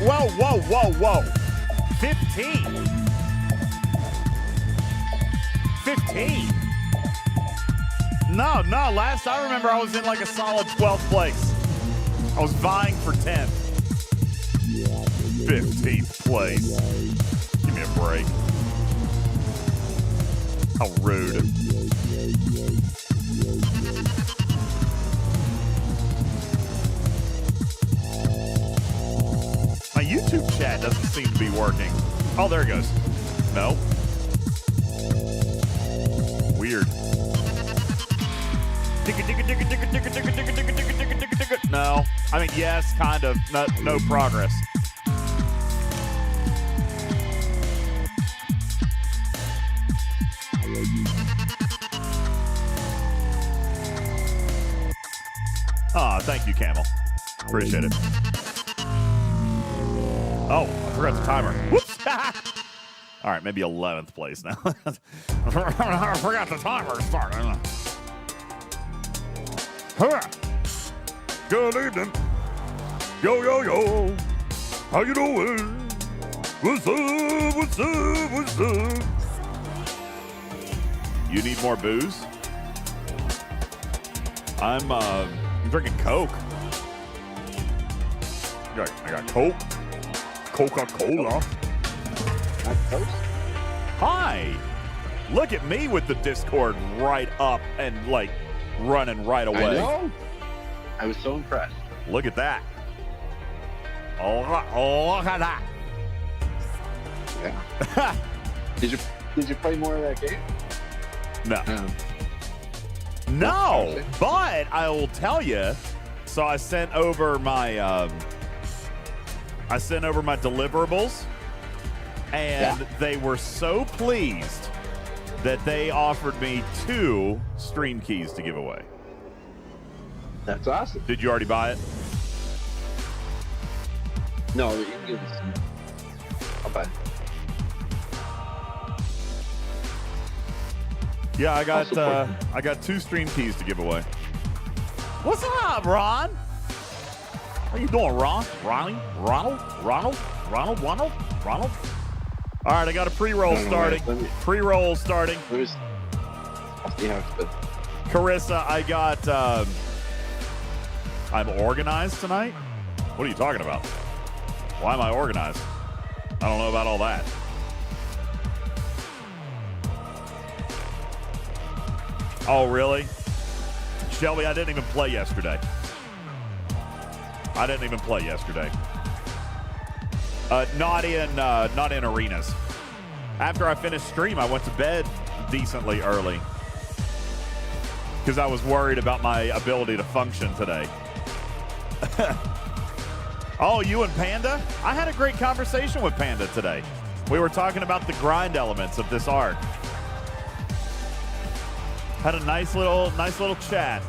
Whoa, whoa, whoa, whoa. 15. 15. No, last I remember I was in like a solid 12th place. I was vying for 10th. 15th place. Give me a break. How rude. My YouTube chat doesn't seem to be working. Oh, there it goes. No. Weird. No. I mean, yes, kind of. No progress. Ah, thank you, Camel. Appreciate it. Oh, I forgot the timer. Whoops. All right, maybe 11th place now. I forgot the timer started. Good evening. Yo, yo, yo. How you doing? What's up? What's up? What's up? You need more booze? I'm drinking Coke. I got Coke. Coca-Cola. Hi. Look at me with the Discord right up and like running right away. I know. I was so impressed. Look at that. Oh, look at that. Yeah. Did you play more of that game? No. No, but I will tell you. So I sent over my deliverables, and they were so pleased that they offered me 2 stream keys to give away. That's awesome. Did you already buy it? No, you can give us some. I'll buy it. Yeah, I got 2 stream keys to give away. What's up, Ron? How you doing, Ron? Ronald? All right, I got a pre-roll starting. Pre-roll starting. Yeah, but Carissa, I got, I'm organized tonight? What are you talking about? Why am I organized? I don't know about all that. Oh, really? Shelby, I didn't even play yesterday. Not in arenas. After I finished stream, I went to bed decently early because I was worried about my ability to function today. Oh, you and Panda? I had a great conversation with Panda today. We were talking about the grind elements of this arc. Had a nice little chat.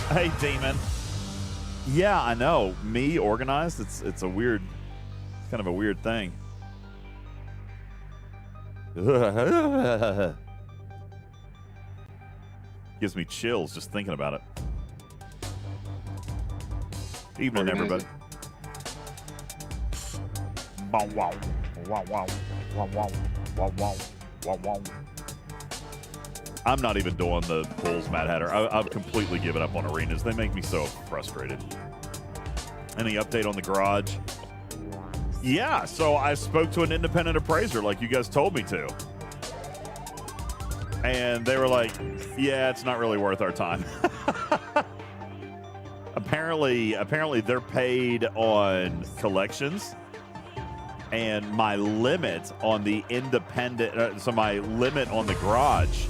Hey, Demon. Yeah, I know. Me organized. It's a weird, kind of a weird thing. Gives me chills just thinking about it. Evening, everybody. Wow, wow, wow, wow, wow, wow, wow, wow, wow, wow. I'm not even doing the pulls, Mad Hatter. I've completely given up on arenas. They make me so frustrated. Any update on the garage? Yeah, so I spoke to an independent appraiser like you guys told me to. And they were like, yeah, it's not really worth our time. Apparently they're paid on collections. And my limit on the independent, so my limit on the garage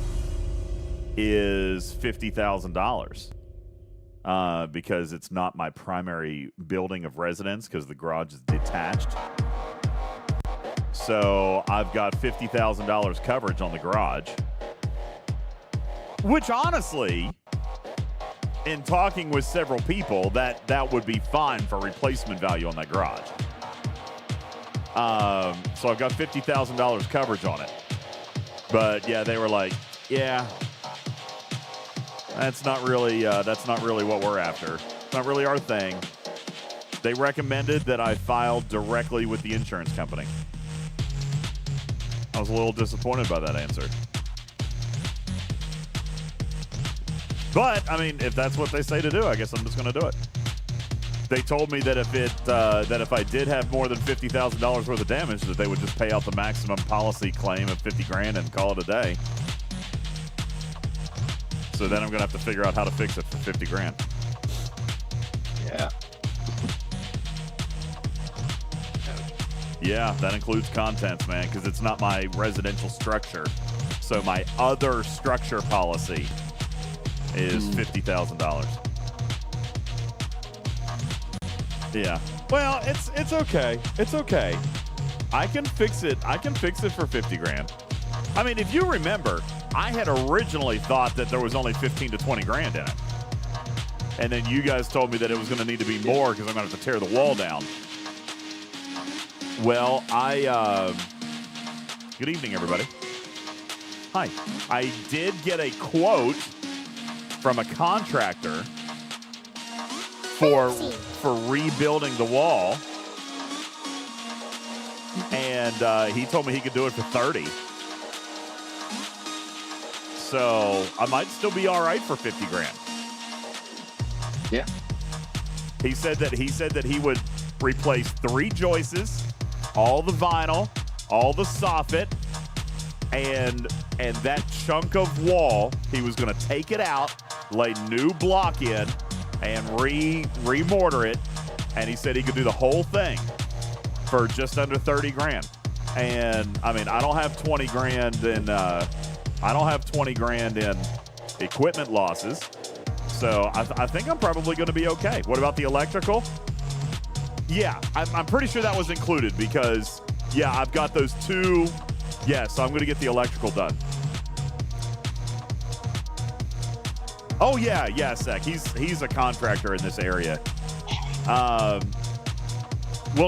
is $50,000 because it's not my primary building of residence because the garage is detached. So I've got $50,000 coverage on the garage, which honestly, in talking with several people, that would be fine for replacement value on that garage. So I've got $50,000 coverage on it. But yeah, they were like, yeah, that's not really what we're after. It's not really our thing. They recommended that I file directly with the insurance company. I was a little disappointed by that answer. But I mean, if that's what they say to do, I guess I'm just going to do it. They told me that if I did have more than $50,000 worth of damage, that they would just pay out the maximum policy claim of $50,000 and call it a day. So then I'm gonna have to figure out how to fix it for $50,000. Yeah. Yeah, that includes contents, man, because it's not my residential structure. So my other structure policy is $50,000. Yeah. Well, it's okay. It's okay. I can fix it. I can fix it for $50,000. I mean, if you remember, I had originally thought that there was only 15 to 20 grand in it. And then you guys told me that it was going to need to be more because I'm going to have to tear the wall down. Well, good evening, everybody. Hi. I did get a quote from a contractor for rebuilding the wall. And he told me he could do it for 30. So I might still be all right for $50,000. Yeah. He said that he would replace 3 joists, all the vinyl, all the soffit, and that chunk of wall. He was going to take it out, lay new block in, and remortar it. And he said he could do the whole thing for just under $30,000. And I mean, I don't have $20,000 in equipment losses. So I think I'm probably going to be okay. What about the electrical? Yeah, I'm pretty sure that was included because, yeah, I've got those 2. Yeah, so I'm going to get the electrical done. Oh, yeah, Sec. He's a contractor in this area. Well,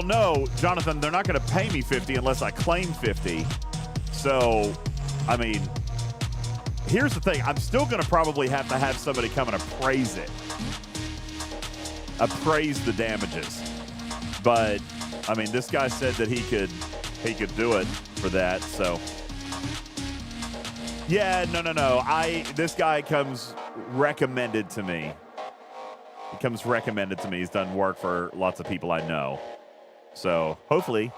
no, Jonathan, they're not going to pay me 50 unless I claim 50. So, I mean, here's the thing. I'm still going to probably have to have somebody come and appraise it. Appraise the damages. But, I mean, this guy said that he could do it for that, so. Yeah, no. This guy comes recommended to me. He comes recommended to me. He's done work for lots of people I know. So, hopefully,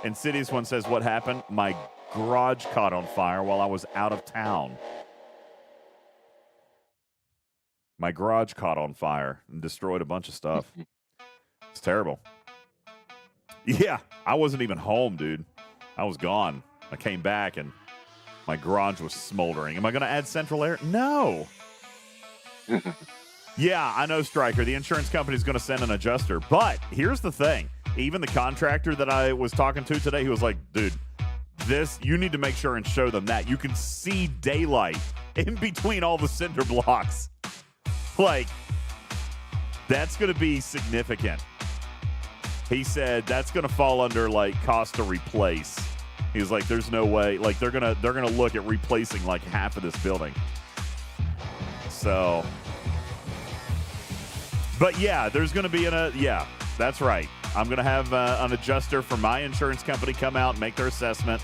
Insidious one says, what happened? My garage caught on fire while I was out of town. My garage caught on fire and destroyed a bunch of stuff. It's terrible. Yeah, I wasn't even home, dude. I was gone. I came back and my garage was smoldering. Am I going to add central air? No. Yeah, I know, Stryker. The insurance company's going to send an adjuster. But here's the thing. Even the contractor that I was talking to today, he was like, dude, you need to make sure and show them that. You can see daylight in between all the cinder blocks. Like, that's going to be significant. He said that's going to fall under, like, cost to replace. He was like, there's no way. Like, they're gonna look at replacing, like, half of this building. So... But yeah, there's going to be yeah, that's right. I'm going to have an adjuster from my insurance company come out and make their assessment.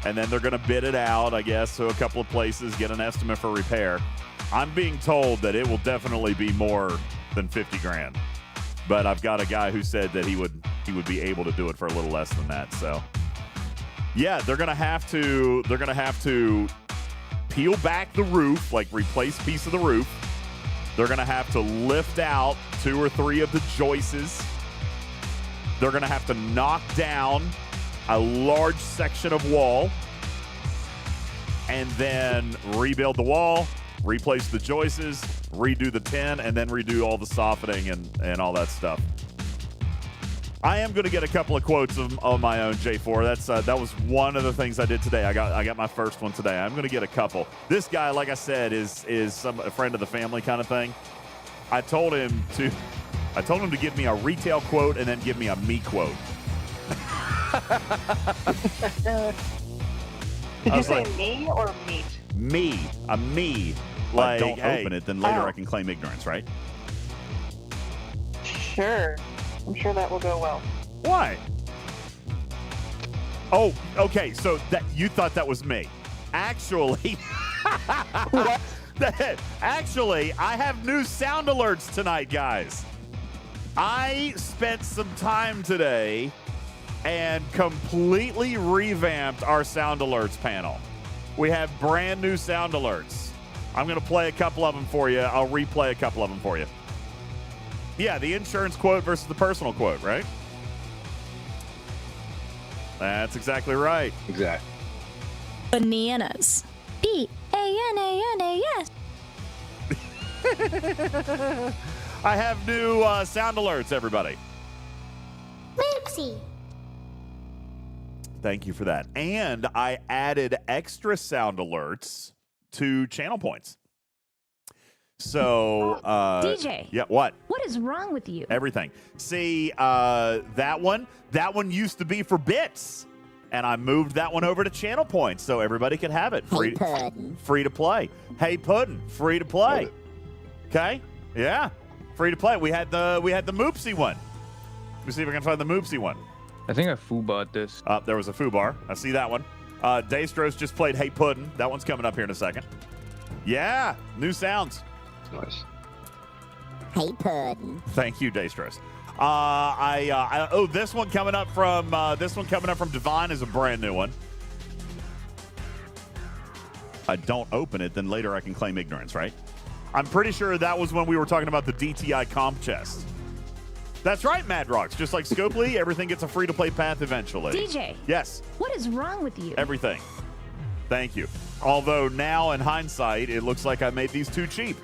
And then they're going to bid it out, I guess, to a couple of places, get an estimate for repair. I'm being told that it will definitely be more than 50 grand. But I've got a guy who said that he would be able to do it for a little less than that. So yeah, they're going to have to peel back the roof, like replace a piece of the roof. They're going to have to lift out 2 or 3 of the joists. They're going to have to knock down a large section of wall and then rebuild the wall, replace the joists, redo the tin, and then redo all the softening and all that stuff. I am going to get a couple of quotes on my own, J4. That was one of the things I did today. I got my first one today. I'm going to get a couple. This guy, like I said, is a friend of the family kind of thing. I told him to give me a retail quote and then give me a me quote. Did you say me or meat? Me, a me. Like, don't open it, then later I can claim ignorance, right? Sure. I'm sure that will go well. Why? Oh, okay. So that you thought that was me. Actually, What? actually, I have new sound alerts tonight, guys. I spent some time today and completely revamped our sound alerts panel. We have brand new sound alerts. I'm going to play a couple of them for you. I'll replay a couple of them for you. Yeah, the insurance quote versus the personal quote, right? That's exactly right. Exactly. Bananas. B-A-N-A-N-A-S. I have new sound alerts, everybody. Oopsie. Thank you for that. And I added extra sound alerts to channel points. So, DJ. Yeah, what? What is wrong with you? Everything. See, that one used to be for bits. And I moved that one over to channel points so everybody could have it. Free to play. Hey Puddin', free to play. Okay? Yeah. Free to play. We had the Moopsy one. Let me see if I can find the Moopsy one. I think I foobarred this. There was a foobar. I see that one. Daystros just played Hey Puddin'. That one's coming up here in a second. Yeah, new sounds. Nice. Hey, Puddin'. Thank you, Daystros. This one coming up from Divine is a brand new one. I don't open it, then later I can claim ignorance, right? I'm pretty sure that was when we were talking about the DTI comp chest. That's right, Mad Rocks. Just like Scopely, everything gets a free-to-play path eventually. DJ. Yes. What is wrong with you? Everything. Thank you. Although now, in hindsight, it looks like I made these too cheap.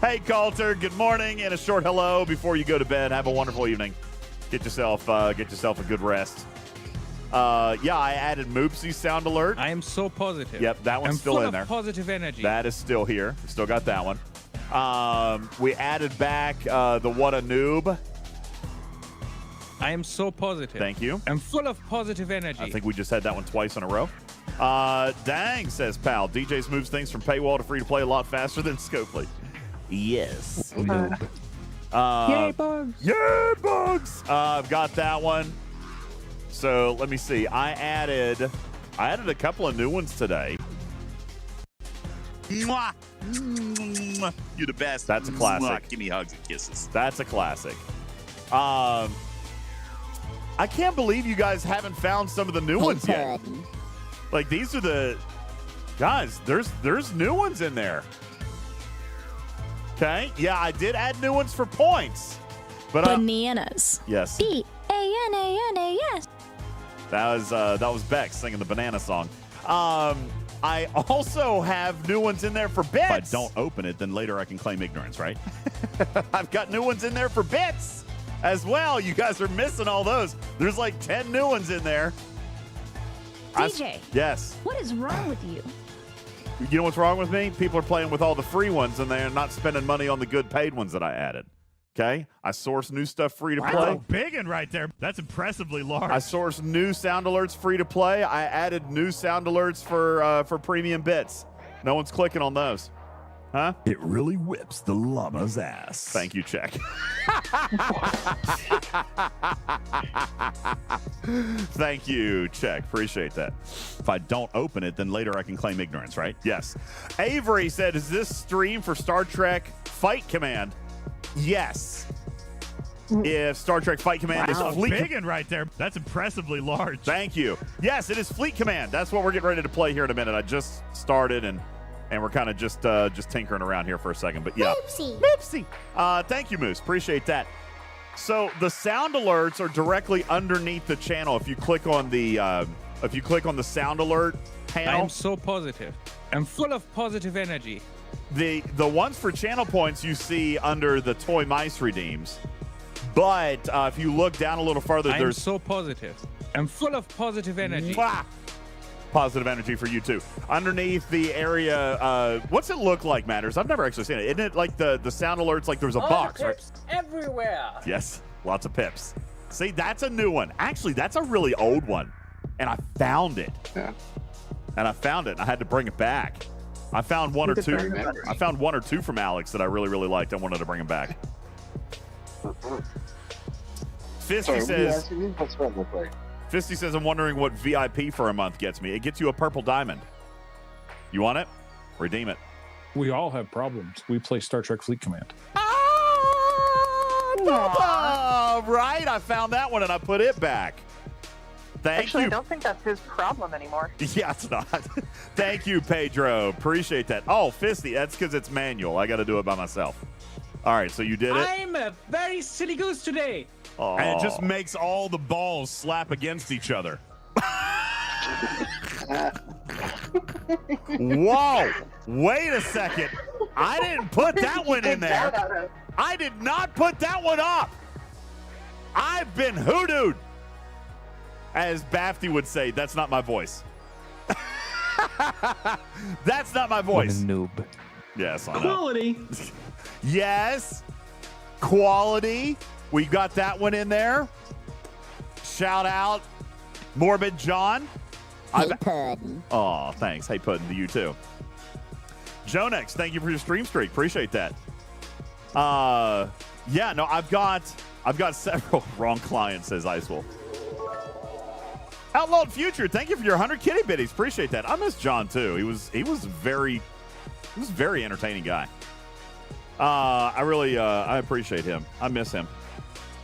Hey, Coulter. Good morning and a short hello before you go to bed. Have a wonderful evening. Get yourself a good rest. Yeah, I added Moopsy's sound alert. I am so positive. Yep, that one's still in there. I'm full of positive energy. That is still here. Still got that one. We added back the What a Noob. I am so positive. Thank you. I'm full of positive energy. I think we just had that one twice in a row. Dang, says Pal. DJs moves things from paywall to free to play a lot faster than Scopely. Yes. Yay, bugs. Yay, bugs. I've got that one. So let me see. I added a couple of new ones today. Mwah. Mwah. You're the best. That's a classic. Mwah. Give me hugs and kisses. That's a classic. I can't believe you guys haven't found some of the new ones yet. Like, these are the guys. There's new ones in there. Okay. Yeah, I did add new ones for points. But Bananas. yes. B-A-N-A-N-A-S. That was Beck singing the banana song. I also have new ones in there for bits. If I don't open it, then later I can claim ignorance, right? I've got new ones in there for bits as well. You guys are missing all those. There's like 10 new ones in there. DJ. Yes. What is wrong with you? You know what's wrong with me? People are playing with all the free ones and they're not spending money on the good paid ones that I added. Okay? I source new stuff free to play. That's a big one right there. That's impressively large. I source new sound alerts free to play. I added new sound alerts for premium bits. No one's clicking on those. Huh? It really whips the llama's ass. Thank you, Check. Thank you, Check. Appreciate that. If I don't open it, then later I can claim ignorance, right? Yes. Avery said, is this stream for Star Trek Fight Command? Yes. If Star Trek Fight Command is Fleet big one right there. That's impressively large. Thank you. Yes, it is Fleet Command. That's what we're getting ready to play here in a minute. I just started and we're kind of just tinkering around here for a second. But yeah. Oopsie. Thank you, Moose. Appreciate that. So the sound alerts are directly underneath the channel. If you click on the sound alert panel, I'm so positive. I'm full of positive energy. The ones for channel points you see under the toy mice redeems. But if you look down a little further, I'm there's so positive. I'm full of positive energy. Mwah! Positive energy for you too. Underneath the area, what's it look like, Matters? I've never actually seen it. Isn't it like the sound alerts like there's a box, right? Everywhere. Yes, lots of pips. See, that's a new one. Actually, that's a really old one. And I found it. Yeah. And I found it. And I had to bring it back. I found one or two. I found one or two from Alex that I really, really liked. I wanted to bring them back. Fisty says, What's that look like? Fisty says, I'm wondering what VIP for a month gets me. It gets you a purple diamond. You want it? Redeem it. We all have problems. We play Star Trek Fleet Command. Right? I found that one and I put it back. Thank Actually, you. I don't think that's his problem anymore. Yeah, it's not. Thank you, Pedro. Appreciate that. Oh, Fisty, that's because it's manual. I got to do it by myself. All right, so you did it. I'm a very silly goose today. Oh. And it just makes all the balls slap against each other. Whoa! Wait a second. I didn't put that one in there. I did not put that one up. I've been hoodooed. As Bafty would say, that's not my voice. That's not my voice. What a noob. Yes, I know. Quality. Yes. Quality. We got that one in there. Shout out, Morbid John. Hey, Puddin'. Oh, thanks. Hey, Puddin' to you too. Jonex, thank you for your stream streak. Appreciate that. Yeah, no, I've got several. Wrong client, says Icewolf. Outlawed Future, thank you for your 100 kitty bitties. Appreciate that. I miss John too. He was very entertaining guy. I appreciate him. I miss him.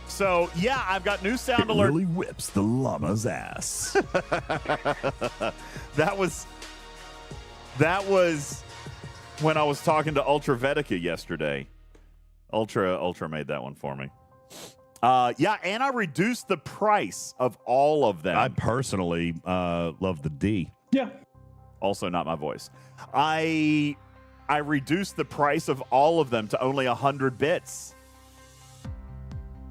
So yeah, I've got new sound alert. It really whips the llama's ass. That was when I was talking to Ultra Vetica yesterday. Ultra made that one for me. Yeah, and I reduced the price of all of them. I personally love the D. Yeah. Also not my voice. I reduced the price of all of them to only 100 bits.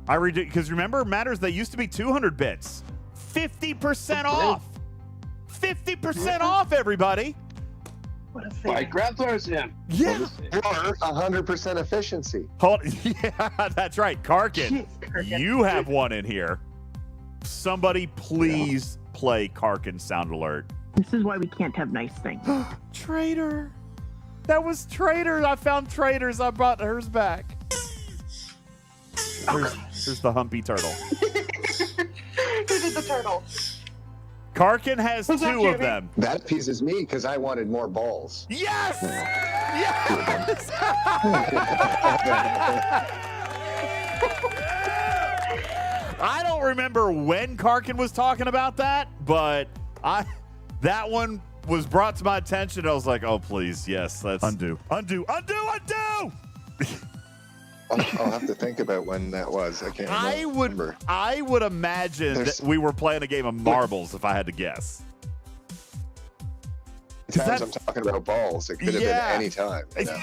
I reduced, because remember, Matters, they used to be 200 bits. 50% off. 50% off, everybody. What a Buy thing. grapplers in. Yeah. Or 100% efficiency. Hold, yeah, that's right. Karkin, you have one in here. Somebody please play Karkin sound alert. This is why we can't have nice things. Traitor. That was Traitor. I found Traitors. I brought hers back. Here's the humpy turtle. Who did the turtle? Karkin has Was that two of Jimmy? them. That pleases me because I wanted more balls. Yes! Yes! I don't remember when Karkin was talking about that, but that one was brought to my attention. I was like, oh, please, yes, let's Undo. I'll have to think about when that was. I can't remember. I would imagine that we were playing a game of marbles if I had to guess. times I'm talking about balls. It could have been any time. You know?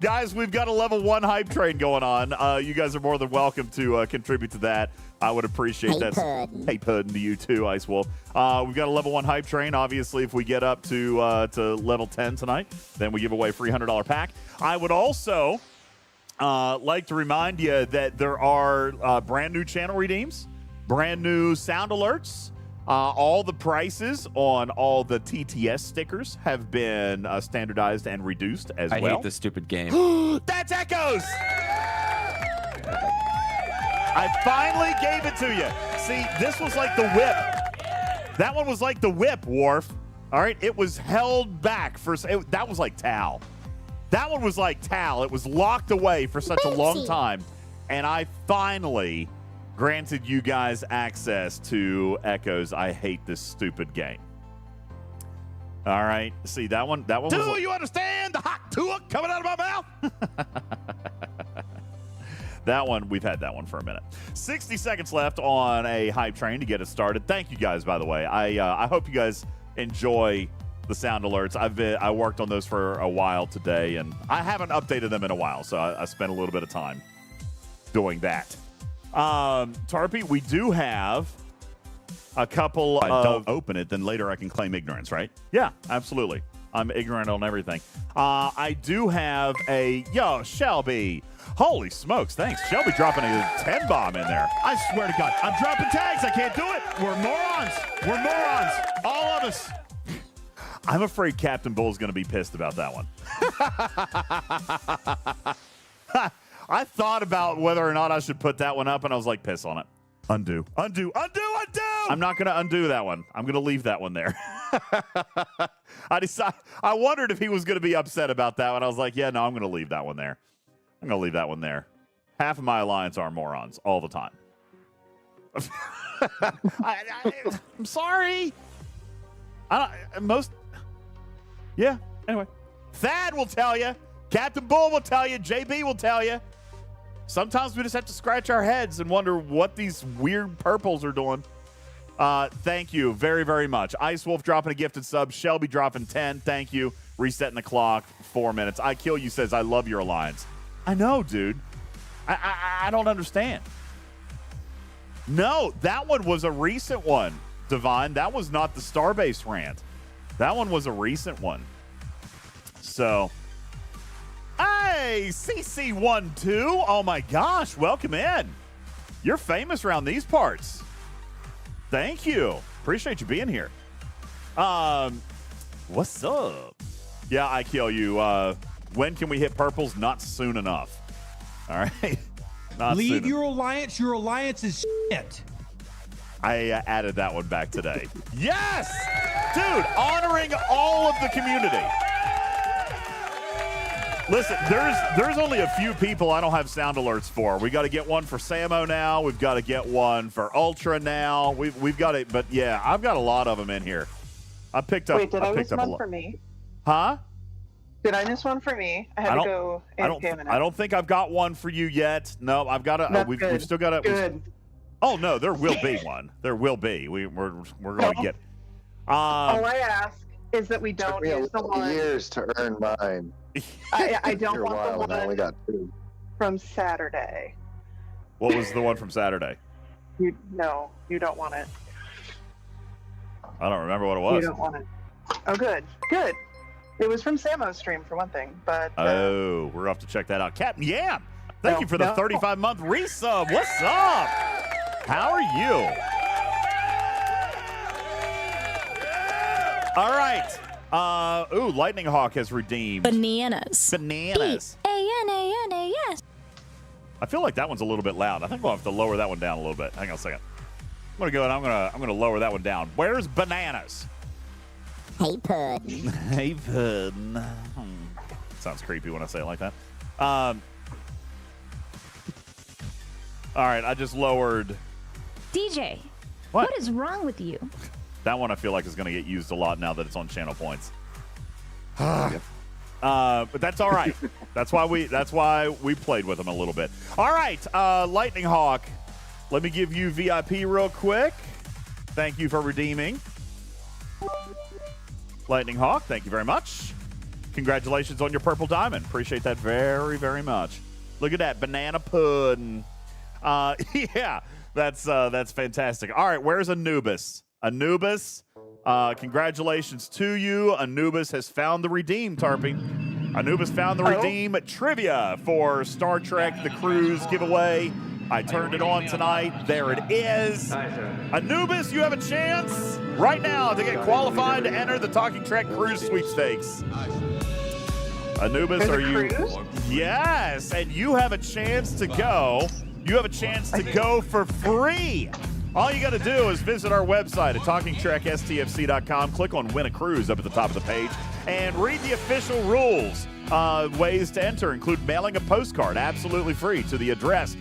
Guys, we've got a level 1 hype train going on. You guys are more than welcome to contribute to that. I would appreciate that. Hey, Puddin' to you too, Ice Wolf. We've got a level 1 hype train. Obviously, if we get up to level 10 tonight, then we give away a free $100 pack. I would also like to remind you that there are brand new channel redeems, brand new sound alerts. All the prices on all the TTS stickers have been standardized and reduced as well. I hate this stupid game. That's Echoes! I finally gave it to you. See, this was like the whip. That one was like the whip, Worf. All right? It was held back for... that was like Tal. That one was like Tal. It was locked away for such a long time. And I finally granted you guys access to Echoes. I hate this stupid game. All right. See, that one was... Do you understand the hot tour coming out of my mouth? That one, we've had that one for a minute. 60 seconds left on a hype train to get us started. Thank you guys, by the way. I hope you guys enjoy the sound alerts. I worked on those for a while today, and I haven't updated them in a while, so I spent a little bit of time doing that. Tarpy, we do have a couple I don't open it, then later I can claim ignorance, right? Yeah, absolutely. I'm ignorant on everything. I do have a... Yo, Shelby. Holy smokes, thanks. Shelby dropping a 10 bomb in there. I swear to God, I'm dropping tags. I can't do it. We're morons. We're morons. All of us. I'm afraid Captain Bull's going to be pissed about that one. I thought about whether or not I should put that one up, and I was like, piss on it. Undo. Undo. Undo. Undo. I'm not going to undo that one. I'm going to leave that one there. I wondered if he was going to be upset about that one. I was like, yeah, no, I'm going to leave that one there. I'm going to leave that one there. Half of my alliance are morons all the time. I'm sorry. Yeah, anyway. Thad will tell you. Captain Bull will tell you. JB will tell you. Sometimes we just have to scratch our heads and wonder what these weird purples are doing. Thank you very, very much. Ice Wolf dropping a gifted sub. Shelby dropping 10. Thank you. Resetting the clock. 4 minutes. I Kill You says, I love your alliance. I know, dude. I don't understand. No, that one was a recent one, Divine. That was not the Starbase rant. That one was a recent one. So, hey, CC12. Oh, my gosh. Welcome in. You're famous around these parts. Thank you. Appreciate you being here. What's up? Yeah, I Kill You. When can we hit purples? Not soon enough. All right. Leave your alliance. Your alliance is shit. I added that one back today. Yes! Dude, honoring all of the community. Listen, there's only a few people I don't have sound alerts for. We got to get one for Samo now. We've got to get one for Ultra now. We've got it, but yeah, I've got a lot of them in here. I picked up. Wait, did I miss up one for me? Huh? Did I miss one for me? I had to go. I don't think I've got one for you yet. No, I've got to. We've still got to. Good. Oh no, there will be one. There will be. We're going to get. All I ask is that we don't use the one. Years to earn mine. I don't want the one. I only got 2 from Saturday. What was the one from Saturday? No, you don't want it. I don't remember what it was. You don't want it. Oh, good. Good. It was from Samo's stream, for one thing. But we're going to have to check that out. Captain Yam, thank you for the 35-month resub. What's up? How are you? All right. Lightning Hawk has redeemed. Bananas. Bananas. Bananas. I feel like that one's a little bit loud. I think we'll have to lower that one down a little bit. Hang on a second. I'm gonna go and I'm gonna lower that one down. Where's Bananas? Hey, Puddin'. Hey, Puddin'. Sounds creepy when I say it like that. All right, I just lowered. DJ, what is wrong with you? That one I feel like is going to get used a lot now that it's on channel points. But that's all right. That's why we played with them a little bit. All right, Lightning Hawk. Let me give you VIP real quick. Thank you for redeeming. Lightning Hawk, thank you very much. Congratulations on your purple diamond. Appreciate that very, very much. Look at that banana pudding. Yeah, that's fantastic. All right, where's Anubis? Anubis, congratulations to you. Anubis has found the redeem, Tarpy. Anubis found the redeem trivia for Star Trek The Cruise giveaway. I turned it on tonight. There it is. Anubis, you have a chance right now to get qualified to enter the Talking Trek Cruise sweepstakes. Anubis, are you? Cruise? Yes, and you have a chance to go. You have a chance to go for free. All you got to do is visit our website at TalkingTrekSTFC.com. Click on Win a Cruise up at the top of the page and read the official rules. Ways to enter include mailing a postcard absolutely free to the address.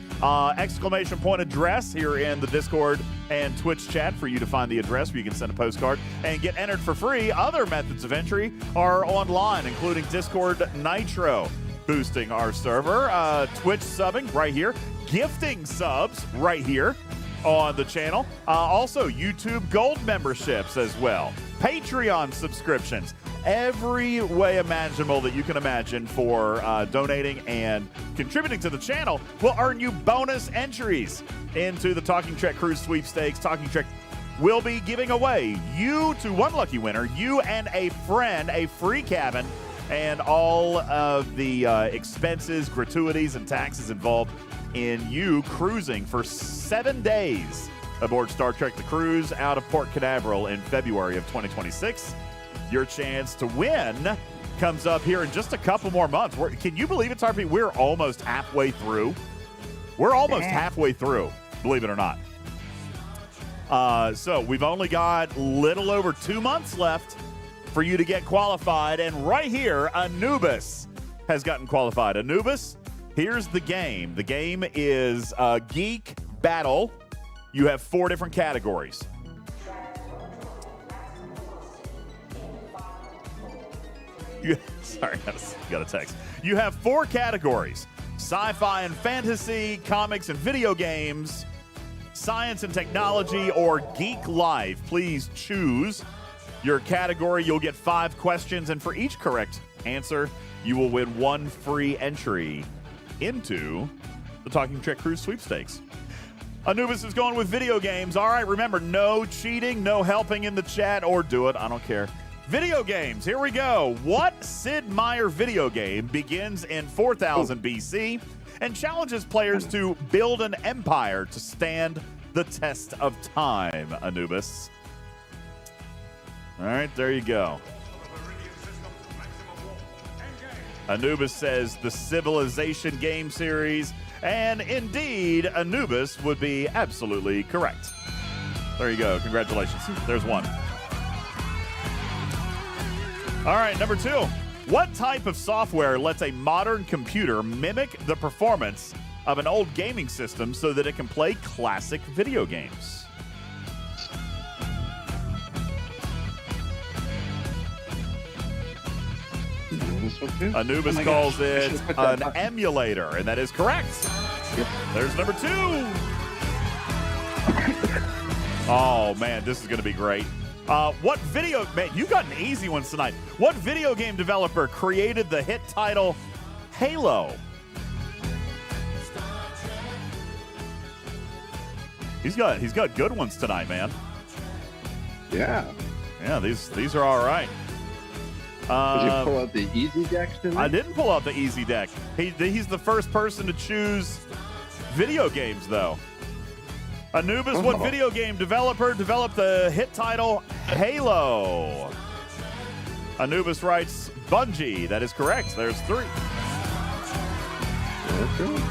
Exclamation point address here in the Discord and Twitch chat for you to find the address where you can send a postcard and get entered for free. Other methods of entry are online, including Discord Nitro, boosting our server, Twitch subbing right here, gifting subs right here on the channel. Also, YouTube Gold memberships as well. Patreon subscriptions. Every way imaginable that you can imagine for donating and contributing to the channel will earn you bonus entries into the Talking Trek Cruise sweepstakes. Talking Trek will be giving away you to one lucky winner, you and a friend, a free cabin, and all of the expenses, gratuities, and taxes involved in you cruising for 7 days aboard Star Trek The Cruise out of Port Canaveral in February of 2026. Your chance to win comes up here in just a couple more months. Can you believe it, Tarpy? We're almost halfway through. We're almost halfway through, believe it or not. So we've only got little over 2 months left for you to get qualified. And right here, Anubis has gotten qualified. Anubis, here's the game. The game is Geek Battle. You have 4 different categories. Sorry, got a text. You have 4 categories: sci-fi and fantasy, comics and video games, science and technology, or geek life. Please choose your category. You'll get 5 questions, and for each correct answer, you will win 1 free entry into the Talking Trek Cruise sweepstakes. Anubis is going with video games. All right, remember, no cheating, no helping in the chat, or do it. I don't care. Video games, here we go. What Sid Meier video game begins in 4000 BC and challenges players to build an empire to stand the test of time, Anubis? All right, there you go. Anubis says the Civilization game series, and indeed, Anubis would be absolutely correct. There you go. Congratulations. There's 1. All right, number 2. What type of software lets a modern computer mimic the performance of an old gaming system so that it can play classic video games? Anubis calls it an emulator, and that is correct. Yep. There's number 2. Oh, man, this is going to be great. Man, you got an easy one tonight. What video game developer created the hit title Halo? He's got good ones tonight, man. Yeah. Yeah, these are all right. Did you pull out the easy deck tonight? I didn't pull out the easy deck. He's the first person to choose video games, though. Anubis, what video game developer developed the hit title Halo? Anubis writes Bungie. That is correct. There's 3. Okay.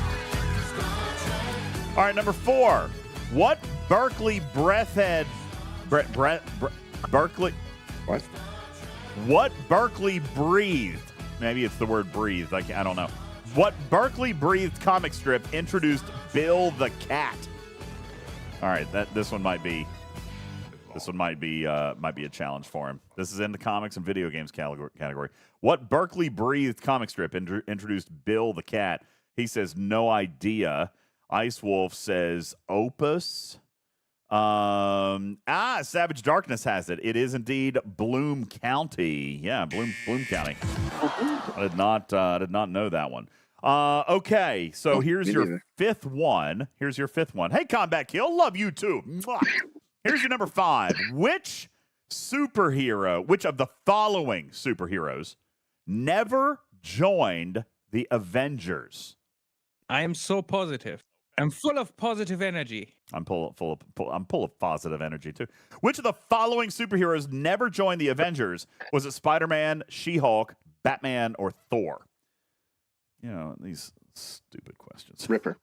All right, number 4. What Berkeley Breathed... Berkeley... What? What Berkeley breathed? Maybe it's the word breathed. I don't know. What Berkeley breathed comic strip introduced Bill the Cat? All right, this one might be a challenge for him. This is in the comics and video games category. What Berkeley breathed comic strip introduced Bill the Cat? He says no idea. Ice Wolf says Opus. Savage Darkness has it. It is indeed Bloom County. Yeah, Bloom County. I did not know that one. Okay, so here's your fifth one. Here's your fifth one. Hey, Combat Kill, love you too. Mwah. Here's your number 5. Which of the following superheroes never joined the Avengers? I am so positive. I'm full of positive energy. I'm full of positive energy too. Which of the following superheroes never joined the Avengers? Was it Spider-Man, She-Hulk, Batman, or Thor? You know, these stupid questions. Ripper.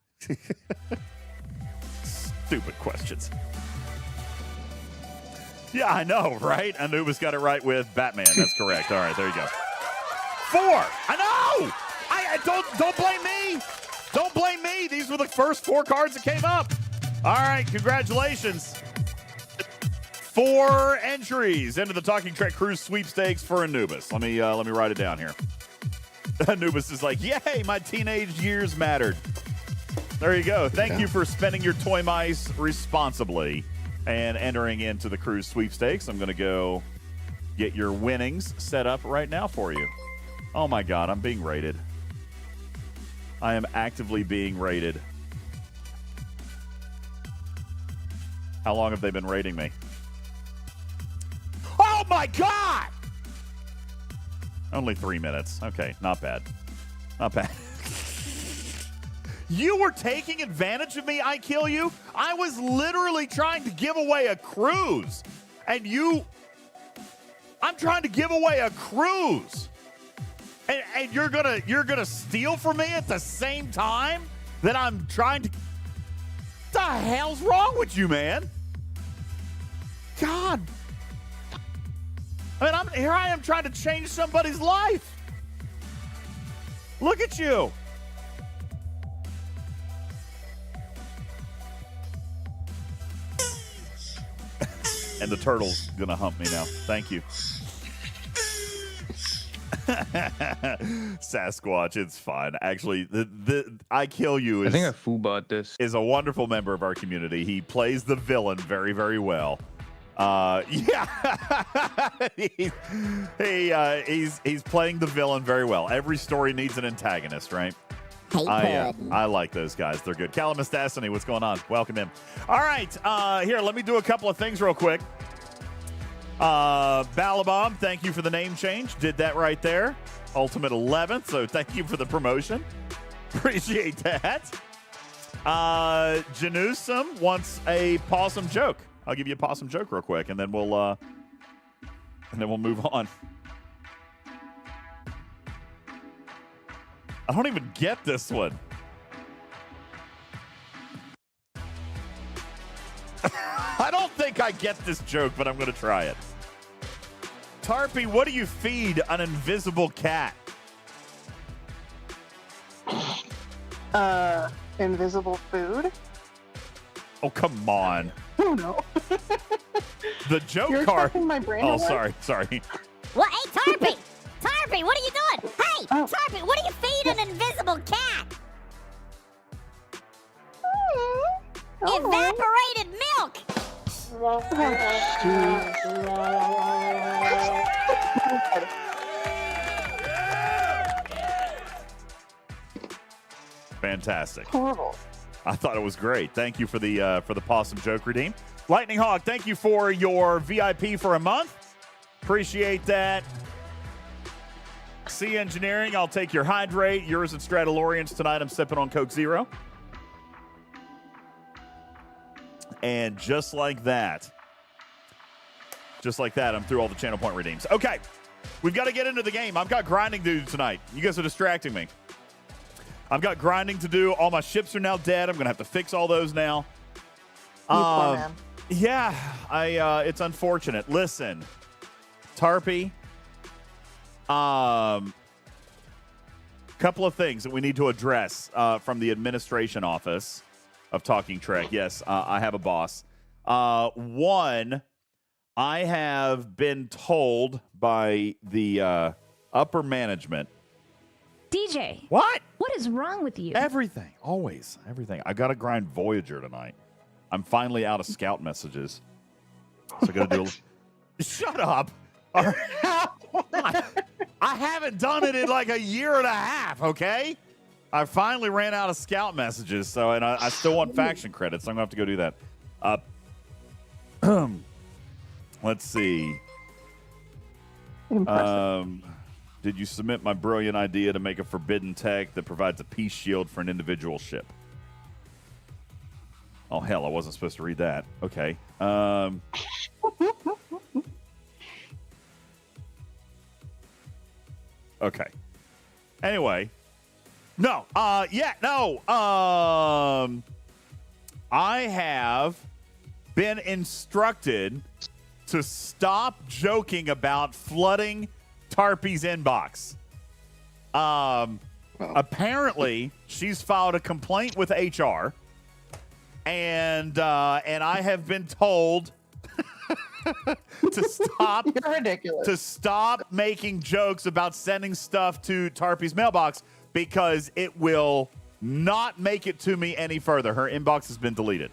Stupid questions. Yeah, I know, right? Anubis got it right with Batman. That's correct. All right, there you go. 4. I know. I don't blame me. Don't blame me. These were the first 4 cards that came up. All right, congratulations. 4 entries into the Talking Trek Cruise sweepstakes for Anubis. Let me write it down here. Anubis is like, yay, my teenage years mattered. There you go. Thank you for spending your toy mice responsibly and entering into the cruise sweepstakes. I'm going to go get your winnings set up right now for you. Oh, my God. I'm being rated. I am actively being rated. How long have they been rating me? Oh, my God! Only 3 minutes. Okay, not bad. Not bad. You were taking advantage of me, I kill you? I was literally trying to give away a cruise. And I'm trying to give away a cruise. And you're gonna steal from me at the same time that I'm trying to. What the hell's wrong with you, man? God. I mean, here I am trying to change somebody's life. Look at you. And the turtle's gonna hump me now. Thank you. Sasquatch, it's fine. Actually, the I Kill You I think I foobot this. Is a wonderful member of our community. He plays the villain very, very well. Yeah. He's playing the villain very well. Every story needs an antagonist, right? I like those guys. They're good. Calamus Destiny, what's going on? Welcome in. All right. Here, let me do a couple of things real quick. Balabom, thank you for the name change. Did that right there. Ultimate 11th, so thank you for the promotion. Appreciate that. Janusum wants a possum joke. I'll give you a possum joke real quick, and then we'll move on. I don't even get this one. I don't think I get this joke, but I'm going to try it. Tarpy, what do you feed an invisible cat? Invisible food? Oh, come on. Oh, no. The joke You're card. taking my brain Oh, away? sorry. What? Hey, Tarpy! Tarpy, what are you doing? Hey, Tarpy, what do you feed an invisible cat? Evaporated milk! Fantastic. Horrible. I thought it was great. Thank you for the possum joke redeem. Lightning Hawk, thank you for your VIP for a month. Appreciate that. C Engineering, I'll take your hydrate. Yours at Stradalorians tonight. I'm sipping on Coke Zero. And just like that, I'm through all the channel point redeems. Okay, we've got to get into the game. I've got grinding to do tonight. You guys are distracting me. I've got grinding to do. All my ships are now dead. I'm going to have to fix all those now. Poor man. Yeah, it's unfortunate. Listen, Tarpy, couple of things that we need to address from the administration office of Talking Trek. Yes, I have a boss. One, I have been told by the upper management. DJ. What? What is wrong with you? Everything. Always. Everything. I got to grind Voyager tonight. I'm finally out of scout messages. So I got to do Shut up. All right. I haven't done it in like a year and a half, okay? I finally ran out of scout messages, so and I still want faction credits, so I'm going to have to go do that. Let's see. Did you submit my brilliant idea to make a forbidden tech that provides a peace shield for an individual ship? Oh, hell, I wasn't supposed to read that. Okay. Okay. Anyway. No. I have been instructed to stop joking about flooding Tarpy's inbox. Apparently, she's filed a complaint with HR, and I have been told to stop. You're ridiculous. To stop making jokes about sending stuff to Tarpy's mailbox because it will not make it to me any further. Her inbox has been deleted.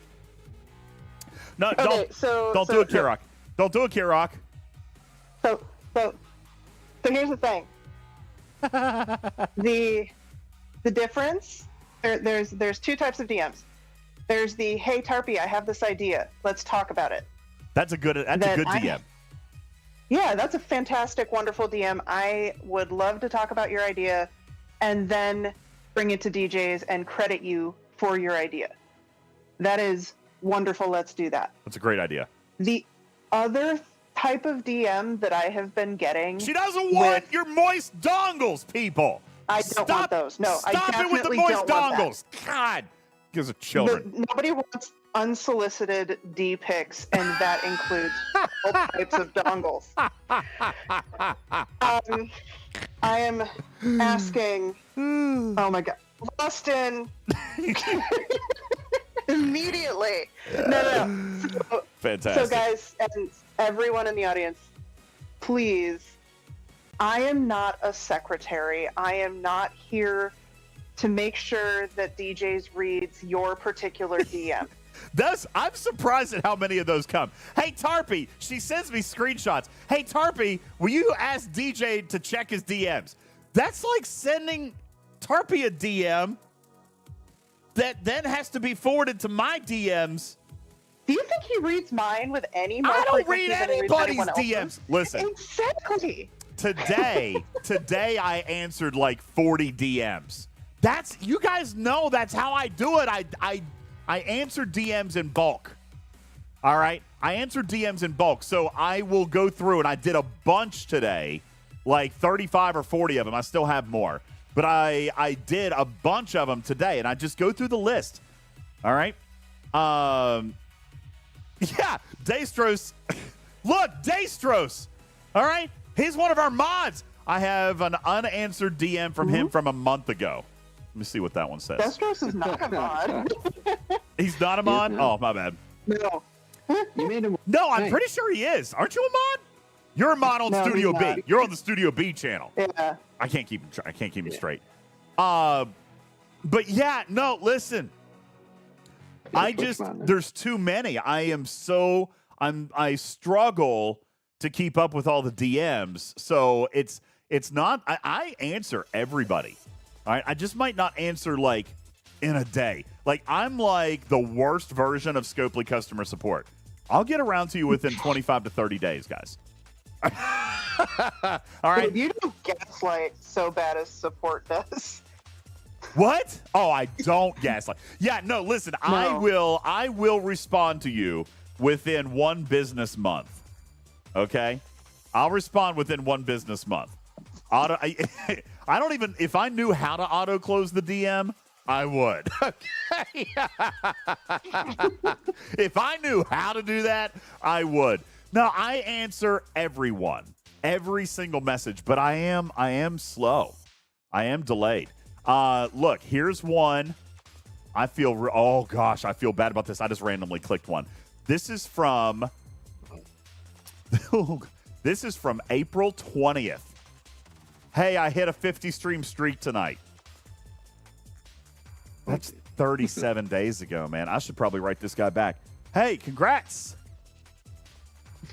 No, Okay, don't do it, Kirok. Don't do it, Kirok. So here's the thing. the difference. There's two types of DMs. There's the hey Tarpy, I have this idea. Let's talk about it. That's a good DM. Yeah, that's a fantastic, wonderful DM. I would love to talk about your idea and then bring it to DJs and credit you for your idea. That is wonderful. Let's do that. That's a great idea. The other type of DM that I have been getting. She doesn't want your moist dongles, people. I don't want those. No, I Stop it with the definitely moist don't want that. dongles. God. Gives of children. Nobody wants unsolicited D pics, and that includes all types of dongles. I am asking. Oh my God, Boston! Immediately. No. Fantastic. So, guys, and everyone in the audience, please. I am not a secretary. I am not here to make sure that DJz reads your particular DM. I'm surprised at how many of those come. Hey, Tarpy, she sends me screenshots. Hey, Tarpy, will you ask DJ to check his DMs? That's like sending Tarpy a DM that then has to be forwarded to my DMs. Do you think he reads mine with any more I don't frequency read than he reads anybody's anyone else's? DMs. Listen. Exactly. Today I answered like 40 DMs. You guys know that's how I do it. I answer DMs in bulk. All right? I answer DMs in bulk. So I will go through, and I did a bunch today, like 35 or 40 of them. I still have more. But I did a bunch of them today, and I just go through the list. All right? Yeah, Daystros. Look, Daystros. All right? He's one of our mods. I have an unanswered DM from him from a month ago. Let me see what that one says. Destros is not a mod. He's not a mod? Oh, my bad. No. You made him. No, I'm pretty sure he is. Aren't you a mod? You're a mod on No, Studio he's B. not. You're on the Studio B channel. Yeah. I can't keep him straight. But yeah, no, listen. There's too many. I struggle to keep up with all the DMs. So it's not, I answer everybody. All right. I just might not answer like in a day. Like I'm like the worst version of Scopely customer support. I'll get around to you within 25 to 30 days, guys. All right. You don't gaslight so bad as support does. What? Oh, I don't gaslight. Yeah, no, listen, no. I will respond to you within 1 business month. Okay? I'll respond within 1 business month. I don't even, if I knew how to auto close the DM, I would. Okay. If I knew how to do that, I would. No, I answer everyone, every single message, but I am slow. I am delayed. Look, here's one. I feel bad about this. I just randomly clicked one. This is from April 20th. Hey, I hit a 50 stream streak tonight. 37 days ago, man. I should probably write this guy back. Hey, congrats.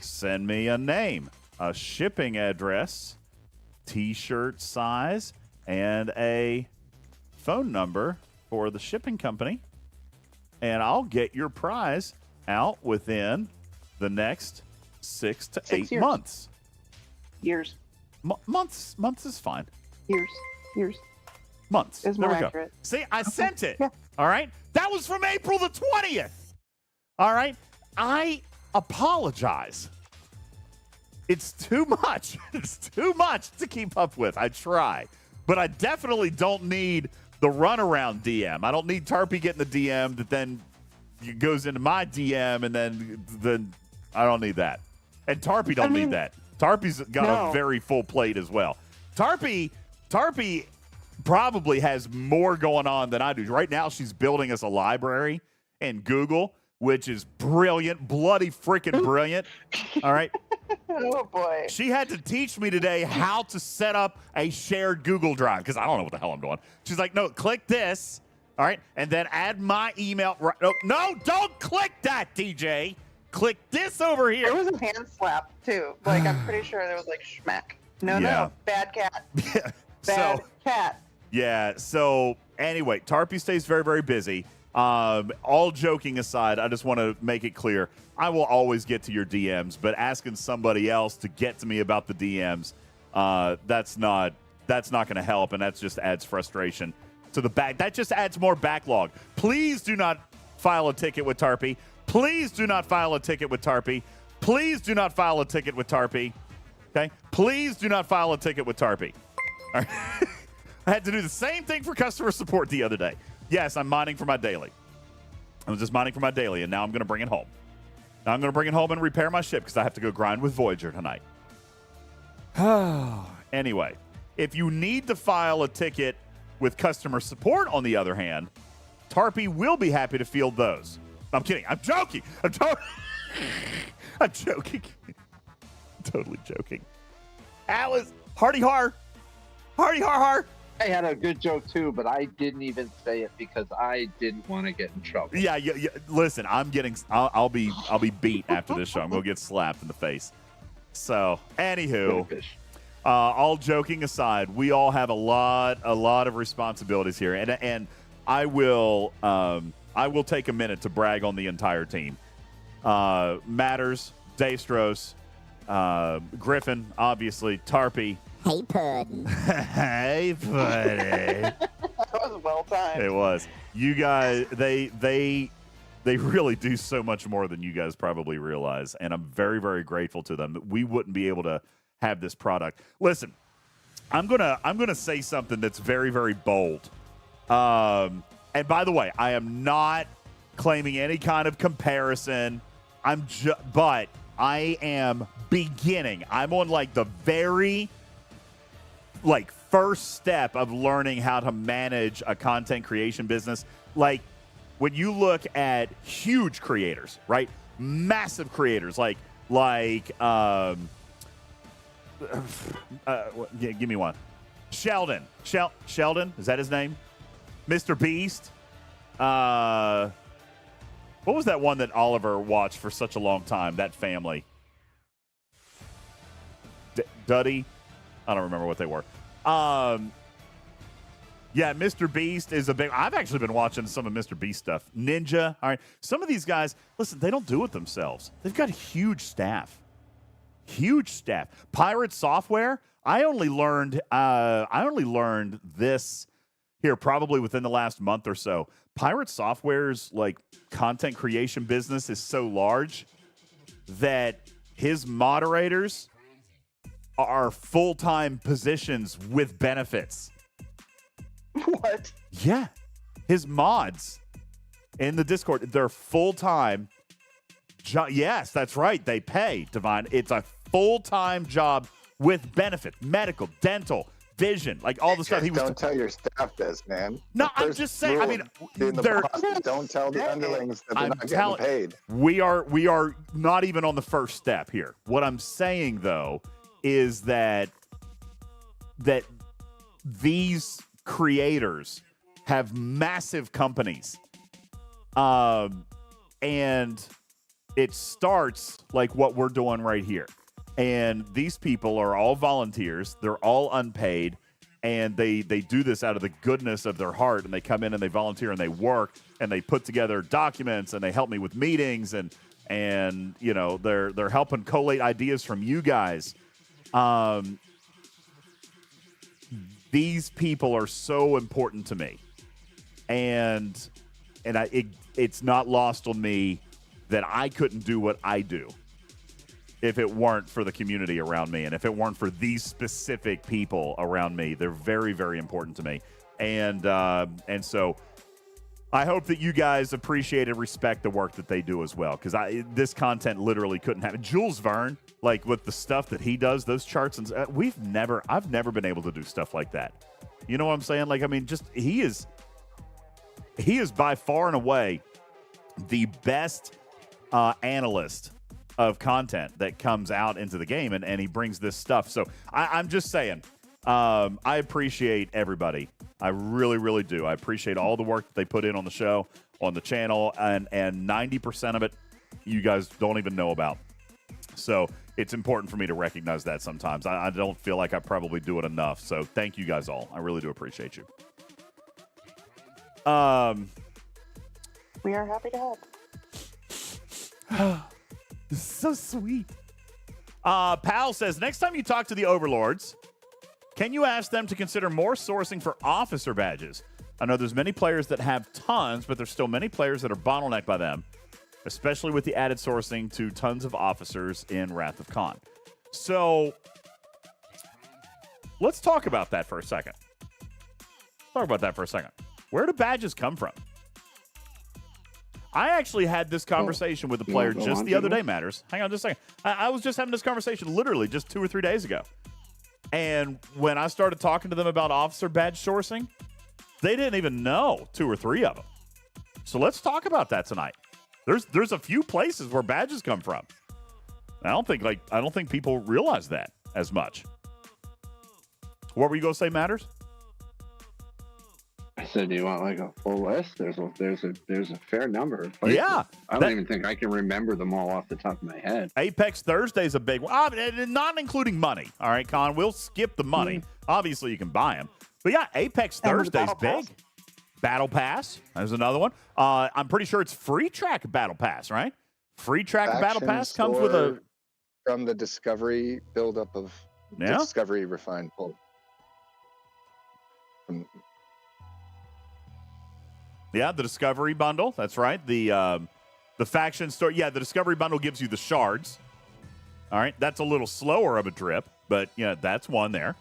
Send me a name, a shipping address, T-shirt size, and a phone number for the shipping company. And I'll get your prize out within the next 6 to 8 years. months. Years. Months is fine. Years. Months. Is There more we go. accurate. See, I sent it. Yeah. All right. That was from April the 20th. All right. I apologize. It's too much. It's too much to keep up with. I try. But I definitely don't need the runaround DM. I don't need Tarpy getting the DM that then goes into my DM, and then I don't need that. And Tarpy don't need that. Tarpy's got a very full plate as well. Tarpy probably has more going on than I do. Right now, she's building us a library in Google, which is brilliant, bloody freaking brilliant. All right. Oh, boy. She had to teach me today how to set up a shared Google Drive because I don't know what the hell I'm doing. She's like, no, click this. All right. And then add my email. No, don't click that, DJ. Click this over here. There was a hand slap, too. Like, I'm pretty sure there was like schmack. No. Bad cat. Yeah. Bad cat. Yeah. So anyway, Tarpy stays very, very busy. All joking aside, I just want to make it clear. I will always get to your DMs, but asking somebody else to get to me about the DMs, that's not going to help, and that just adds frustration to the back. That just adds more backlog. Please do not file a ticket with Tarpy. Please do not file a ticket with Tarpy. Please do not file a ticket with Tarpy. Okay? Please do not file a ticket with Tarpy. All right? I had to do the same thing for customer support the other day. Yes, I'm mining for my daily. I was just mining for my daily, and now I'm going to bring it home. Now I'm going to bring it home and repair my ship because I have to go grind with Voyager tonight. Anyway, if you need to file a ticket with customer support, on the other hand, Tarpy will be happy to field those. I'm kidding. I'm joking. I'm joking. Totally joking. Alice, hardy har. Hardy har har. I had a good joke too, but I didn't even say it because I didn't want to get in trouble. Yeah. Listen, I'll be beat after this show. I'm gonna get slapped in the face. So, anywho, all joking aside, we all have a lot of responsibilities here, and I will take a minute to brag on the entire team. Matters, Daystros, Griffin, obviously, Tarpy. Hey, Puddin'. Hey, Puddin'. That was well timed. It was. You guys, they really do so much more than you guys probably realize, and I'm very, very grateful to them. We wouldn't be able to have this product. Listen, I'm gonna say something that's very, very bold. And by the way, I am not claiming any kind of comparison. But I am beginning. I'm on the very first step of learning how to manage a content creation business. Like when you look at huge creators, right? Massive creators, give me one. Sheldon, is that his name? Mr. Beast. What was that one that Oliver watched for such a long time? That family. Duddy. I don't remember what they were. Yeah, Mr. Beast is a big... I've actually been watching some of Mr. Beast stuff. Ninja. All right. Some of these guys, listen, they don't do it themselves. They've got huge staff. Huge staff. Pirate Software. I only learned this here probably within the last month or so. Pirate Software's content creation business is so large that his moderators are full-time positions with benefits. What? Yeah. His mods in the Discord, they're full-time. Yes, that's right. They pay, Divine. It's a full-time job with benefit, medical, dental, vision, all the stuff he was. Don't tell your staff this, man. No, I'm just saying. I mean, don't tell the underlings that they're not getting paid. We are not even on the first step here. What I'm saying though is that these creators have massive companies. And it starts like what we're doing right here. And these people are all volunteers. They're all unpaid. And they do this out of the goodness of their heart. And they come in and they volunteer and they work and they put together documents and they help me with meetings. And you know, they're helping collate ideas from you guys. These people are so important to me. And it's not lost on me that I couldn't do what I do if it weren't for the community around me and if it weren't for these specific people around me. They're very, very important to me. And so I hope that you guys appreciate and respect the work that they do as well, because this content literally couldn't happen. Jules Verne, like with the stuff that he does, those charts, and I've never been able to do stuff like that. You know what I'm saying? Like, I mean, just he is by far and away the best analyst of content that comes out into the game, and he brings this stuff. So I'm just saying, I appreciate everybody. I really, really do. I appreciate all the work that they put in on the show, on the channel, and 90% of it you guys don't even know about. So it's important for me to recognize that sometimes. I don't feel like I probably do it enough. So thank you guys all. I really do appreciate you. We are happy to help. This is so sweet. Pal says, next time you talk to the overlords, can you ask them to consider more sourcing for officer badges? I know there's many players that have tons, but there's still many players that are bottlenecked by them, especially with the added sourcing to tons of officers in Wrath of Khan. So let's talk about that for a second. Where do badges come from? I actually had this conversation with a player just the other day, Matters. Hang on just a second. I was just having this conversation literally just 2 or 3 days ago. And when I started talking to them about officer badge sourcing, they didn't even know 2 or 3 of them. So let's talk about that tonight. There's a few places where badges come from. I don't think people realize that as much. What were you going to say, Matters? I said, do you want like a full list? There's a fair number of places. Yeah. I don't even think I can remember them all off the top of my head. Apex Thursday's a big one. Not including money. All right, Con, we'll skip the money. Obviously, you can buy them. But yeah, Apex Thursday's big. Battle Pass. There's another one. I'm pretty sure it's Free Track Battle Pass, right? Free Track Battle Pass comes with a... From the Discovery buildup of Discovery Refined Pulp. Yeah, the Discovery Bundle. That's right. The faction store. Yeah, the Discovery Bundle gives you the shards. All right. That's a little slower of a drip, but yeah, that's one there.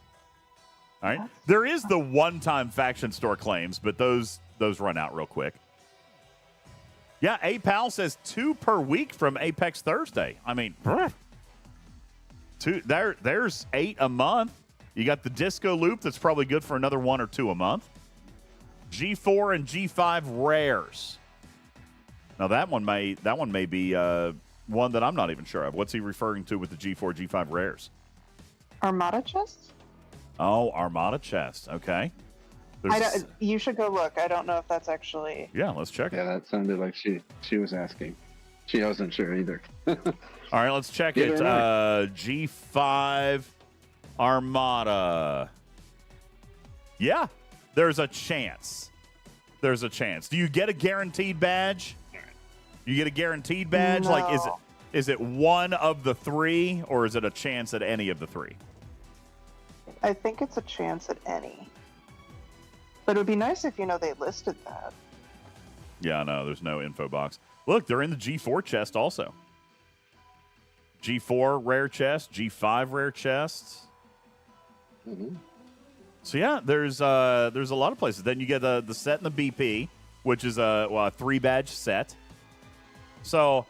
All right. There is the one-time faction store claims, but those run out real quick. Yeah, APAL says 2 per week from Apex Thursday. I mean, 2. There's 8 a month. You got the Disco Loop that's probably good for another 1 or 2 a month. G4 and G5 rares. Now that one may be one that I'm not even sure of. What's he referring to with the G4, G5 rares? Armada chests? Oh, Armada chest. Okay. You should go look. I don't know if that's actually... Yeah, let's check it. Yeah, that sounded like she was asking. She wasn't sure either. All right, let's check it. G5 Armada. Yeah. There's a chance. Do you get a guaranteed badge? You get a guaranteed badge? No. Like, is it one of the 3, or is it a chance at any of the 3? I think it's a chance at any. But it would be nice if, they listed that. Yeah, no, there's no info box. Look, they're in the G4 chest also. G4 rare chest, G5 rare chests. Mm-hmm. So yeah, there's a lot of places. Then you get the set in the BP, which is a 3-badge set. So,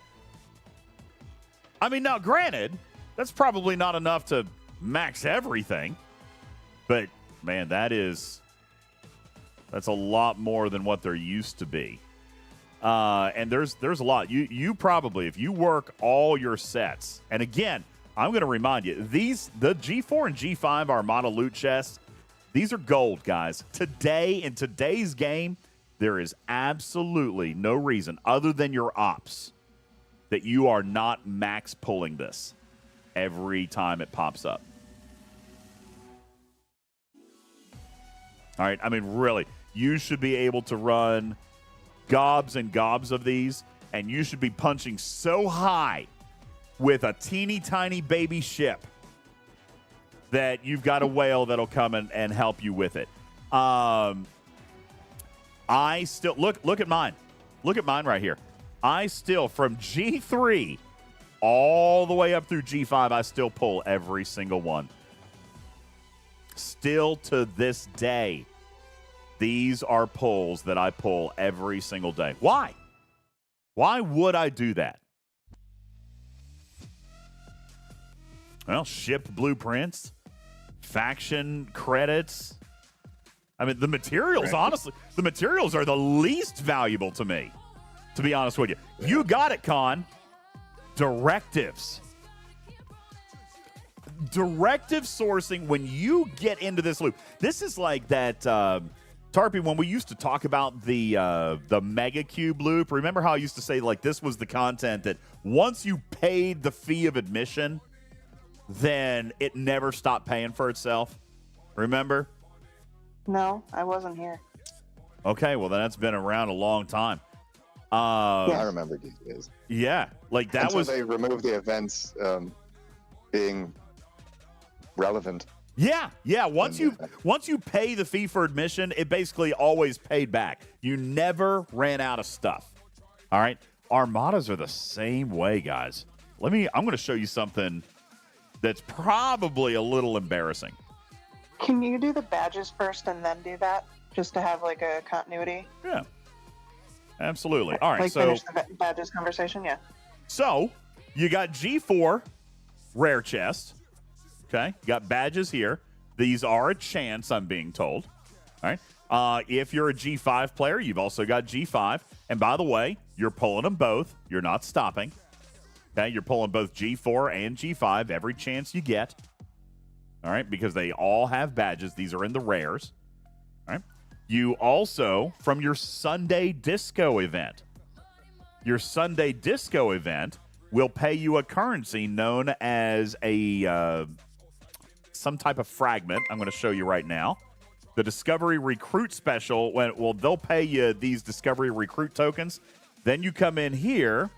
I mean, now granted, that's probably not enough to max everything, but man, that's a lot more than what there used to be. And there's a lot. You probably, if you work all your sets, and again, I'm going to remind you, the G4 and G5 Armada loot chests, These are gold, guys. Today, in today's game, there is absolutely no reason other than your ops that you are not max pulling this every time it pops up. All right, I mean, really, you should be able to run gobs and gobs of these, and you should be punching so high with a teeny tiny baby ship that you've got a whale that'll come and help you with it. I still look at mine. Look at mine right here. I still, from G3 all the way up through G5, I still pull every single one. Still to this day, these are pulls that I pull every single day. Why? Why would I do that? Well, ship blueprints, faction credits. I mean, the materials, honestly, the materials are the least valuable to me, to be honest with you. You got it, Con. Directives. Directive sourcing, when you get into this loop, this is like that, Tarpy, when we used to talk about the Mega Cube loop, remember how I used to say, like, this was the content that once you paid the fee of admission, then it never stopped paying for itself? Remember? No, I wasn't here. Okay, well, then that's been around a long time. I remember these days. Yeah, like that Until was... they removed the events being relevant. Yeah. Once you pay the fee for admission, it basically always paid back. You never ran out of stuff. All right? Armadas are the same way, guys. I'm going to show you something that's probably a little embarrassing. Can you do the badges first and then do that, just to have like a continuity? Yeah. Absolutely. All right, like so finish the badges conversation, yeah. So, you got G4 rare chest. Okay, you got badges here. These are a chance, I'm being told. All right. If you're a G5 player, you've also got G5. And by the way, you're pulling them both. You're not stopping. Okay, you're pulling both G4 and G5 every chance you get. All right, because they all have badges. These are in the rares. All right. You also, from your Sunday Disco event, your Sunday Disco event will pay you a currency known as a some type of fragment. I'm going to show you right now. The Discovery Recruit Special, they'll pay you these Discovery Recruit tokens. Then you come in here.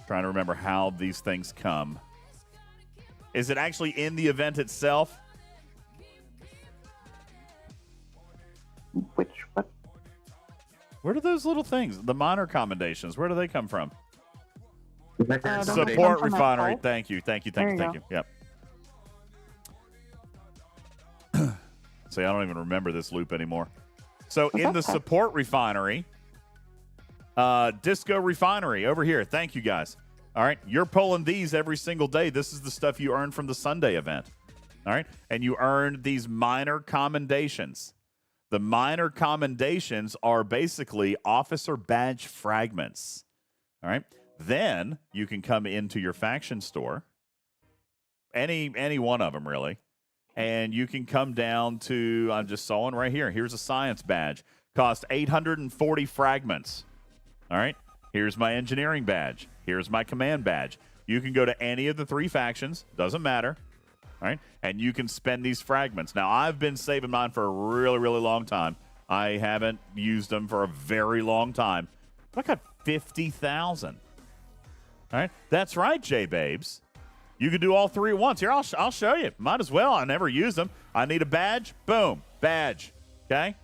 Trying to remember how these things come. Is it actually in the event itself? What? Where do those little things, the minor commendations, where do they come from? come Support from refinery. that Thank you. Thank you. Yep. See, I don't even remember this loop anymore. So in the support refinery, Disco Refinery over here. Thank you, guys. All right. You're pulling these every single day. This is the stuff you earned from the Sunday event. All right. And you earned these minor commendations. The minor commendations are basically officer badge fragments. All right. Then you can come into your faction store, any one of them really, and you can come down to, I'm just saw one right here. Here's a science badge. Cost 840 fragments. All right. Here's my engineering badge. Here's my command badge. You can go to any of the three factions. Doesn't matter. All right. And you can spend these fragments. Now, I've been saving mine for a really, really long time. I haven't used them for a very long time. But I got 50,000. All right. That's right, J-Babes. You can do all three at once. Here, I'll show you. Might as well. I never use them. I need a badge. Boom. Badge. Okay.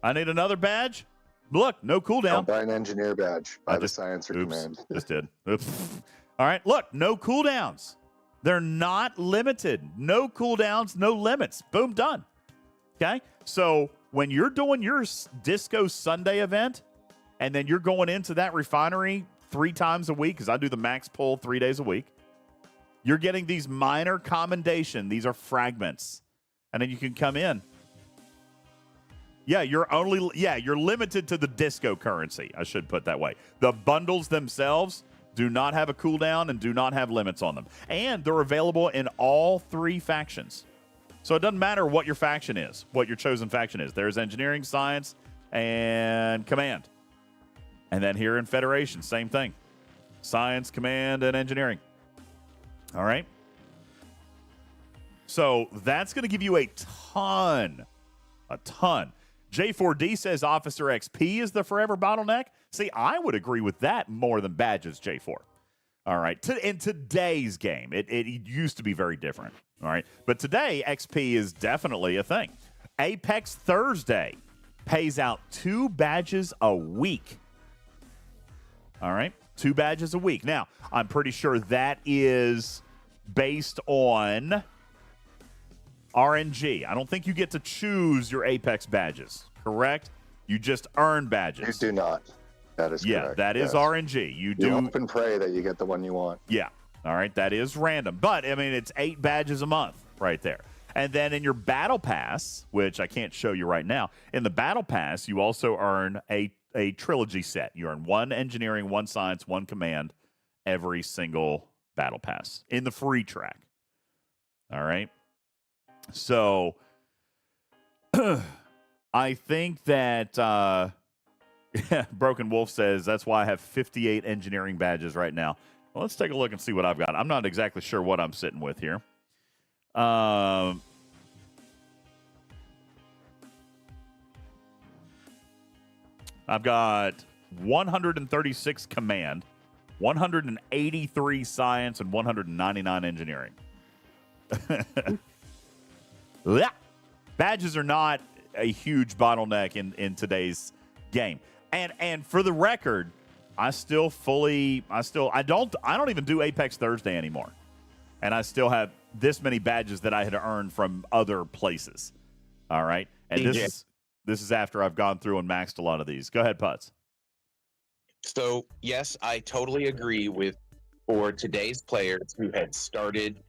I need another badge. Look, no cooldown. Don't buy an engineer badge. Buy the science or command. Just did. Oops. All right. Look, no cooldowns. They're not limited. No cooldowns, no limits. Boom, done. Okay. So when you're doing your Disco Sunday event, and then you're going into that refinery 3 times a week, because I do the max pull 3 days a week, you're getting these minor commendation. These are fragments. And then you can come in. Yeah, you're limited to the Disco currency. I should put that way. The bundles themselves, Do not have a cooldown and do not have limits on them. And they're available in all 3 factions. So it doesn't matter what your faction is, what your chosen faction is. There's engineering, science, and command. And then here in Federation, same thing. Science, command, and engineering. All right. So that's going to give you a ton. J4D says Officer XP is the forever bottleneck. See, I would agree with that more than badges, J4. All right. In today's game, it used to be very different. All right. But today, XP is definitely a thing. Apex Thursday pays out 2 badges a week. All right. 2 badges a week. Now, I'm pretty sure that is based on RNG. I don't think you get to choose your Apex badges, correct? You just earn badges. You do not. That is correct. Yeah, that is RNG. You hope and pray that you get the one you want. Yeah. All right. That is random. But, I mean, it's 8 badges a month right there. And then in your Battle Pass, which I can't show you right now, in the Battle Pass, you also earn a trilogy set. You earn 1 engineering, 1 science, 1 command every single Battle Pass in the free track. All right. So I think that Broken Wolf says that's why I have 58 engineering badges right now. Well, let's take a look and see what I've got. I'm not exactly sure what I'm sitting with here. I've got 136 command, 183 science, and 199 engineering. Yeah. Badges are not a huge bottleneck in today's game. And for the record, I don't even do Apex Thursday anymore. And I still have this many badges that I had earned from other places. All right. And this is after I've gone through and maxed a lot of these. Go ahead, Putz. So, yes, I totally agree with for today's players who had started,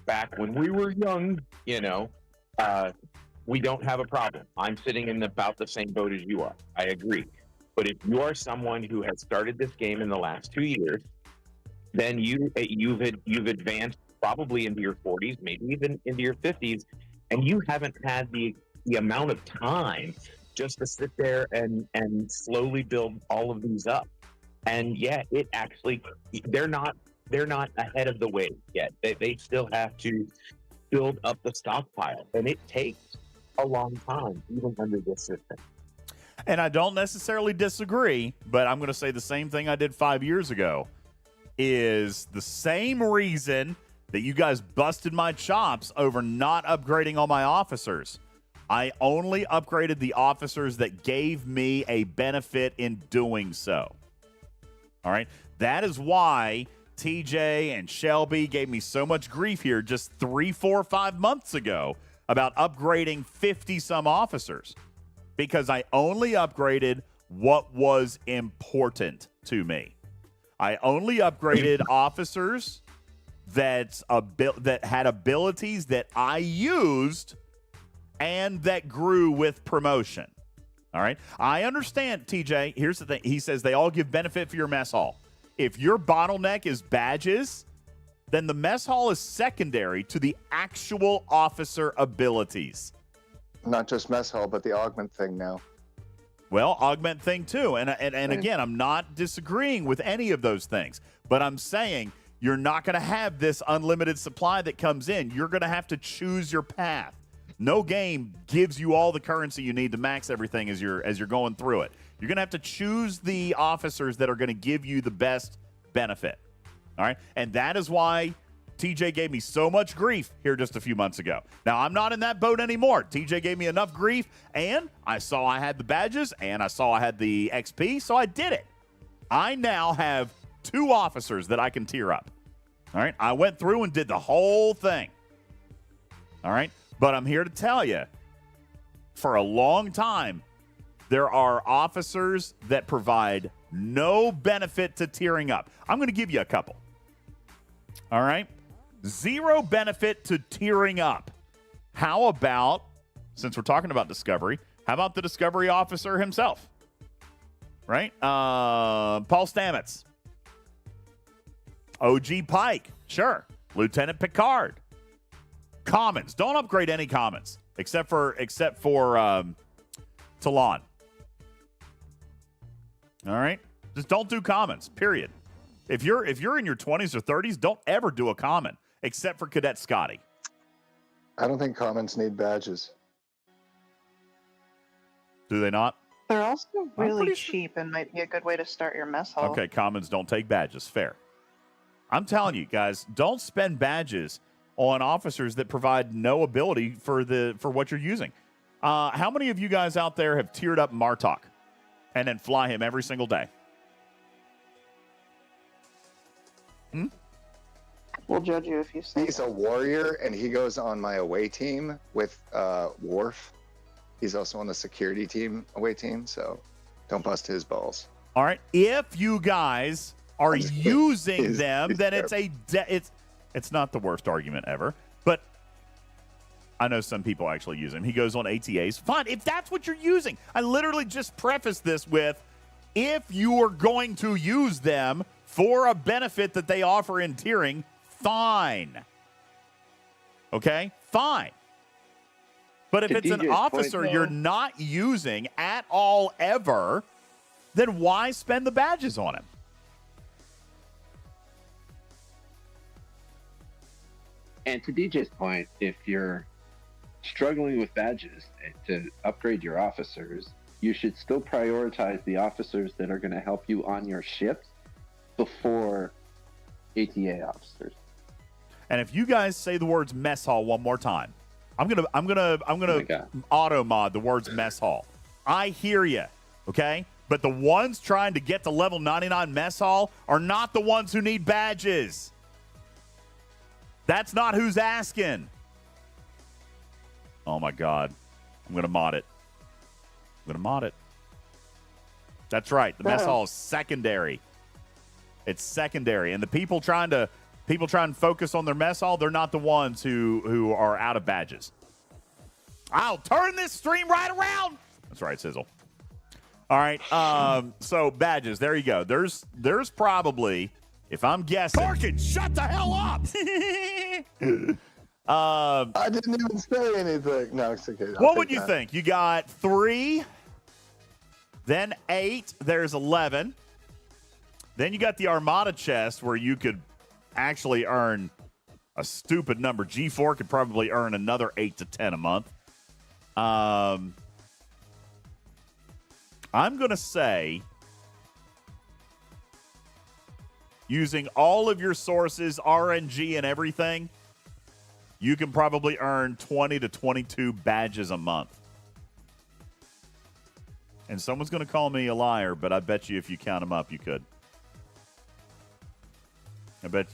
back when we were young, we don't have a problem. I'm sitting in about the same boat as you are. I agree. But if you are someone who has started this game in the last 2 years, then you've advanced probably into your 40s, maybe even into your 50s, and you haven't had the amount of time just to sit there and slowly build all of these up. And yeah, it actually, they're not ahead of the wave yet. They still have to build up the stockpile, and it takes a long time, even under this system. And I don't necessarily disagree, but I'm going to say the same thing I did 5 years ago is the same reason that you guys busted my chops over not upgrading all my officers. I only upgraded the officers that gave me a benefit in doing so. All right. That is why TJ and Shelby gave me so much grief here just 3, 4, 5 months ago about upgrading 50-some officers, because I only upgraded what was important to me. I only upgraded officers that had abilities that I used and that grew with promotion. All right. I understand, TJ. Here's the thing. He says they all give benefit for your mess hall. If your bottleneck is badges, then the mess hall is secondary to the actual officer abilities. Not just mess hall, but the augment thing now. Well, augment thing too. And again, I'm not disagreeing with any of those things, but I'm saying you're not going to have this unlimited supply that comes in. You're going to have to choose your path. No game gives you all the currency you need to max everything as you're going through it. You're going to have to choose the officers that are going to give you the best benefit. All right? And that is why TJ gave me so much grief here just a few months ago. Now, I'm not in that boat anymore. TJ gave me enough grief, and I saw I had the badges, and I saw I had the XP, so I did it. I now have 2 officers that I can tier up. All right? I went through and did the whole thing. All right? But I'm here to tell you, for a long time, there are officers that provide no benefit to tiering up. I'm going to give you a couple. All right? 0 benefit to tiering up. How about, since we're talking about Discovery, how about the Discovery officer himself? Right? Paul Stamets. OG Pike, sure. Lieutenant Picard. Commons. Don't upgrade any commons except for Talon. All right? Just don't do commons, period. If you're in your 20s or 30s, don't ever do a common except for Cadet Scotty. I don't think commons need badges. Do they not? They're also really cheap and might be a good way to start your mess hall. Okay, commons don't take badges. Fair. I'm telling you guys, don't spend badges on officers that provide no ability for what you're using. How many of you guys out there have tiered up Martok and then fly him every single day? We'll judge you if you say He's a warrior, and he goes on my away team with Worf. He's also on the security team, away team, so don't bust his balls. All right. If you guys are using them, then it's not the worst argument ever. But I know some people actually use him. He goes on ATAs. Fine, if that's what you're using. I literally just prefaced this with, if you are going to use them for a benefit that they offer in tiering, fine. Okay? Fine. But if it's an officer you're not using at all ever, then why spend the badges on him? And to DJ's point, if you're struggling with badges to upgrade your officers, you should still prioritize the officers that are going to help you on your ships before ATA officers. And if you guys say the words mess hall one more time, I'm gonna auto mod the words mess hall. I hear you, okay? But the ones trying to get to level 99 mess hall are not the ones who need badges. That's not who's asking. Oh my God. I'm gonna mod it. That's right. The mess hall is secondary. It's secondary. And the people trying to focus on their mess hall, they're not the ones who are out of badges. I'll turn this stream right around. That's right, Sizzle. All right. So badges, there you go. There's probably, if I'm guessing. Porkin, shut the hell up. I didn't even say anything. No, it's okay. What would you think? You got 3, then 8, there's 11. Then you got the Armada chest where you could actually earn a stupid number. G4 could probably earn another 8 to 10 a month. I'm going to say, using all of your sources, RNG and everything, you can probably earn 20 to 22 badges a month. And someone's going to call me a liar, but I bet you if you count them up, you could. I bet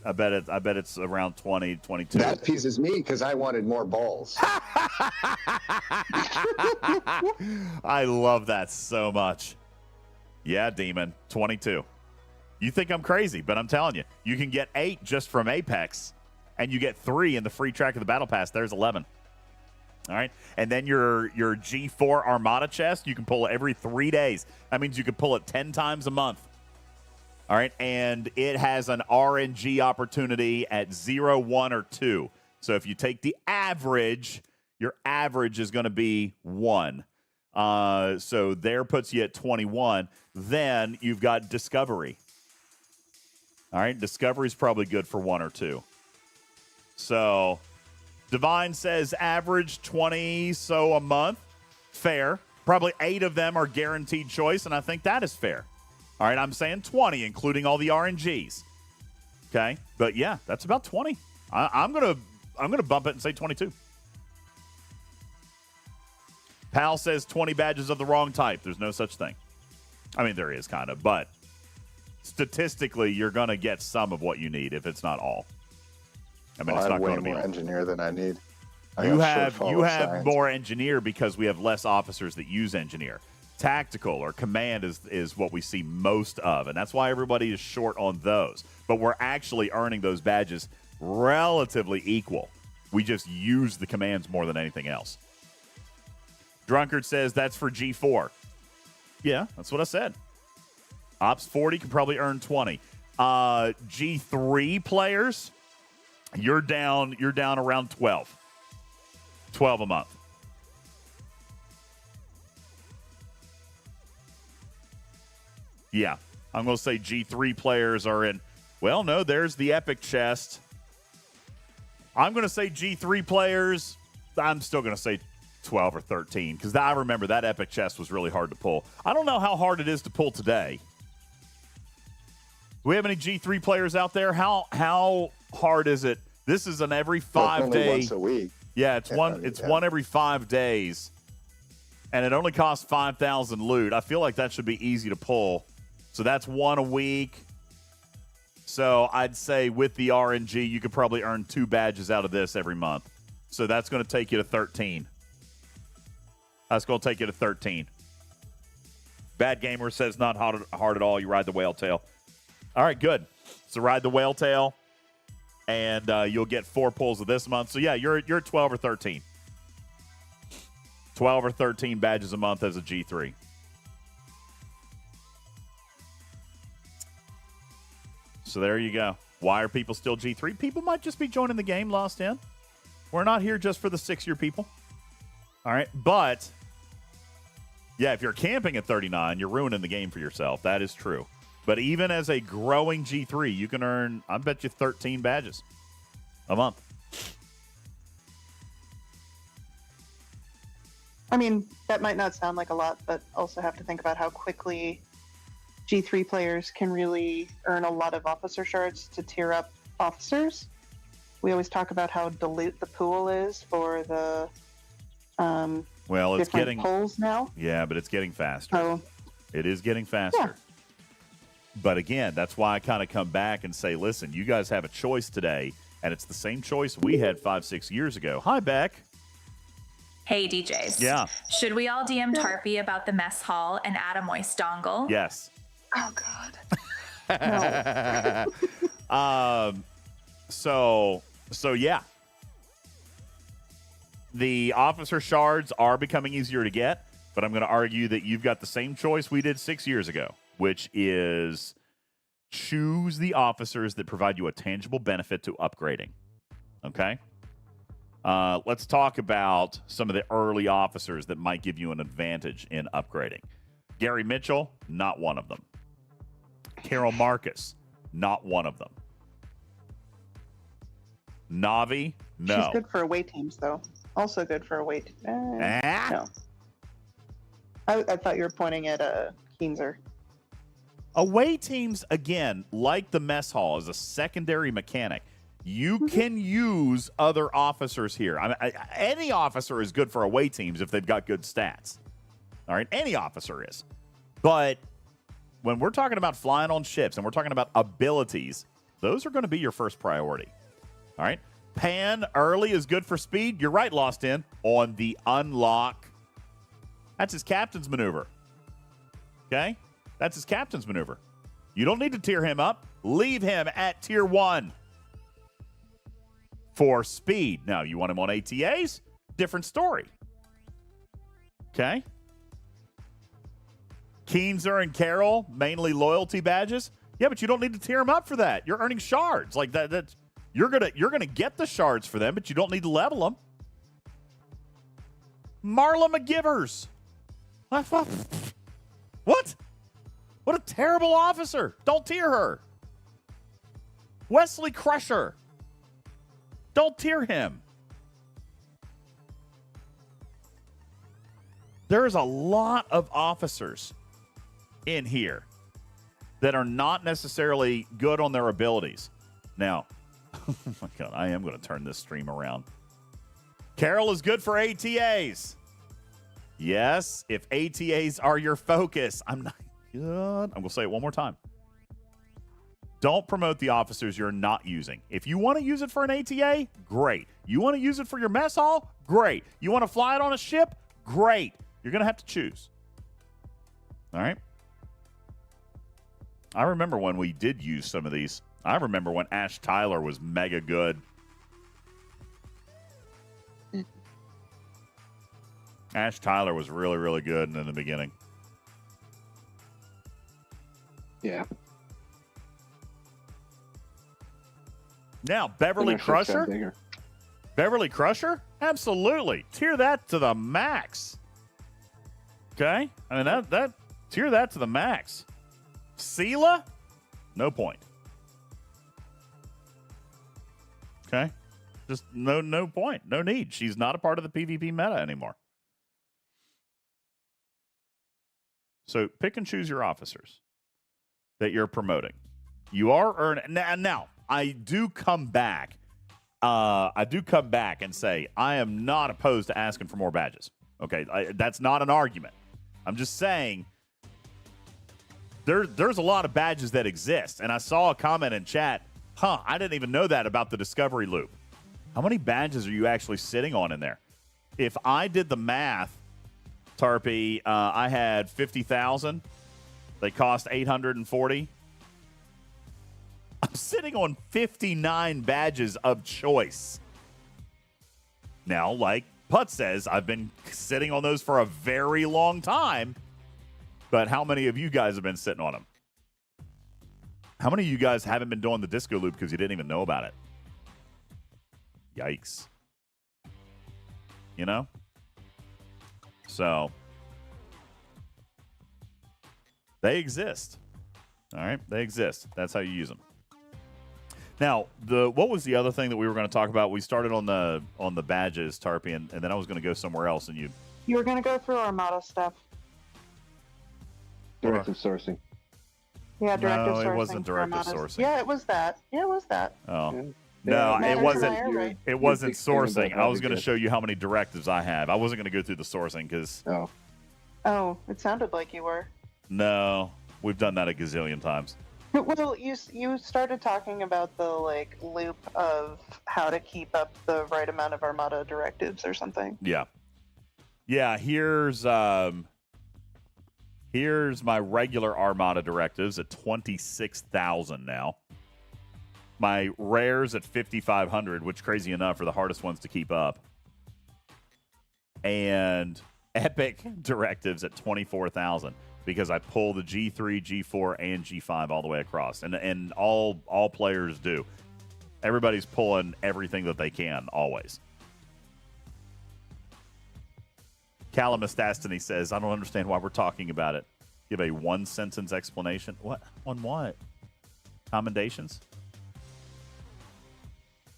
it's around 20, 22. That pleases me because I wanted more balls. I love that so much. Yeah, Demon, 22. You think I'm crazy, but I'm telling you, you can get 8 just from Apex, and you get 3 in the free track of the Battle Pass. There's 11. All right, and then your G4 Armada chest, you can pull it every 3 days. That means you can pull it 10 times a month. All right, and it has an RNG opportunity at 0, 1, or 2. So if you take the average, your average is going to be 1. So there puts you at 21. Then you've got Discovery. All right, Discovery is probably good for 1 or 2. So Divine says average 20 so a month. Fair. Probably 8 of them are guaranteed choice, and I think that is fair. All right, I'm saying 20, including all the RNGs. Okay, but yeah, that's about 20. I'm gonna bump it and say 22. Pal says 20 badges of the wrong type. There's no such thing. I mean, there is kind of, but statistically, you're gonna get some of what you need if it's not all. I mean, it's not going to be more all. Engineer than I need. You have more engineer because we have less officers that use engineer. Tactical or command is what we see most of, and that's why everybody is short on those. But we're actually earning those badges relatively equal. We just use the commands more than anything else. Drunkard says that's for G4. Yeah, that's what I said. Ops 40 can probably earn 20. G3 players, you're down around 12. 12 a month. Yeah. I'm going to say G3 players are in. Well, no, there's the Epic chest. I'm going to say G3 players. I'm still going to say 12 or 13 because I remember that Epic chest was really hard to pull. I don't know how hard it is to pull today. Do we have any G3 players out there? How hard is it? This is an every 5 day. Once a week. Yeah, it's one every 5 days. And it only costs 5,000 loot. I feel like that should be easy to pull. So that's one a week. So I'd say with the RNG, you could probably earn 2 badges out of this every month. So that's going to take you to 13. That's going to take you to 13. Bad Gamer says not hard at all. You ride the whale tail. All right, good. So ride the whale tail, and you'll get 4 pulls of this month. So, yeah, you're 12 or 13. 12 or 13 badges a month as a G3. So there you go. Why are people still G3? People might just be joining the game, Lost In. We're not here just for the 6-year people. All right, but, yeah, if you're camping at 39, you're ruining the game for yourself. That is true. But even as a growing G3, you can earn, I bet you, 13 badges a month. I mean, that might not sound like a lot, but also have to think about how quickly G3 players can really earn a lot of officer shards to tier up officers. We always talk about how dilute the pool is for the well, it's getting pulls now. Yeah, but it's getting faster. So, it is getting faster. Yeah. But again, that's why I kind of come back and say, listen, you guys have a choice today, and it's the same choice we had 5-6 years ago. Hi, Beck. Hey, DJs. Yeah. Should we all DM Tarpy about the mess hall and add a moist dongle? Yes. Oh, God. No. So yeah. The officer shards are becoming easier to get, but I'm going to argue that you've got the same choice we did 6 years ago, which is choose the officers that provide you a tangible benefit to upgrading. Okay? Let's talk about some of the early officers that might give you an advantage in upgrading. Gary Mitchell, not one of them. Carol Marcus, not one of them. Navi, no. She's good for away teams, though. Also good for away teams. No. I thought you were pointing at Keenzer. Away teams, again, like the mess hall, is a secondary mechanic. You can use other officers here. Any officer is good for away teams if they've got good stats. All right? Any officer is. But when we're talking about flying on ships and we're talking about abilities, those are going to be your first priority. All right? Pan early is good for speed. You're right, Lost In. On the unlock. That's his captain's maneuver. Okay? That's his captain's maneuver. You don't need to tier him up. Leave him at tier 1 for speed. Now, you want him on ATAs? Different story. Okay? Keenzer and Carol, mainly loyalty badges. Yeah, but you don't need to tier them up for that. You're earning shards. Like that you're gonna get the shards for them, but you don't need to level them. Marla McGivers. What? What a terrible officer. Don't tier her. Wesley Crusher. Don't tier him. There's a lot of officers in here that are not necessarily good on their abilities. Now, oh my God, I am going to turn this stream around. Carol is good for ATAs. Yes, if ATAs are your focus. I'm not good. I'm going to say it one more time. Don't promote the officers you're not using. If you want to use it for an ATA, great. You want to use it for your mess hall? Great. You want to fly it on a ship? Great. You're going to have to choose. All right? I remember when we did use some of these. I remember when Ash Tyler was mega good. Ash Tyler was really, really good in the beginning. Yeah. Now, Beverly Crusher? Beverly Crusher? Absolutely. Tier that to the max. Okay? I mean, that tier that to the max. Sela? No point. Okay? Just no point. No need. She's not a part of the PvP meta anymore. So pick and choose your officers that you're promoting. You are earning. Now, I do come back. And say I am not opposed to asking for more badges. Okay, that's not an argument. I'm just saying there's a lot of badges that exist, and I saw a comment in chat. I didn't even know that about the discovery loop. How many badges are you actually sitting on in there? If I did the math, Tarpy, I had 50,000. They cost 840. I'm sitting on 59 badges of choice. Now, like Putt says, I've been sitting on those for a very long time. But how many of you guys have been sitting on them? How many of you guys haven't been doing the disco loop because you didn't even know about it? Yikes. You know? So, they exist. All right? They exist. That's how you use them. Now, what was the other thing that we were going to talk about? We started on the badges, Tarpy, and then I was going to go somewhere else, and you were going to go through Armada stuff. Directive sourcing. Yeah, directive sourcing. No, it wasn't directive sourcing. Yeah, it was that. Oh. Yeah. No, Yeah, it wasn't. right. It wasn't sourcing. I was going to show you how many directives I have. I wasn't going to go through the sourcing because. Oh, it sounded like you were. No, we've done that a gazillion times. Well, you started talking about the loop of how to keep up the right amount of Armada directives or something. Yeah. Here's my regular Armada directives at 26,000 now. My rares at 5,500, which, crazy enough, are the hardest ones to keep up. And epic directives at 24,000. Because I pull the G3, G4, and G5 all the way across. And all players do. Everybody's pulling everything that they can, always. Calamastastany says, I don't understand why we're talking about it. Give a one-sentence explanation. What? On what? Commendations?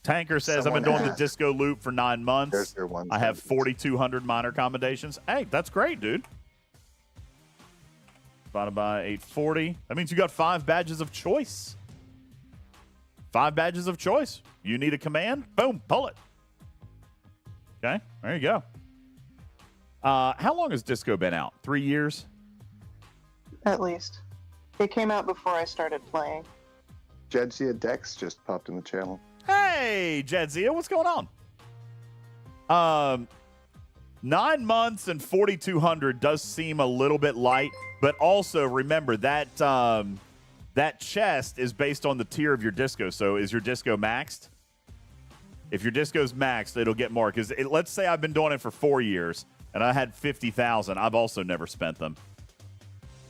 Tanker says, I've been doing the disco loop for 9 months. I have 4,200 minor commendations. Hey, that's great, dude. Divided by 840. That means you got 5 badges of choice. 5 badges of choice. You need a command? Boom, pull it. Okay, there you go. How long has Disco been out? 3 years? At least. It came out before I started playing. Jedzia Dex just popped in the channel. Hey, Jedzia, what's going on? 9 months and 4,200 does seem a little bit light. But also remember that that chest is based on the tier of your disco. So is your disco maxed? If your disco's maxed, it'll get more. Because let's say I've been doing it for 4 years and I had 50,000. I've also never spent them.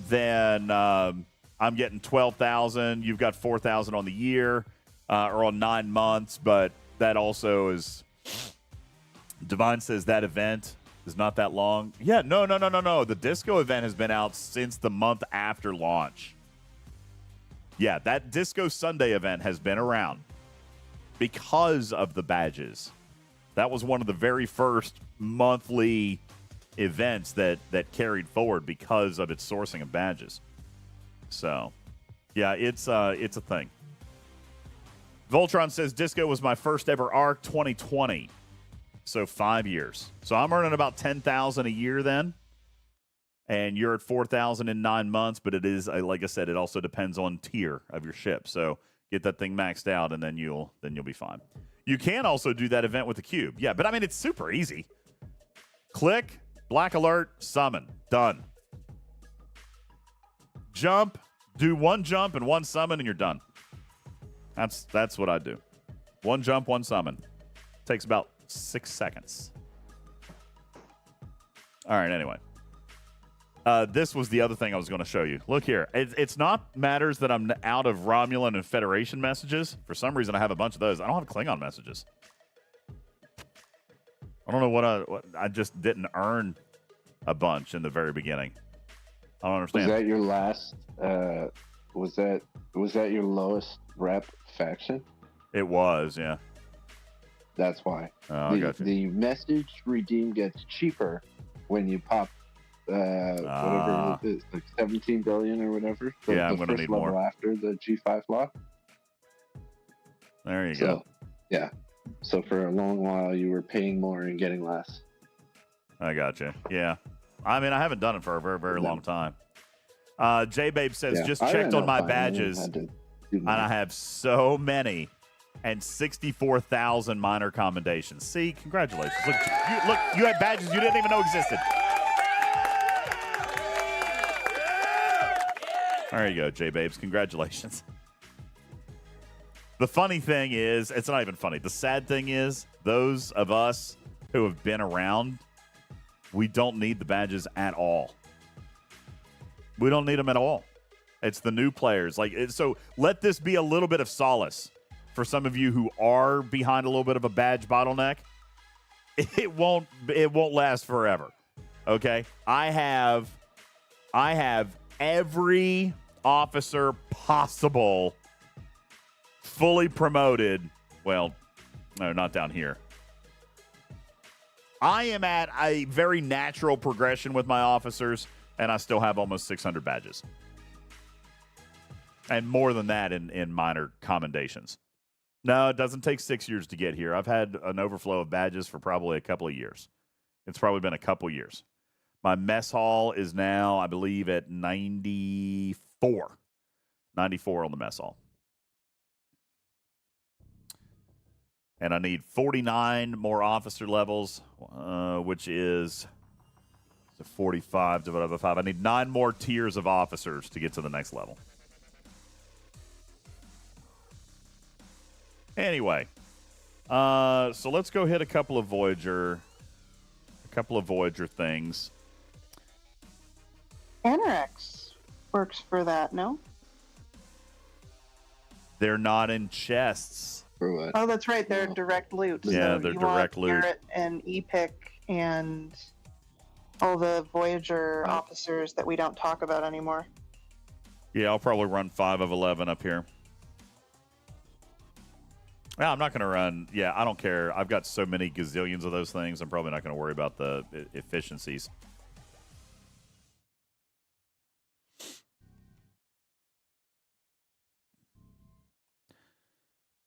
Then I'm getting 12,000. You've got 4,000 on the year or on 9 months. But that also is. Divine says that event is not that long. Yeah, no. The disco event has been out since the month after launch. Yeah, that Disco Sunday event has been around because of the badges. That was one of the very first monthly events that carried forward because of its sourcing of badges. So, yeah, it's a thing. Voltron says Disco was my first ever ARC 2020. So 5 years. So I'm earning about 10,000 a year then. And you're at 4,000 in 9 months, but it is, like I said, it also depends on tier of your ship. So get that thing maxed out and then you'll be fine. You can also do that event with the cube. Yeah, but I mean it's super easy. Click, black alert, summon. Done. Jump, do 1 jump and 1 summon and you're done. That's what I do. 1 jump, 1 summon. Takes about 6 seconds. All right, anyway. This was the other thing I was going to show you. Look here. It's not matters that I'm out of Romulan and Federation messages. For some reason, I have a bunch of those. I don't have Klingon messages. I don't know what I just didn't earn a bunch in the very beginning. I don't understand. Was that your last? Was that your lowest rep faction? It was, yeah. That's why. Oh, I got you. The message redeem gets cheaper when you pop whatever it is, like 17 billion or whatever. Yeah, I'm going to need more after the G5 lock. There you go. Yeah. So for a long while, you were paying more and getting less. I got you. Yeah. I mean, I haven't done it for a very, very long time. J-Babe says, just checked on my badges, and I have so many, and 64,000 minor commendations. See, congratulations. Look, you had badges you didn't even know existed. There you go, J-Babes. Congratulations. The funny thing is, it's not even funny. The sad thing is, those of us who have been around, we don't need the badges at all. We don't need them at all. It's the new players. So let this be a little bit of solace for some of you who are behind a little bit of a badge bottleneck. It won't last forever. Okay? I have every officer possible fully promoted. Well, no, not down here. I am at a very natural progression with my officers, and I still have almost 600 badges. And more than that in minor commendations. No, it doesn't take 6 years to get here. I've had an overflow of badges for probably a couple of years. It's probably been a couple years. My mess hall is now, I believe, at 94. 94 on the mess hall. And I need 49 more officer levels, which is 45 divided by 5. I need 9 more tiers of officers to get to the next level. Anyway, so let's go hit a couple of Voyager things. Anorex works for that, no? They're not in chests. For what? Oh, that's right. They're direct loot. Yeah, so they're you direct want loot. Garrett and Epic and all the Voyager officers that we don't talk about anymore. Yeah, I'll probably run 5 of 11 up here. Yeah, I'm not going to run. Yeah, I don't care. I've got so many gazillions of those things. I'm probably not going to worry about the efficiencies.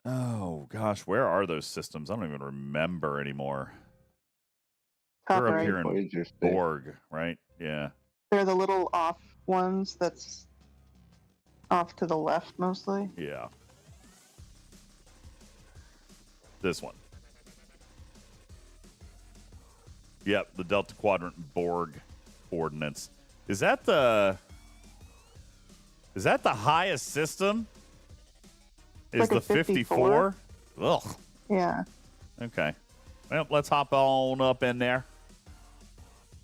Oh, gosh. Where are those systems? I don't even remember anymore. They're up here in Borg, right? Yeah. They're the little off ones that's off to the left mostly. Yeah. This one. Yep, the Delta Quadrant Borg coordinates. Is that the highest system? Is like the 54? Ugh. Yeah. Okay. Well, let's hop on up in there.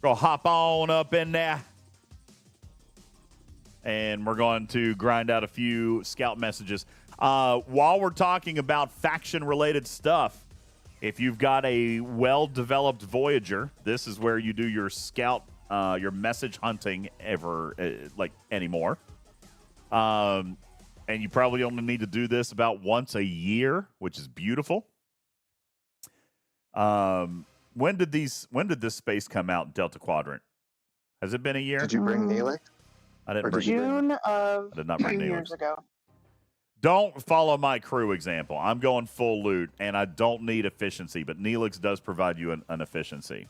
Go hop on up in there. And we're going to grind out a few scout messages. While we're talking about faction-related stuff, if you've got a well-developed Voyager, this is where you do your scout, your message hunting anymore. And you probably only need to do this about once a year, which is beautiful. When did this space come out in Delta Quadrant? Has it been a year? Did you bring Neelix? I didn't bring June of I did not bring 2 Neelix. years ago. Don't follow my crew example. I'm going full loot, and I don't need efficiency, but Neelix does provide you an efficiency.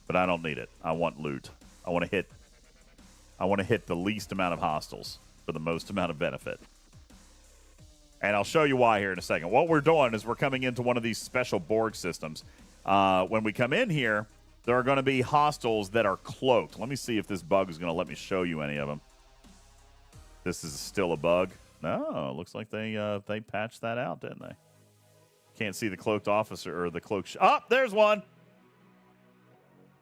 But I don't need it. I want loot. I want to hit the least amount of hostiles for the most amount of benefit. And I'll show you why here in a second. What we're doing is we're coming into one of these special Borg systems. When we come in here, there are going to be hostiles that are cloaked. Let me see if this bug is going to let me show you any of them. This is still a bug. No, looks like they patched that out, didn't they? Can't see the cloaked officer or the cloaked... Oh, there's one!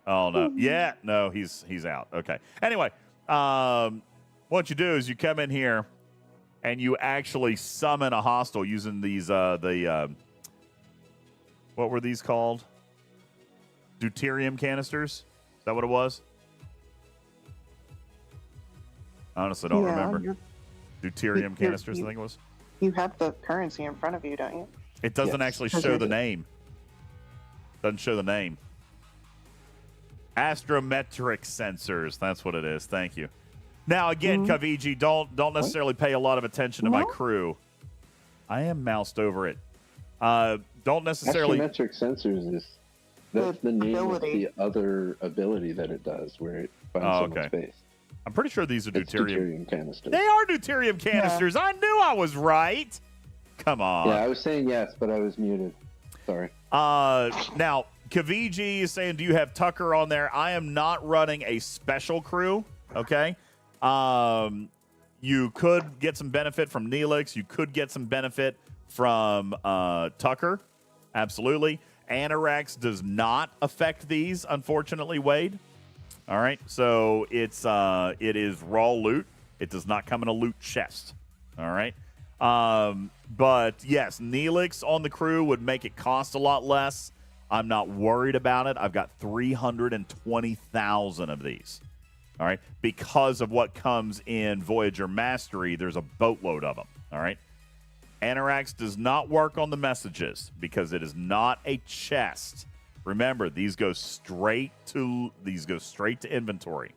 Oh no. Yeah, no, he's out. Okay. Anyway, what you do is you come in here and you actually summon a hostile using these what were these called? Deuterium canisters? Is that what it was? I honestly don't remember. Deuterium canisters, I think it was. You have the currency in front of you, don't you? It doesn't actually show the name. Doesn't show the name. Astrometric sensors. That's what it is. Thank you. Now, again, Kaviji, don't necessarily pay a lot of attention to my crew. I am moused over it. Don't necessarily... Astrometric sensors is... That's the name of the other ability that it does, where it finds so much space. I'm pretty sure these are deuterium canisters. They are deuterium canisters. Yeah. I knew I was right. Come on. Yeah, I was saying yes, but I was muted. Sorry. Now, Kaviji is saying, do you have Tucker on there? I am not running a special crew, okay? You could get some benefit from Neelix. You could get some benefit from Tucker. Absolutely. Anorax does not affect these, unfortunately, Wade. All right, so it is raw loot. It does not come in a loot chest. All right, but yes, Neelix on the crew would make it cost a lot less. I'm not worried about it. I've got 320,000 of these. All right, because of what comes in Voyager Mastery, there's a boatload of them. All right. Anorax does not work on the messages because it is not a chest. Remember, these go straight to inventory.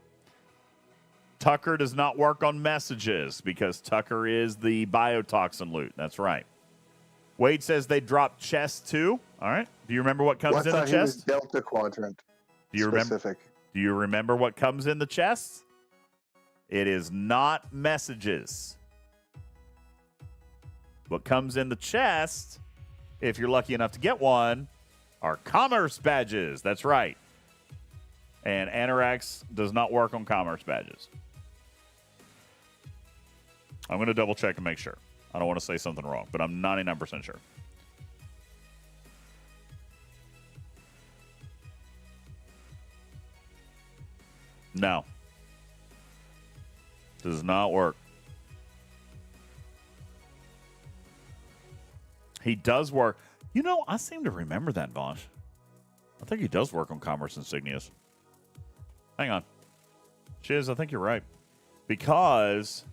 Tucker does not work on messages because Tucker is the biotoxin loot. That's right. Wade says they drop chests too. All right. Do you remember what comes in the chest? Delta Quadrant. Do you remember what comes in the chest? It is not messages. What comes in the chest, if you're lucky enough to get one, are commerce badges. That's right. And Anorax does not work on commerce badges. I'm going to double check and make sure. I don't want to say something wrong, but I'm 99% sure. No. Does not work. He does work. You know, I seem to remember that, Vosh. I think he does work on commerce insignias. Hang on. Shiz, I think you're right. Because,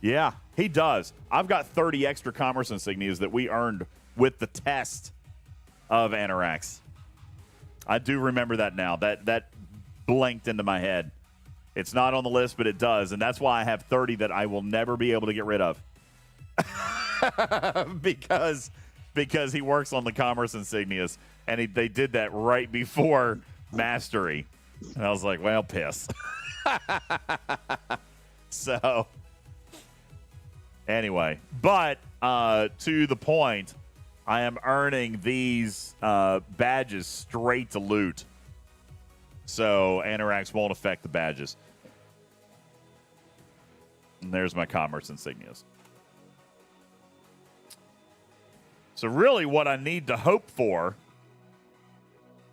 yeah, he does. I've got 30 extra commerce insignias that we earned with the test of Anorax. I do remember that now. That blanked into my head. It's not on the list, but it does. And that's why I have 30 that I will never be able to get rid of. because he works on the commerce insignias, and they did that right before Mastery, and I was like, well, piss. So anyway, but to the point, I am earning these badges straight to loot, so Anorax won't affect the badges. And there's my commerce insignias. So really what I need to hope for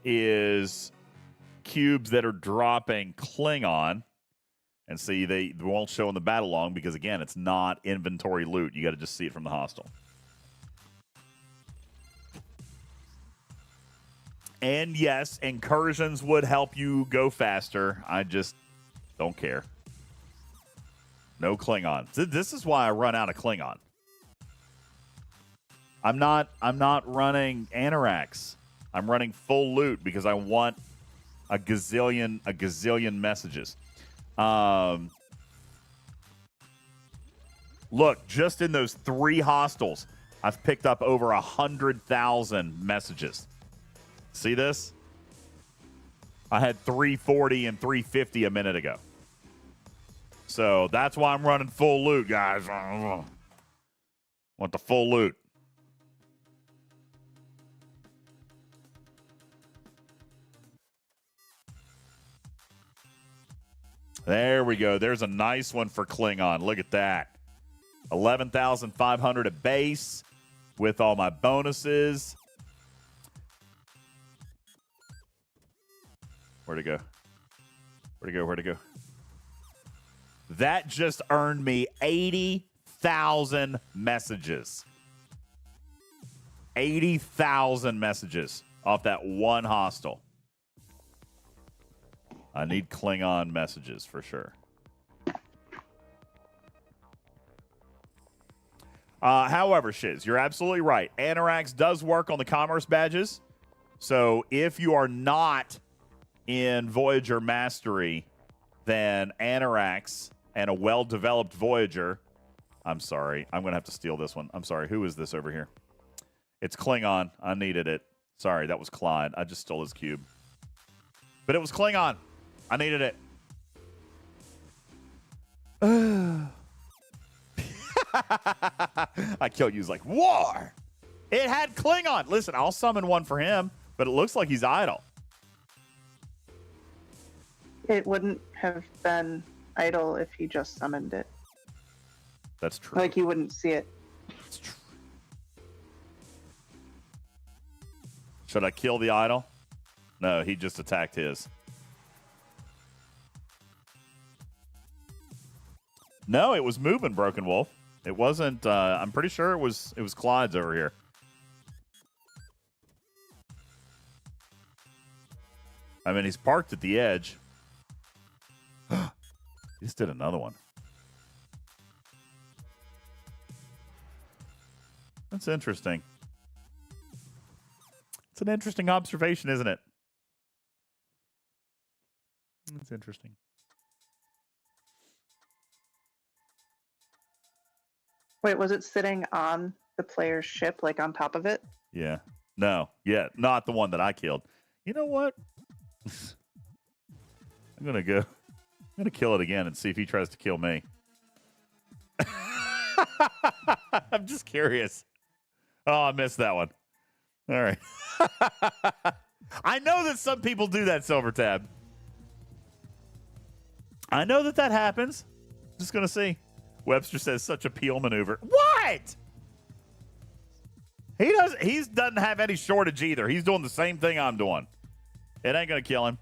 is cubes that are dropping Klingon. And see, they won't show in the battle log because, again, it's not inventory loot. You got to just see it from the hostile. And yes, incursions would help you go faster. I just don't care. No Klingon. This is why I run out of Klingon. I'm not running Anorax. I'm running full loot because I want a gazillion messages. Look, just in those 3 hostiles, I've picked up over 100,000 messages. See this? I had 340 and 350 a minute ago. So that's why I'm running full loot, guys. Want the full loot. There we go. There's a nice one for Klingon. Look at that. 11,500 a base with all my bonuses. Where'd it go? Where'd it go? Where'd it go? That just earned me 80,000 messages. 80,000 messages off that one hostile. I need Klingon messages for sure. However, Shiz, you're absolutely right. Anorax does work on the commerce badges. So if you are not in Voyager Mastery, then Anorax and a well-developed Voyager. I'm sorry. I'm going to have to steal this one. I'm sorry. Who is this over here? It's Klingon. I needed it. Sorry, that was Clyde. I just stole his cube. But it was Klingon. I needed it. I killed you. He's like, war. It had Klingon. Listen, I'll summon one for him, but it looks like he's idle. It wouldn't have been idle if he just summoned it. That's true. Like you wouldn't see it. That's true. Should I kill the idol? No, he just attacked his. No, it was moving, Broken Wolf. It wasn't. I'm pretty sure it was Clyde's over here. I mean, he's parked at the edge. He just did another one. That's interesting. It's an interesting observation, isn't it? It's interesting. Wait, was it sitting on the player's ship, like on top of it? Yeah. No. Yeah. Not the one that I killed. You know what? I'm going to go. I'm going to kill it again and see if he tries to kill me. I'm just curious. Oh, I missed that one. All right. I know that some people do that, Silver Tab. I know that that happens. Just going to see. Webster says such a peel maneuver. What? He doesn't have any shortage either. He's doing the same thing I'm doing. It ain't going to kill him.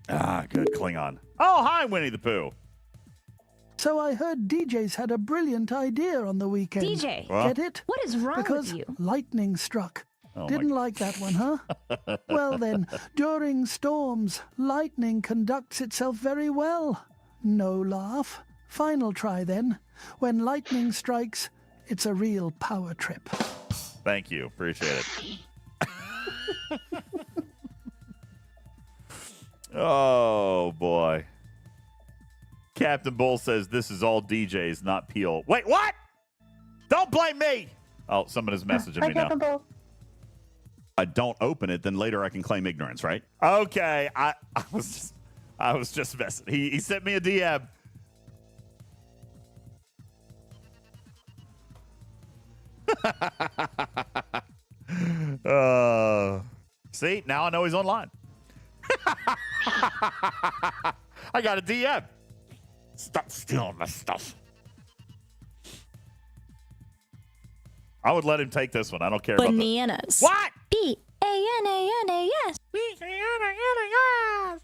Ah, good Klingon. Oh, hi, Winnie the Pooh. So I heard DJ's had a brilliant idea on the weekend. DJ, get it? What is wrong because with you? lightning struck. Oh Didn't like that one, huh? Well then, during storms, lightning conducts itself very well. No laugh. Final try then. When lightning strikes, it's a real power trip. Thank you. Appreciate it. Oh, boy. Captain Bull says this is all DJs, not Peel. Wait, what? Don't blame me. Oh, someone is messaging me now. Bull. I don't open it, then later I can claim ignorance, right? Okay, I was just messing. He sent me a DM. See, now I know he's online. I got a DM. Stop stealing my stuff. I would let him take this one. I don't care about Bananas. What? B-A-N-A-N-A-S. B-A-N-A-N-A-S.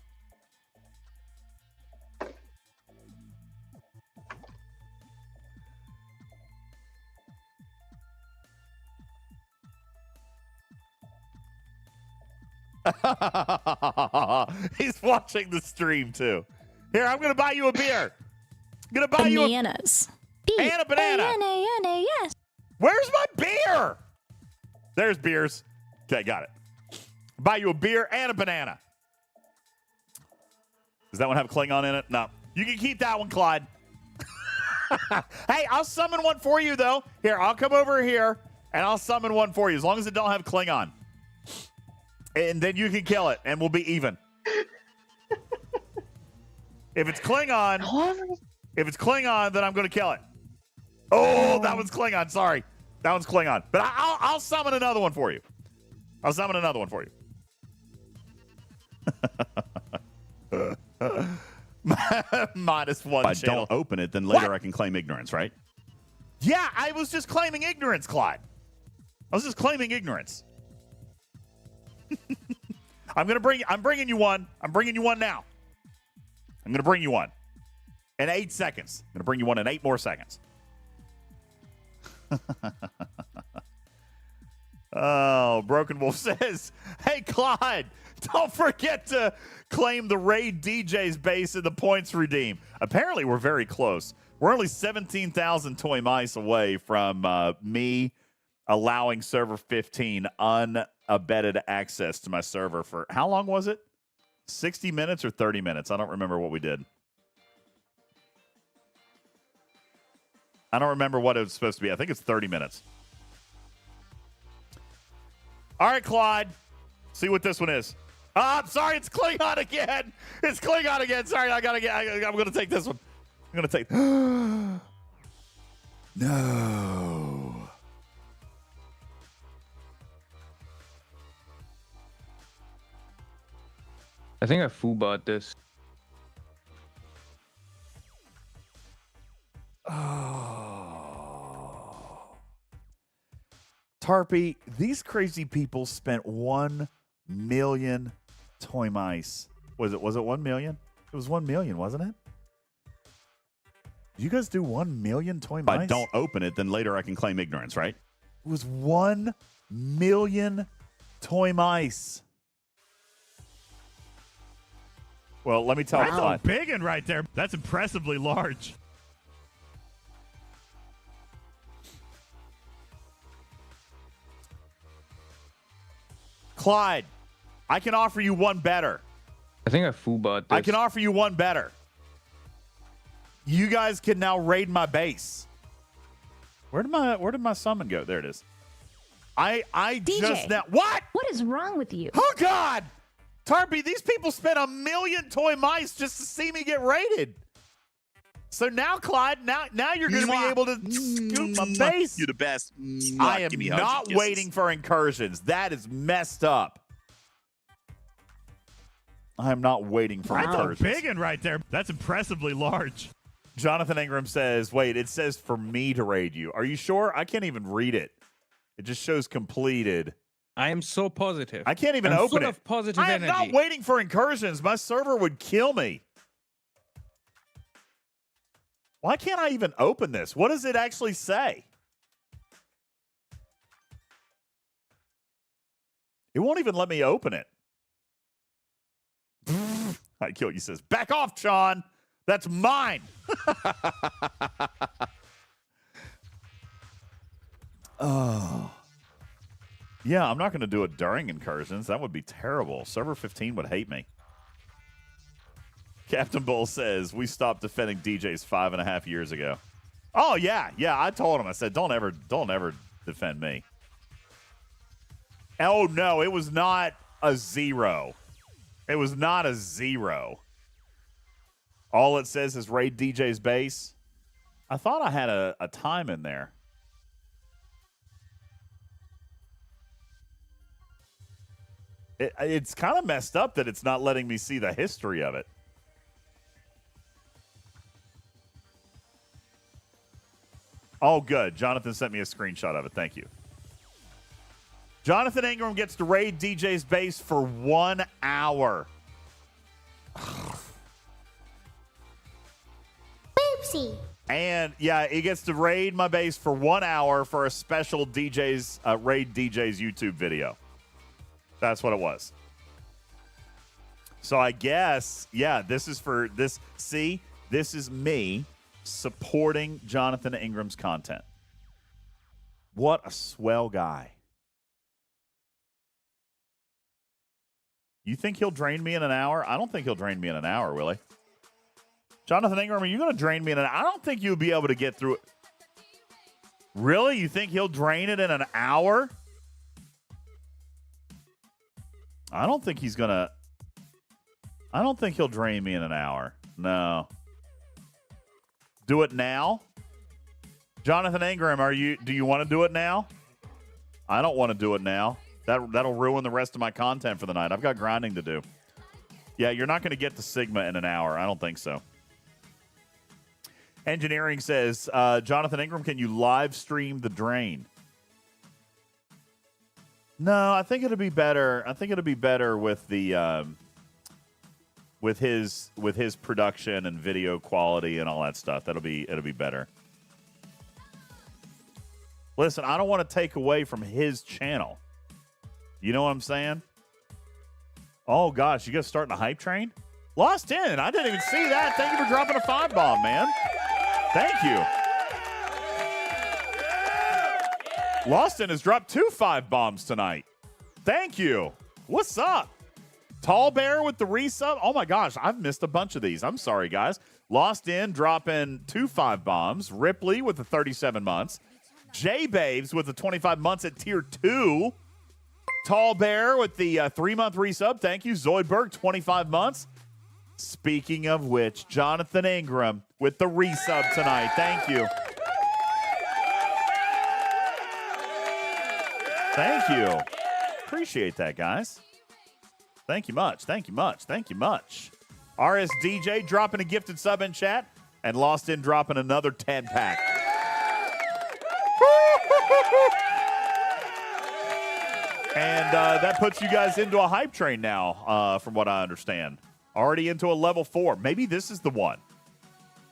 He's watching the stream too. Here, I'm gonna buy you a beer. I'm gonna buy Bananas. you and a banana. B-A-N-A-N-A-S. Where's my beer? There's beers. Okay, got it. Buy you a beer and a banana. Does that one have Klingon in it? No. You can keep that one, Clyde. Hey, I'll summon one for you though. Here, I'll come over here and I'll summon one for you as long as it don't have Klingon. And then you can kill it, and we'll be even. If it's Klingon, then I'm going to kill it. Oh, that one's Klingon. Sorry, that one's Klingon. But I'll summon another one for you. I'll summon another one for you. -1. If I don't open it, then later I can claim ignorance, right? Yeah, I was just claiming ignorance, Clyde. I was just claiming ignorance. I'm bringing you one. I'm bringing you one now. I'm going to bring you one in 8 seconds. I'm going to bring you one in 8 more seconds. Oh, Broken Wolf says, hey, Clyde, don't forget to claim the Raid DJ's base in the points redeem. Apparently, we're very close. We're only 17,000 toy mice away from me allowing server 15 unabetted access to my server for how long was it? 60 minutes or 30 minutes? I don't remember what we did. I don't remember what it was supposed to be. I think it's 30 minutes. All right, Clyde. See what this one is. I'm sorry, it's Klingon again. It's Klingon again. Sorry, I'm going to take this one. I'm going to take... No. I think I foobot this. Tarpy, these crazy people spent 1 million toy mice. Was it 1 million? It was 1 million, wasn't it? Did you guys do 1 million toy mice? If I don't open it, then later I can claim ignorance, right? It was 1 million toy mice. Well, let me tell you. That's a big one right there. That's impressively large. Clyde, I can offer you one better. I think I foobot this. I can offer you one better. You guys can now raid my base. Where did my summon go? There it is. I DJ, just now. What? What is wrong with you? Oh God, Tarpy, these people spent 1 million toy mice just to see me get raided. So now, Clyde, now you're going to be able to scoop my base. You're the best. I am Give me hugs and not kisses. waiting for incursions. That is messed up. I am not waiting for incursions. That's a big one right there. That's impressively large. Jonathan Ingram says, wait, it says for me to raid you. Are you sure? I can't even read it. It just shows completed. I am so positive. I can't even I'm open full it. of positive I am energy. not waiting for incursions. My server would kill me. Why can't I even open this? What does it actually say? It won't even let me open it. I kill you says, back off, Sean. That's mine. Oh. Yeah, I'm not going to do it during incursions. That would be terrible. Server 15 would hate me. Captain Bull says, we stopped defending DJs 5.5 years ago. Oh, yeah. Yeah, I told him. I said, don't ever defend me. Oh, no, it was not a 0. It was not a 0. All it says is raid DJ's base. I thought I had a time in there. It's kind of messed up that it's not letting me see the history of it. Oh, good. Jonathan sent me a screenshot of it. Thank you. Jonathan Ingram gets to raid DJ's base for 1 hour. Oopsie. And, yeah, he gets to raid my base for 1 hour for a special raid DJ's YouTube video. That's what it was. So I guess, yeah, this is for this. See, this is me supporting Jonathan Ingram's content. What a swell guy. You think he'll drain me in an hour? I don't think he'll drain me in an hour, will he? Jonathan Ingram, are you going to drain me in an hour? I don't think you'll be able to get through it. Really? You think he'll drain it in an hour? I don't think he's going to. I don't think he'll drain me in an hour. No. Do it now? Jonathan Ingram, do you want to do it now? I don't want to do it now. That'll ruin the rest of my content for the night. I've got grinding to do. Yeah, you're not going to get to Sigma in an hour. I don't think so. Engineering says, Jonathan Ingram, can you live stream the drain? No, I think it'll be better. I think it'll be better with the with his production and video quality and all that stuff. It'll be better. Listen, I don't want to take away from his channel. You know what I'm saying? Oh gosh, you guys starting a hype train? Lost in. I didn't even see that. Thank you for dropping a 5-bomb, man. Thank you. Lost in has dropped 2 5-bombs tonight. Thank you. What's up? Tall Bear with the resub. Oh my gosh, I've missed a bunch of these. I'm sorry, guys. Lost in dropping 2 5-bombs. Ripley with the 37 months. J-Babes with the 25 months at tier 2. Tall Bear with the 3-month resub. Thank you. Zoidberg, 25 months. Speaking of which, Jonathan Ingram with the resub tonight. Thank you. Thank you. Appreciate that, guys. Thank you much. Thank you much. Thank you much. RSDJ dropping a gifted sub in chat, and Lost in dropping another 10-pack. And that puts you guys into a hype train now, from what I understand. Already into a level 4. Maybe this is the one.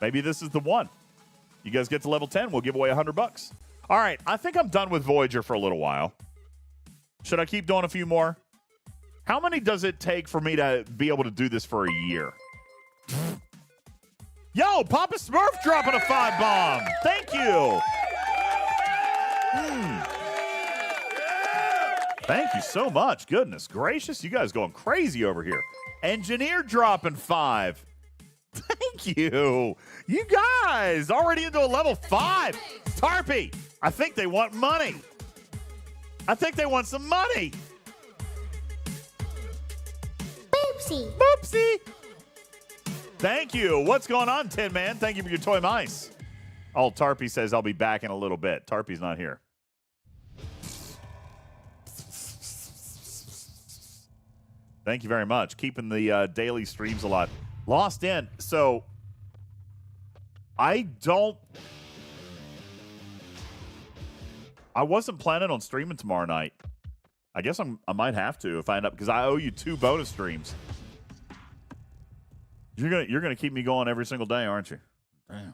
Maybe this is the one. You guys get to level 10, we'll give away $100. All right, I think I'm done with Voyager for a little while. Should I keep doing a few more? How many does it take for me to be able to do this for a year? Yo, Papa Smurf dropping a 5-bomb. Thank you. Thank you so much. Goodness gracious. You guys going crazy over here. Engineer dropping 5. Thank you. You guys already into a level 5. Tarpy, I think they want money. I think they want some money. Boopsie. Boopsie. Thank you. What's going on, Tin Man? Thank you for your toy mice. Oh, Tarpy says I'll be back in a little bit. Tarpy's not here. Thank you very much. Keeping the daily streams alive. Lost in. So, I wasn't planning on streaming tomorrow night. I guess I might have to if I end up, because I owe you 2 bonus streams. You're gonna keep me going every single day, aren't you? Damn.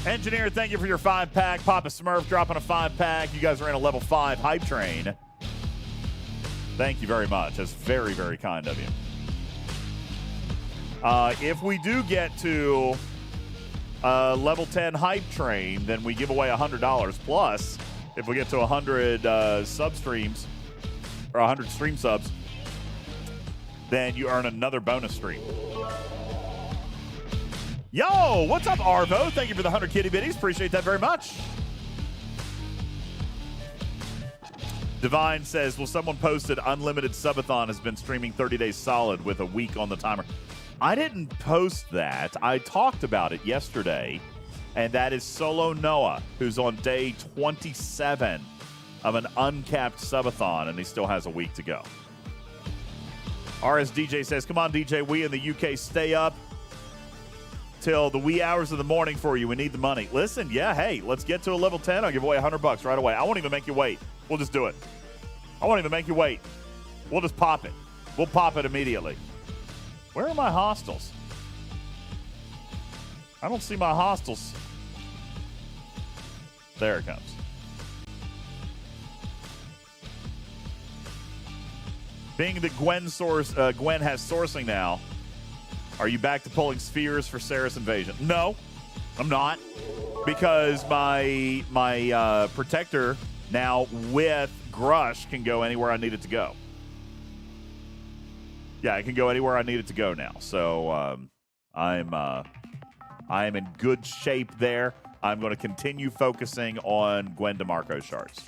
Engineer, thank you for your 5-pack. Papa Smurf dropping a 5-pack. You guys are in a level 5 hype train. Thank you very much. That's very, very kind of you. If we do get to level 10 hype train, then we give away $100. Plus, if we get to 100 sub streams, or 100 stream subs, then you earn another bonus stream. Yo, what's up, Arvo? Thank you for the 100 kitty bitties. Appreciate that very much. Divine says, well, someone posted Unlimited Subathon has been streaming 30 days solid with a week on the timer. I didn't post that. I talked about it yesterday, and that is Solo Noah, who's on day 27 of an uncapped subathon, and he still has a week to go. RSDJ says, come on, DJ, we in the UK stay up till the wee hours of the morning for you. We need the money. Listen, yeah, hey, let's get to a level 10. I'll give away $100 right away. I won't even make you wait. We'll just do it. I won't even make you wait. We'll just pop it. We'll pop it immediately. Where are my hostels? I don't see my hostels. There it comes. Being that Gwen has sourcing now, are you back to pulling spheres for Sarah's invasion? No, I'm not, because my protector now with Grush can go anywhere I need it to go. Yeah, it can go anywhere I need it to go now. So I am in good shape there. I'm going to continue focusing on Gwen DeMarco shards.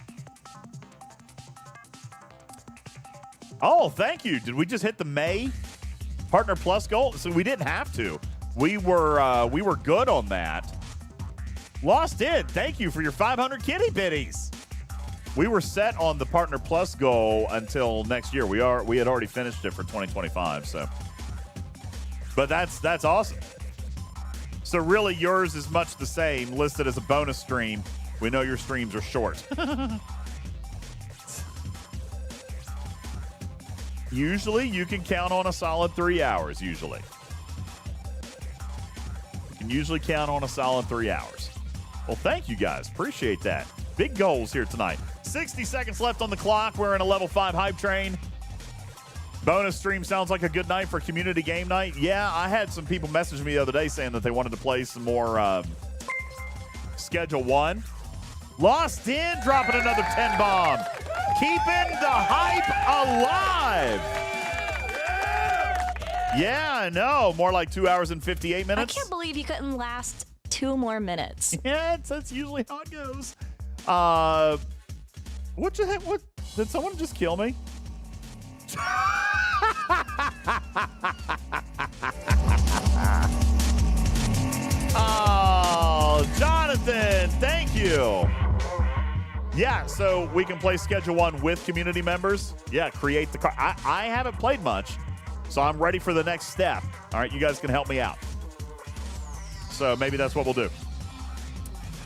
Oh, thank you. Did we just hit the May Partner Plus goal? So we didn't have to. We were good on that. Lost in. Thank you for your 500 kitty bitties. We were set on the Partner Plus goal until next year. We had already finished it for 2025. So, but that's awesome. So really, yours is much the same, listed as a bonus stream. We know your streams are short. Usually, you can count on a solid 3 hours. Usually, you can usually count on a solid 3 hours. Well, thank you guys. Appreciate that. Big goals here tonight. 60 seconds left on the clock. We're in a level 5 hype train. Bonus stream sounds like a good night for community game night. Yeah, I had some people message me the other day saying that they wanted to play some more Schedule 1. Lost in, dropping another 10 bomb. Keeping the hype alive. Yeah, I know. More like 2 hours and 58 minutes. I can't believe you couldn't last 2 more minutes. Yeah, that's usually how it goes. What the heck? What? Did someone just kill me? Oh, Jonathan, thank you. Yeah, so we can play Schedule 1 with community members. Yeah, create the car. I haven't played much, so I'm ready for the next step. All right, you guys can help me out. So maybe that's what we'll do.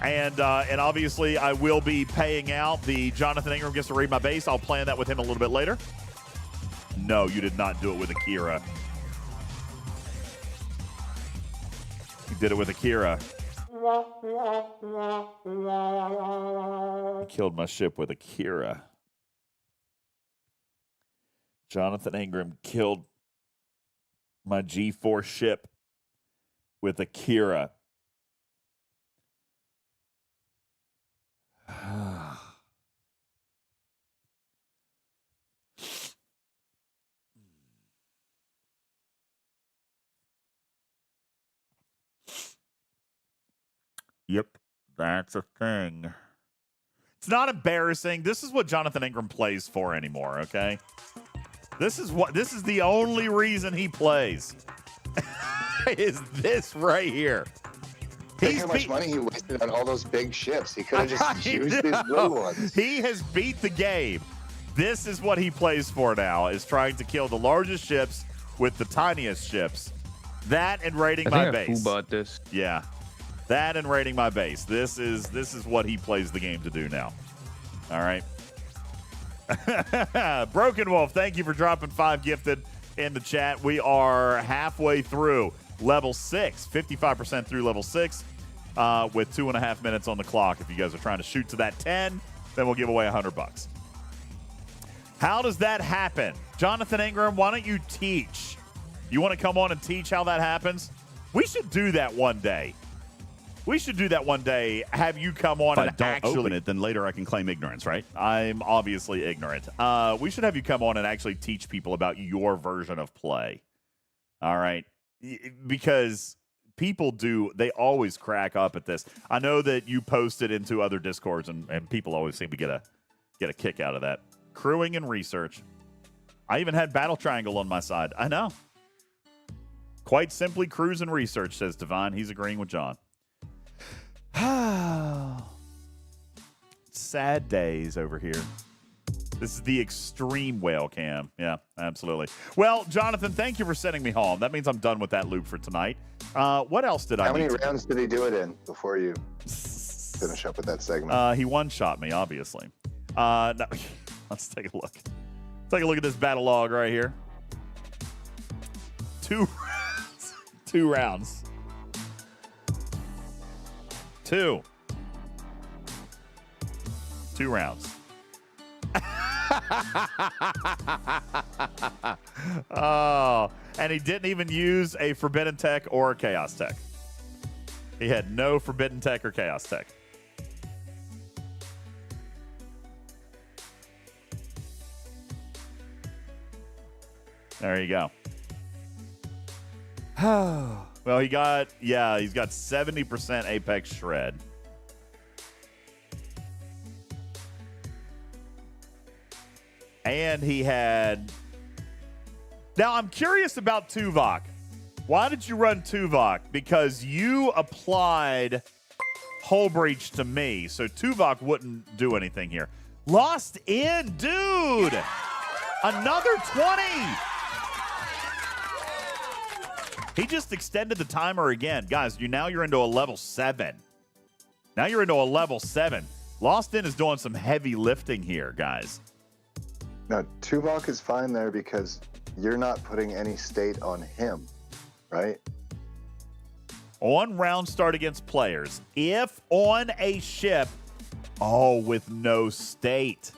And obviously, I will be paying out. The Jonathan Ingram gets to read my base. I'll plan that with him a little bit later. No, you did not do it with Akira. You did it with Akira. You killed my ship with Akira. Jonathan Ingram killed my G4 ship with Akira. Yep, that's a thing. It's not embarrassing. This is what Jonathan Ingram plays for anymore, okay? This is the only reason he plays. Is this right here. Think how much money he wasted on all those big ships. He could have just used these little ones. He has beat the game. This is what he plays for now, is trying to kill the largest ships with the tiniest ships. That and raiding my base. Who bought this? Yeah. That and raiding my base. This is what he plays the game to do now. All right. Broken Wolf, thank you for dropping 5 gifted in the chat. We are halfway through level 6, 55% through level 6, with 2.5 minutes on the clock. If you guys are trying to shoot to that 10, then we'll give away $100. How does that happen? Jonathan Ingram, why don't you teach? You want to come on and teach how that happens? We should do that one day. We should do that one day. Have you come on and actually open it, then later I can claim ignorance, right? I'm obviously ignorant. We should have you come on and actually teach people about your version of play. All right. Because people they always crack up at this. I know that you post it into other Discords, and people always seem to get a kick out of that. Crewing and research. I even had Battle Triangle on my side. I know. Quite simply, cruise and research, says Divine. He's agreeing with John. Sad days over here. This is the extreme whale cam. Yeah, absolutely. Well, Jonathan, thank you for sending me home. That means I'm done with that loop for tonight. What else did I need? How many rounds did he do it in before you finish up with that segment? He one-shot me, obviously. No, let's take a look. Take a look at this battle log right here. 2 rounds. 2 rounds. 2 rounds. Oh, and he didn't even use a Forbidden Tech or a Chaos Tech. He had no Forbidden Tech or Chaos Tech. There you go. Well, he's got 70% Apex Shred. And he had... Now, I'm curious about Tuvok. Why did you run Tuvok? Because you applied Hull Breach to me, so Tuvok wouldn't do anything here. Lost in, dude. Another 20. He just extended the timer again. Guys, you're into a level 7. Now you're into a level 7. Lost in is doing some heavy lifting here, guys. Now, Tuvok is fine there because you're not putting any state on him, right? On round start against players, if on a ship, with no state.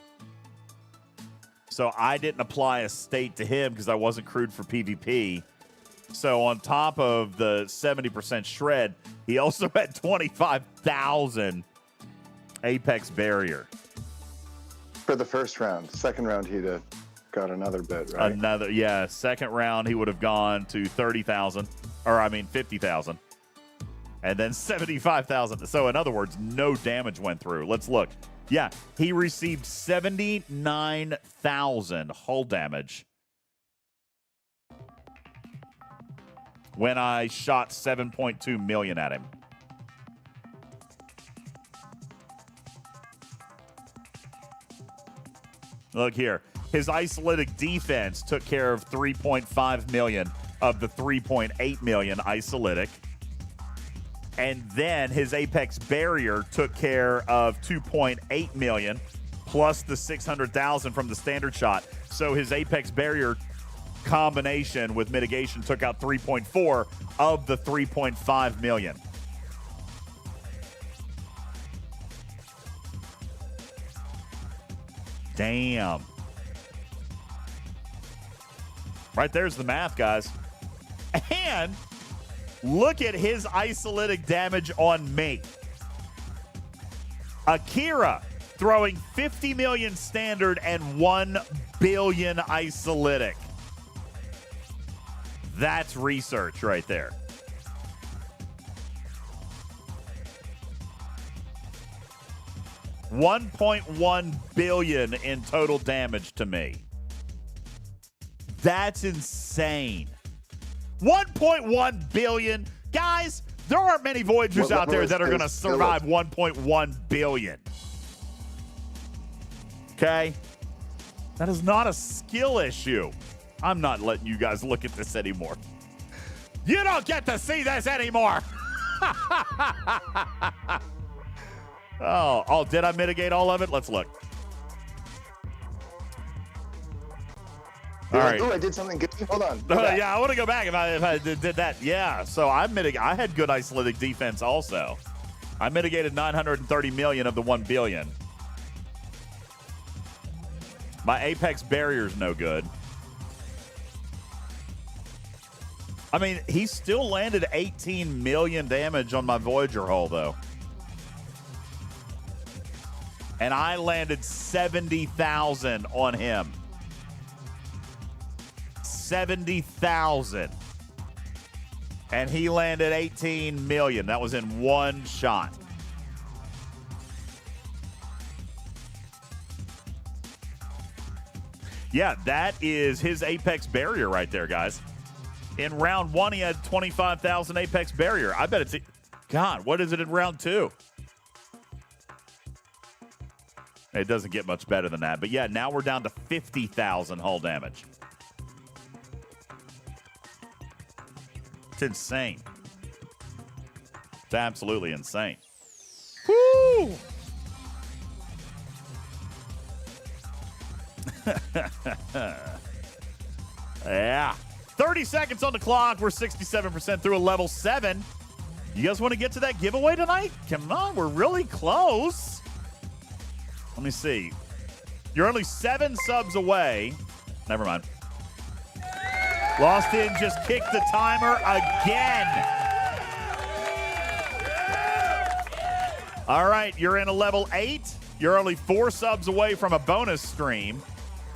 So I didn't apply a state to him because I wasn't crewed for PvP. So on top of the 70% shred, he also had 25,000 Apex barrier. For the first round. Second round, he'd have got another bit, right? Second round, he would have gone to 50,000. And then 75,000. So in other words, no damage went through. Let's look. Yeah, he received 79,000 hull damage when I shot 7.2 million at him. Look here. His isolated defense took care of 3.5 million of the 3.8 million isolated. And then his Apex barrier took care of 2.8 million plus the 600,000 from the standard shot. So his Apex barrier combination with mitigation took out 3.4 of the 3.5 million. Damn. Right there's the math, guys. And look at his isolated damage on me. Akira throwing 50 million standard and 1 billion isolated. That's research right there. $1.1 billion in total damage to me. That's insane. 1.1 billion. Guys, there aren't many Voyagers out there that are going to survive 1.1 billion. Okay? That is not a skill issue. I'm not letting you guys look at this anymore. You don't get to see this anymore. Oh, did I mitigate all of it? Let's look. All right. Oh, I did something good. Hold on. Yeah, I want to go back if I did that. Yeah, so I had good isolated defense also. I mitigated 930 million of the 1 billion. My Apex barrier's no good. I mean, he still landed 18 million damage on my Voyager hull, though. And I landed 70,000 on him. 70,000. And he landed 18 million. That was in one shot. Yeah, that is his Apex barrier right there, guys. In round 1, he had 25,000 Apex barrier. I bet it's... God, what is it in round 2? It doesn't get much better than that. But yeah, now we're down to 50,000 hull damage. It's insane. It's absolutely insane. Woo! Yeah. 30 seconds on the clock. We're 67% through a level 7. You guys want to get to that giveaway tonight? Come on, we're really close. Let me see. You're only 7 subs away. Never mind. Lost in just kicked the timer again. All right, you're in a level 8. You're only 4 subs away from a bonus stream.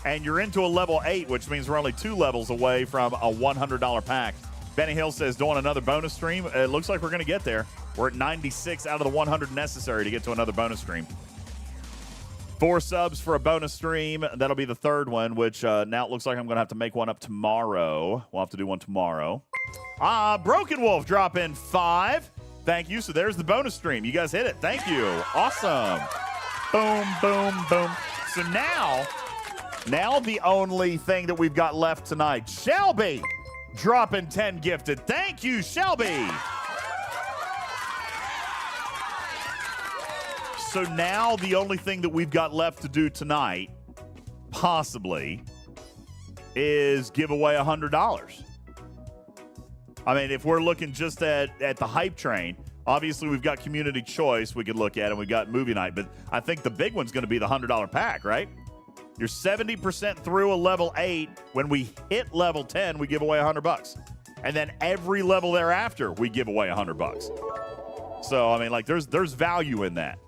And you're into a level 8, which means we're only 2 levels away from a $100 pack. Benny Hill says, doing another bonus stream. It looks like we're going to get there. We're at 96 out of the 100 necessary to get to another bonus stream. 4 subs for a bonus stream. That'll be the 3rd one, which now it looks like I'm going to have to make one up tomorrow. We'll have to do one tomorrow. Broken Wolf drop in 5. Thank you. So there's the bonus stream. You guys hit it. Thank you. Awesome. Boom, boom, boom. So now the only thing that we've got left tonight, Shelby dropping 10 gifted. Thank you, Shelby. So now the only thing that we've got left to do tonight, possibly, is give away $100. I mean, if we're looking just at the hype train, obviously we've got community choice we could look at, and we got movie night, but I think the big one's going to be the $100 pack, right? You're 70% through a level 8. When we hit level 10, we give away $100. And then every level thereafter, we give away $100. So, I mean, like, there's value in that.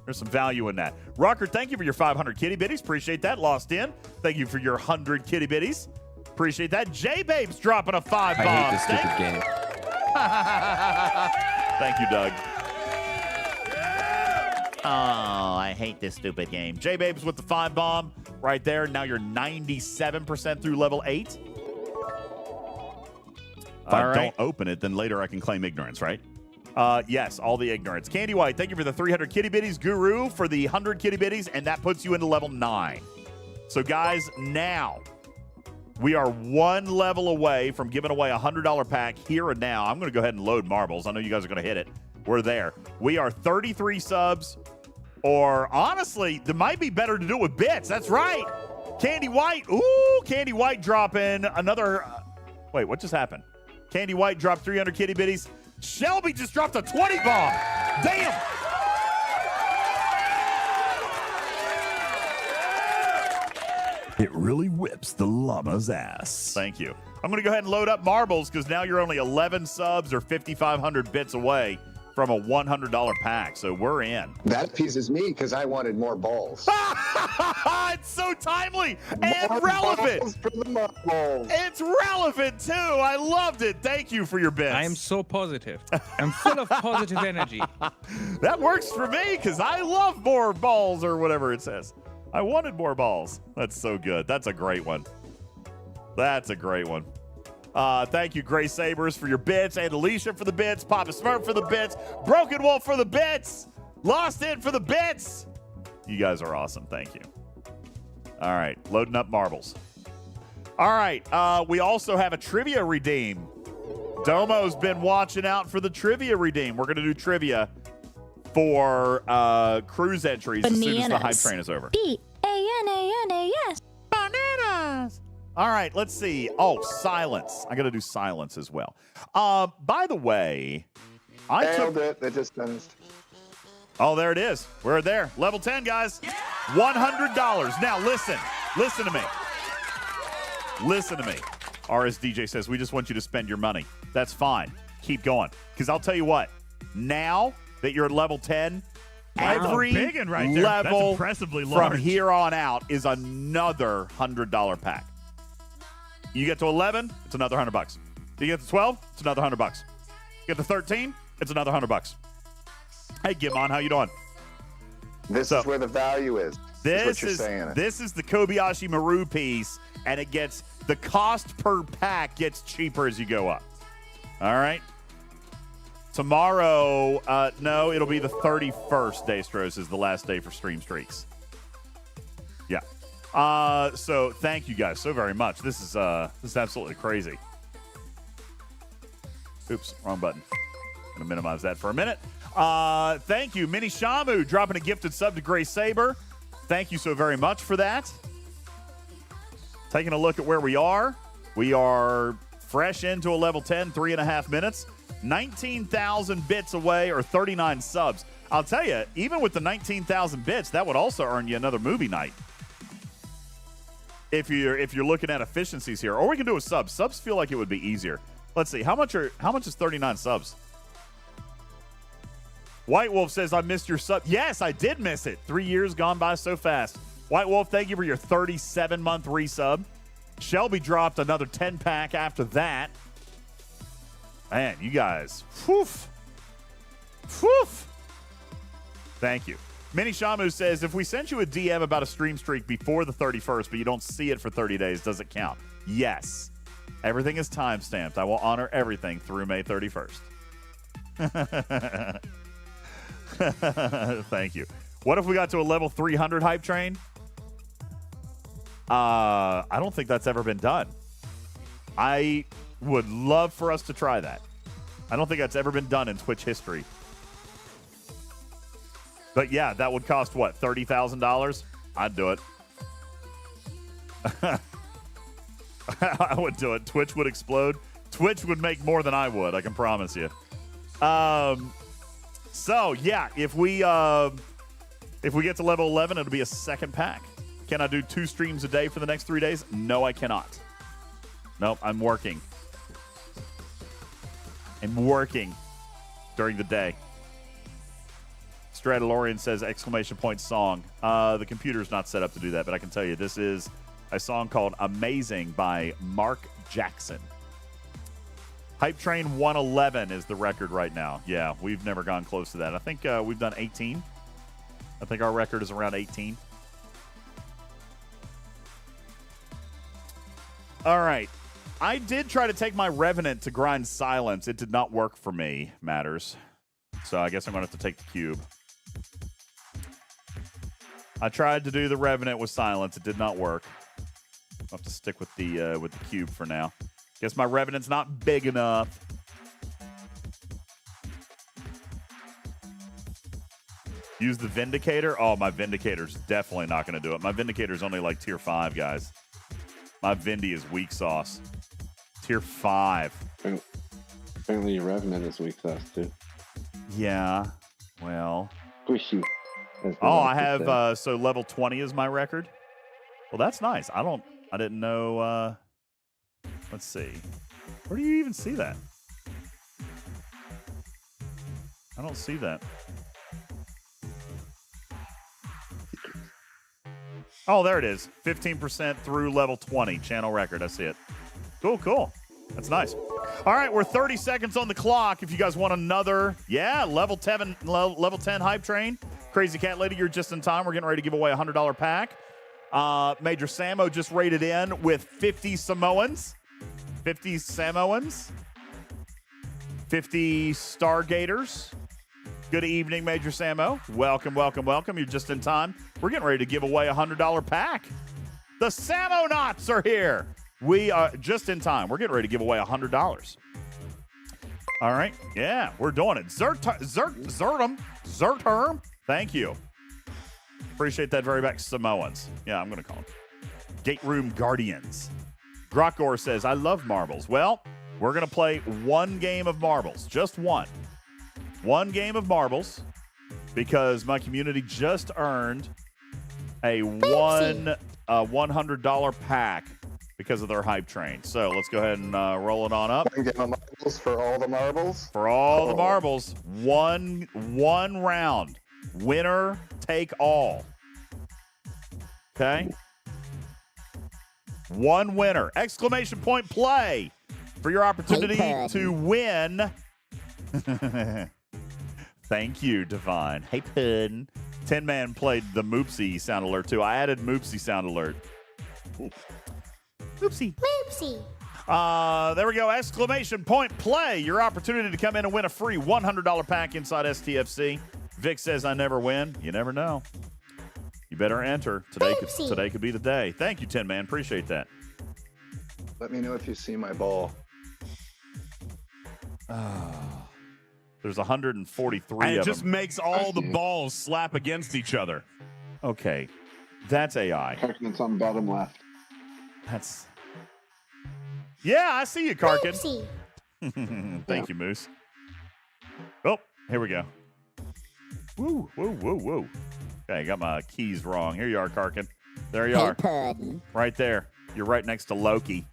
There's some value in that. Rucker, thank you for your 500 kitty bitties. Appreciate that. Lost in. Thank you for your 100 kitty bitties. Appreciate that. J-Babe's dropping a 5 bomb. I hate this stupid game. Thank you, Doug. Oh, I hate this stupid game. J-Babes with the 5 bomb right there. Now you're 97% through level 8. If I don't open it, then later I can claim ignorance, right? Yes, all the ignorance. Candy White, thank you for the 300 kitty bitties. Guru for the 100 kitty bitties, and that puts you into level 9. So, guys, now we are one level away from giving away a $100 pack here and now. I'm going to go ahead and load marbles. I know you guys are going to hit it. We're there. We are 33 subs, or honestly, it might be better to do it with bits. That's right. Candy White. Ooh, Candy White dropping another. Wait, what just happened? Candy White dropped 300 kitty bitties. Shelby just dropped a 20 bomb. Damn. It really whips the llama's ass. Thank you. I'm going to go ahead and load up marbles because now you're only 11 subs or 5,500 bits away from a $100 pack. So we're in. That teases me because I wanted more balls. It's so timely and relevant. For the marbles. It's relevant too. I loved it. Thank you for your bits. I am so positive. I'm full of positive energy. That works for me because I love more balls or whatever it says. I wanted more balls. That's so good. That's a great one. That's a great one. Thank you, Gray Sabers, for your bits, and Alicia for the bits, Papa Smurf for the bits, Broken Wolf for the bits, Lost In for the bits. You guys are awesome. Thank you. All right, loading up marbles. All right, we also have a trivia redeem. Domo's been watching out for the trivia redeem. We're going to do trivia for cruise entries as soon as the hype train is over. B-A-N-A-N-A-S. Bananas. All right, let's see. Oh, silence. I got to do silence as well. By the way, I took it. They just finished. Oh, there it is. We're there. Level 10, guys. $100. Now, listen to me. Listen to me. RSDJ says, we just want you to spend your money. That's fine. Keep going. Because I'll tell you what, now that you're at level 10, every big one right there. level That's impressively large. from here on out is another $100 pack. You get to 11, it's another $100. You get to 12, it's another $100. You get to 13, it's another $100. Hey, Gimon, how you doing? This is where the value is. This what you're saying. This is the Kobayashi Maru piece, and it gets the cost per pack gets cheaper as you go up. All right. Tomorrow, no, it'll be the 31st. Daystros is the last day for stream streaks. Yeah. So thank you guys so very much. This is absolutely crazy. Oops, wrong button. I'm gonna minimize that for a minute. Thank you, Mini Shamu, dropping a gifted sub to Gray Saber. Thank you so very much for that. Taking a look at where we are. We are fresh into a level 10, 3.5 minutes. 19,000 bits away, or 39 subs. I'll tell you, even with the 19,000 bits, that would also earn you another movie night. If you're looking at efficiencies here, or we can do a sub. Subs feel like it would be easier. Let's see, how much is 39 subs? White Wolf says, I missed your sub. Yes, I did miss it. 3 years gone by so fast. White Wolf, thank you for your 37-month resub. Shelby dropped another 10-pack after that. Man, you guys. Woof. Woof. Thank you. Mini Shamu says, if we sent you a DM about a stream streak before the 31st, but you don't see it for 30 days, does it count? Yes. Everything is time-stamped. I will honor everything through May 31st. Thank you. What if we got to a level 300 hype train? I don't think that's ever been done. I would love for us to try that. I don't think that's ever been done in Twitch history. But yeah, that would cost what, $30,000? I'd do it. I would do it. Twitch would explode. Twitch would make more than I would, I can promise you. So yeah, if we get to level 11, it'll be a second pack. Can I do 2 streams a day for the next 3 days? No, I cannot. Nope, I'm working. I'm working during the day. Stradalorian says exclamation point song. The computer's not set up to do that, but I can tell you this is a song called Amazing by Mark Jackson. Hype Train 111 is the record right now. Yeah, we've never gone close to that. I think we've done 18. I think our record is around 18. All right. I did try to take my Revenant to grind Silence. It did not work for me, Matters. So I guess I'm going to have to take the cube. I tried to do the Revenant with Silence. It did not work. I'll have to stick with the cube for now. Guess my Revenant's not big enough. Use the Vindicator. Oh, my Vindicator's definitely not going to do it. My Vindicator's only like tier 5, guys. My Vindy is weak sauce. Tier 5. Apparently your Revenant is weak sauce, too. Yeah. Well. Squishy. Oh, I have, so level 20 is my record. Well, that's nice. I didn't know, let's see. Where do you even see that? I don't see that. Oh, there it is. 15% through level 20. Channel record. I see it. Cool, cool. That's nice. All right, we're 30 seconds on the clock. If you guys want another, level 10 hype train. Crazy Cat Lady, you're just in time. We're getting ready to give away a $100 pack. Major Samo just raided in with 50 Samoans. 50 Samoans. 50 Stargators. Good evening, Major Samo. Welcome, welcome, welcome. You're just in time. We're getting ready to give away a $100 pack. The Samonauts are here. We are just in time. We're getting ready to give away $100. All right. Yeah, we're doing it. Zerterm. Thank you. Appreciate that very much, Samoans. Yeah, I'm going to call them Gate Room Guardians. Grokgor says, I love marbles. Well, we're going to play one game of marbles. Just one. One game of marbles because my community just earned a $100 pack because of their hype train. So let's go ahead and roll it on up. One game of marbles for all the marbles? For all the marbles. One round. Winner take all. Okay? One winner. Exclamation point play for your opportunity to win. Thank you, Divine. Hey, Puddin. Tin Man played the Moopsie sound alert, too. I added Moopsie sound alert. Moopsie. There we go. Exclamation point play. Your opportunity to come in and win a free $100 pack inside STFC. Vic says, I never win. You never know. You better enter. Today could be the day. Thank you, Tin Man. Appreciate that. Let me know if you see my ball. There's 143 and of it just them. makes all the balls slap against each other. Okay. That's AI. It's on the bottom left. That's... Yeah, I see you, Karkin. Thank you, Moose. Oh, here we go. Woo. Okay, I got my keys wrong. Here you are, Karkin. There you are. Right there. You're right next to Loki.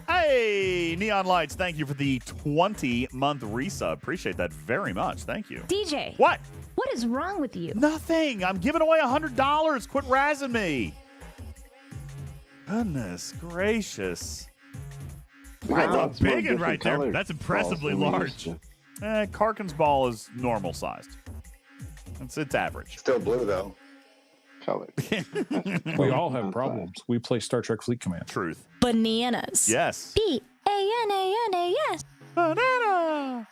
Hey, Neon Lights, thank you for the 20-month resub. Appreciate that very much. Thank you. DJ. What? What is wrong with you? Nothing. I'm giving away $100. Quit razzing me. Goodness gracious. Wow, that's a big one right there. That's impressively large. Karkin's ball is normal sized. It's average. Still blue, though. Color. We all have problems. We play Star Trek Fleet Command. Truth. Bananas. Yes. BANANAS. Banana.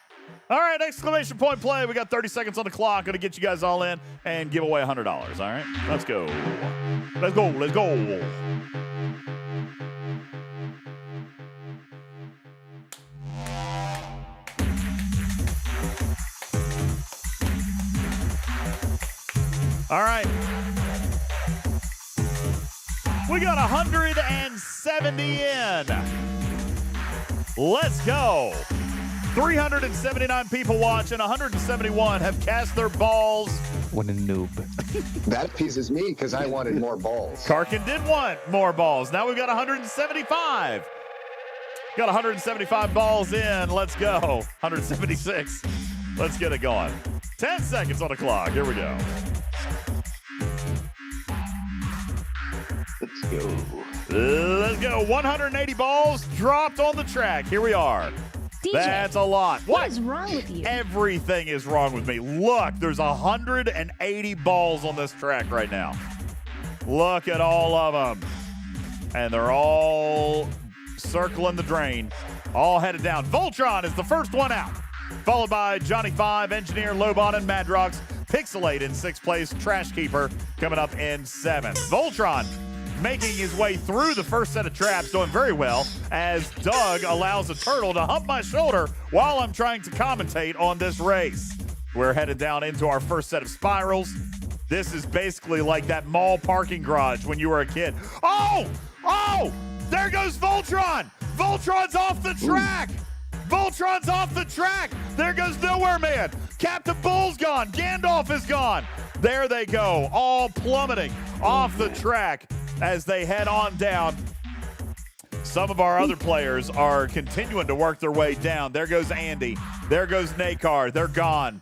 All right, exclamation point play. We got 30 seconds on the clock. Going to get you guys all in and give away $100. All right, let's go. Let's go. Let's go. All right. We got 170 in. Let's go. 379 people watch and 171 have cast their balls. What a noob. That pleases me because I wanted more balls. Karkin did want more balls. Now we've got 175. Got 175 balls in. Let's go. 176. Let's get it going. 10 seconds on the clock. Here we go. Let's go. Let's go. 180 balls dropped on the track. Here we are. DJ, that's a lot. What is wrong with you? Everything is wrong with me. Look, there's 180 balls on this track right now. Look at all of them. And they're all circling the drain. All headed down. Voltron is the first one out. Followed by Johnny 5, Engineer, Lobot, and Madrox. Pixelate in 6th place. Trash Keeper coming up in 7th. Voltron making his way through the first set of traps, doing very well, as Doug allows a turtle to hump my shoulder while I'm trying to commentate on this race. We're headed down into our first set of spirals. This is basically like that mall parking garage when you were a kid. Oh! There goes Voltron! Voltron's off the track! Voltron's off the track! There goes Nowhere Man! Captain Bull's gone! Gandalf is gone! There they go, all plummeting off the track as they head on down. Some of our other players are continuing to work their way down. There goes Andy. There goes Nakar. They're gone.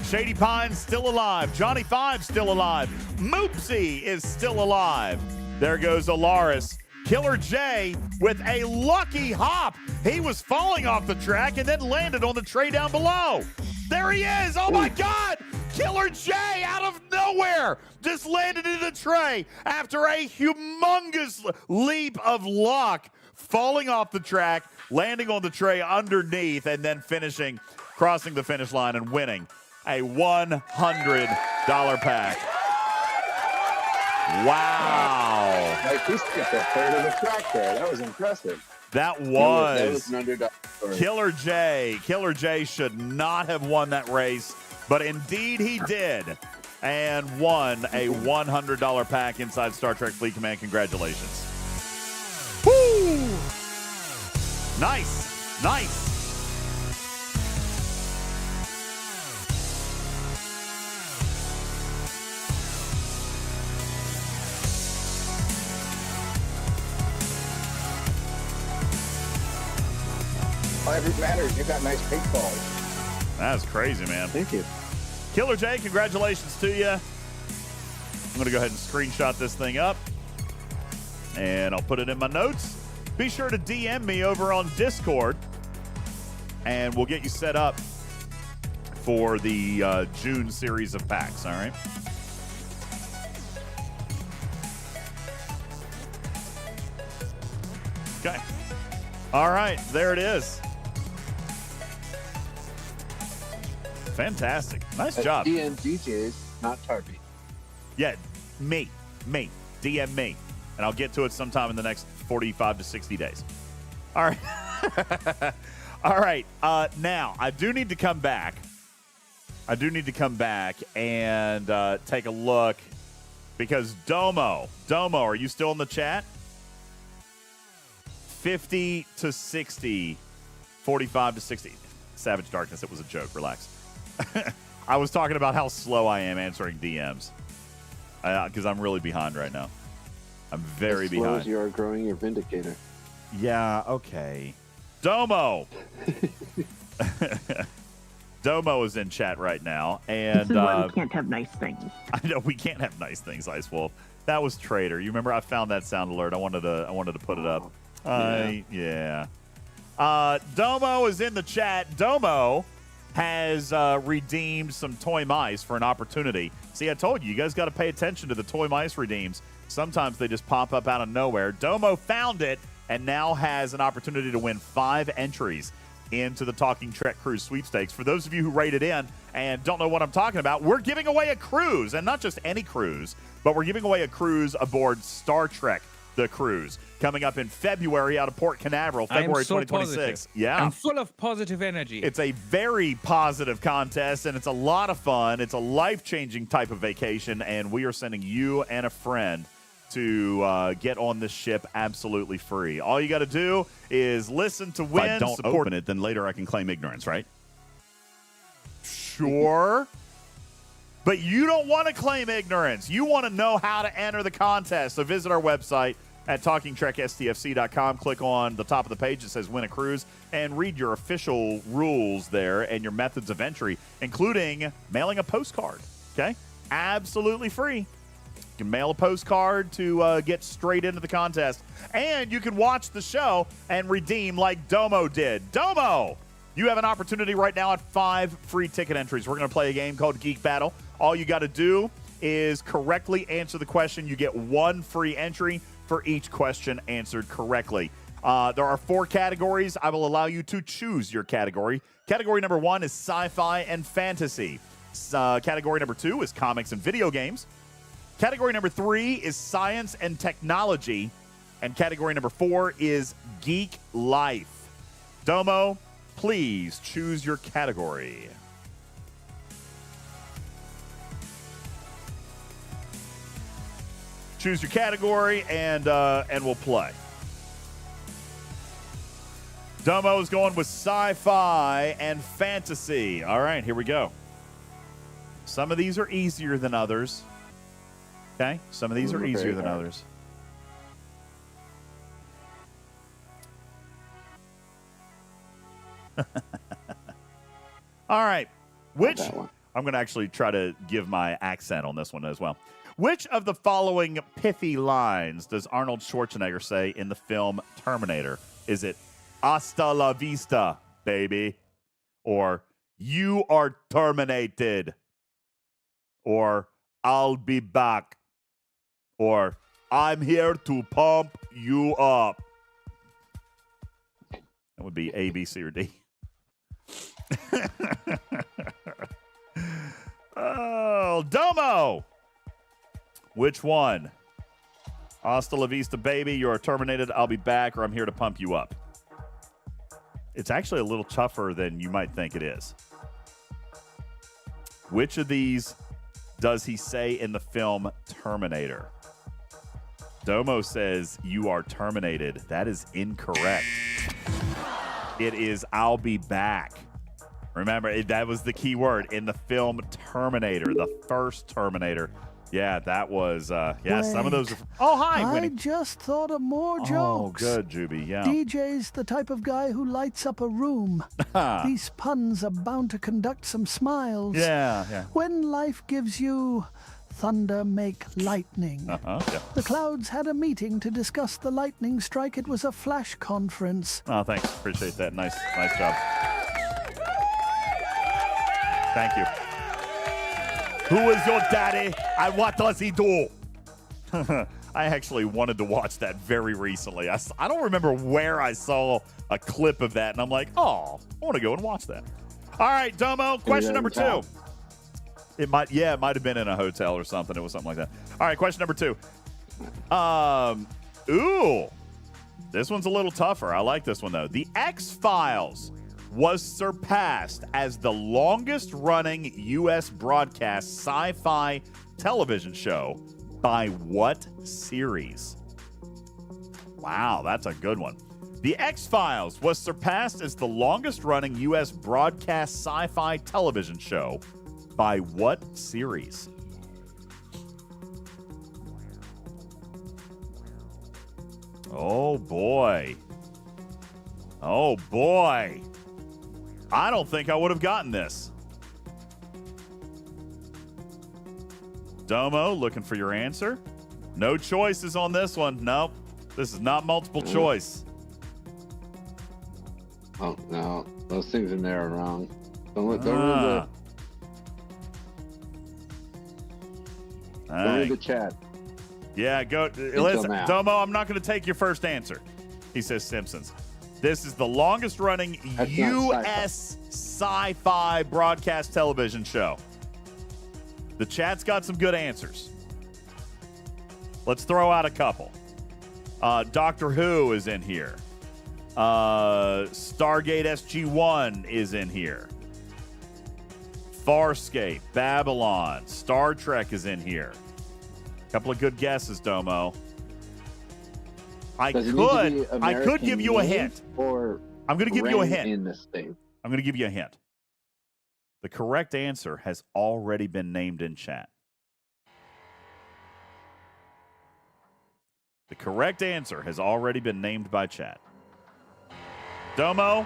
Shady Pine's still alive. Johnny 5's still alive. Moopsy is still alive. There goes Alaris. Killer J with a lucky hop. He was falling off the track and then landed on the tray down below. There he is. Oh, my God. Killer J out of nowhere just landed in the tray after a humongous leap of luck, falling off the track, landing on the tray underneath, and then crossing the finish line and winning a $100 pack. Wow. Like, he skipped a third of the track there. That was impressive. That was an underdog story. Killer J. Killer J should not have won that race, but indeed he did, and won a $100 pack inside Star Trek Fleet Command. Congratulations. Woo! Nice. Nice. Well, it matters. You got nice pink balls. That's crazy, man. Thank you. Killer J, congratulations to you. I'm going to go ahead and screenshot this thing up, and I'll put it in my notes. Be sure to DM me over on Discord, and we'll get you set up for the June series of packs, all right? Okay. All right, there it is. Fantastic. Nice job. DJz, not Tarby. Yeah, me. DM me. And I'll get to it sometime in the next 45 to 60 days. All right. All right. Now, I do need to come back. And take a look, because Domo, are you still in the chat? 50 to 60, 45 to 60. Savage Darkness, it was a joke. Relax. I was talking about how slow I am answering DMs because I'm really behind right now. I'm very behind. As slow as you are growing your Vindicator. Yeah, okay. Domo. Domo is in chat right now. And This is why we can't have nice things. I know we can't have nice things, Ice Wolf. That was Trader. You remember I found that sound alert. I wanted to put it up. Yeah. Domo is in the chat. Domo has redeemed some toy mice for an opportunity. See, I told you guys got to pay attention to the toy mice redeems. Sometimes they just pop up out of nowhere. Domo found it and now has an opportunity to win 5 entries. into the Talking Trek Cruise sweepstakes. For those of you who rated in and don't know what I'm talking about, we're giving away a cruise, and not just any cruise, but we're giving away a cruise aboard Star Trek, the cruise, coming up in February out of Port Canaveral, February 2026. Yeah. I'm full of positive energy. It's a very positive contest, and it's a lot of fun. It's a life-changing type of vacation, and we are sending you and a friend to get on this ship absolutely free. All you got to do is listen to win. If I don't support open it, then later I can claim ignorance, right? Sure. But you don't want to claim ignorance. You want to know how to enter the contest. So visit our website at TalkingTrekSTFC.com. Click on the top of the page that says Win a Cruise and read your official rules there and your methods of entry, including mailing a postcard. Okay? Absolutely free. You can mail a postcard to get straight into the contest. And you can watch the show and redeem like Domo did. Domo! You have an opportunity right now at 5 free ticket entries. We're going to play a game called Geek Battle. All you got to do is correctly answer the question. You get 1 free entry for each question answered correctly. There are 4 categories. I will allow you to choose your category. Category number 1 is sci-fi and fantasy. Category number 2 is comics and video games. Category number 3 is science and technology. And category number 4 is geek life. Domo, please choose your category. Choose your category, and we'll play. Domo is going with sci-fi and fantasy. All right, here we go. Some of these are easier than others. Okay? Some of these are easier than others. All right. I'm going to actually try to give my accent on this one as well. Which of the following pithy lines does Arnold Schwarzenegger say in the film Terminator? Is it hasta la vista, baby? Or you are terminated? Or I'll be back? Or I'm here to pump you up? That would be A, B, C, or D. Oh, Domo! Which one? Hasta la vista, baby. You are terminated. I'll be back, or I'm here to pump you up. It's actually a little tougher than you might think it is. Which of these does he say in the film Terminator? Domo says you are terminated. That is incorrect. It is I'll be back. Remember, that was the key word in the film Terminator, the first Terminator. Yeah, that was, some of those are... Oh, hi, Winnie. I just thought of more jokes. Oh, good, Juby, yeah. DJ's the type of guy who lights up a room. These puns are bound to conduct some smiles. Yeah. When life gives you thunder make lightning. Yeah. The clouds had a meeting to discuss the lightning strike. It was a flash conference. Oh, thanks. Appreciate that. Nice job. Thank you. Who is your daddy and what does he do? I actually wanted to watch that very recently. I don't remember where I saw a clip of that, and I'm like, oh, I want to go and watch that. All right, Domo, question number 2. It might have been in a hotel or something. It was something like that. All right, question number 2. This one's a little tougher. I like this one, though. The X-Files was surpassed as the longest-running U.S. broadcast sci-fi television show by what series? Wow, that's a good one. The X-Files was surpassed as the longest-running U.S. broadcast sci-fi television show by what series? Oh, boy. Oh, boy. I don't think I would have gotten this. Domo, looking for your answer. No choices on this one. Nope. This is not multiple choice. Oh, no. Those things in there are wrong. Don't read the chat. Yeah, go. Listen, Domo, I'm not going to take your first answer. He says Simpsons. This is the longest running U.S. sci-fi broadcast television show. The chat's got some good answers. Let's throw out a couple. Doctor Who is in here. Stargate SG-1 is in here. Farscape, Babylon, Star Trek is in here. A couple of good guesses, Domo. I could give you a hint. I'm going to give you a hint. In this thing. I'm going to give you a hint. The correct answer has already been named in chat. The correct answer has already been named by chat. Domo,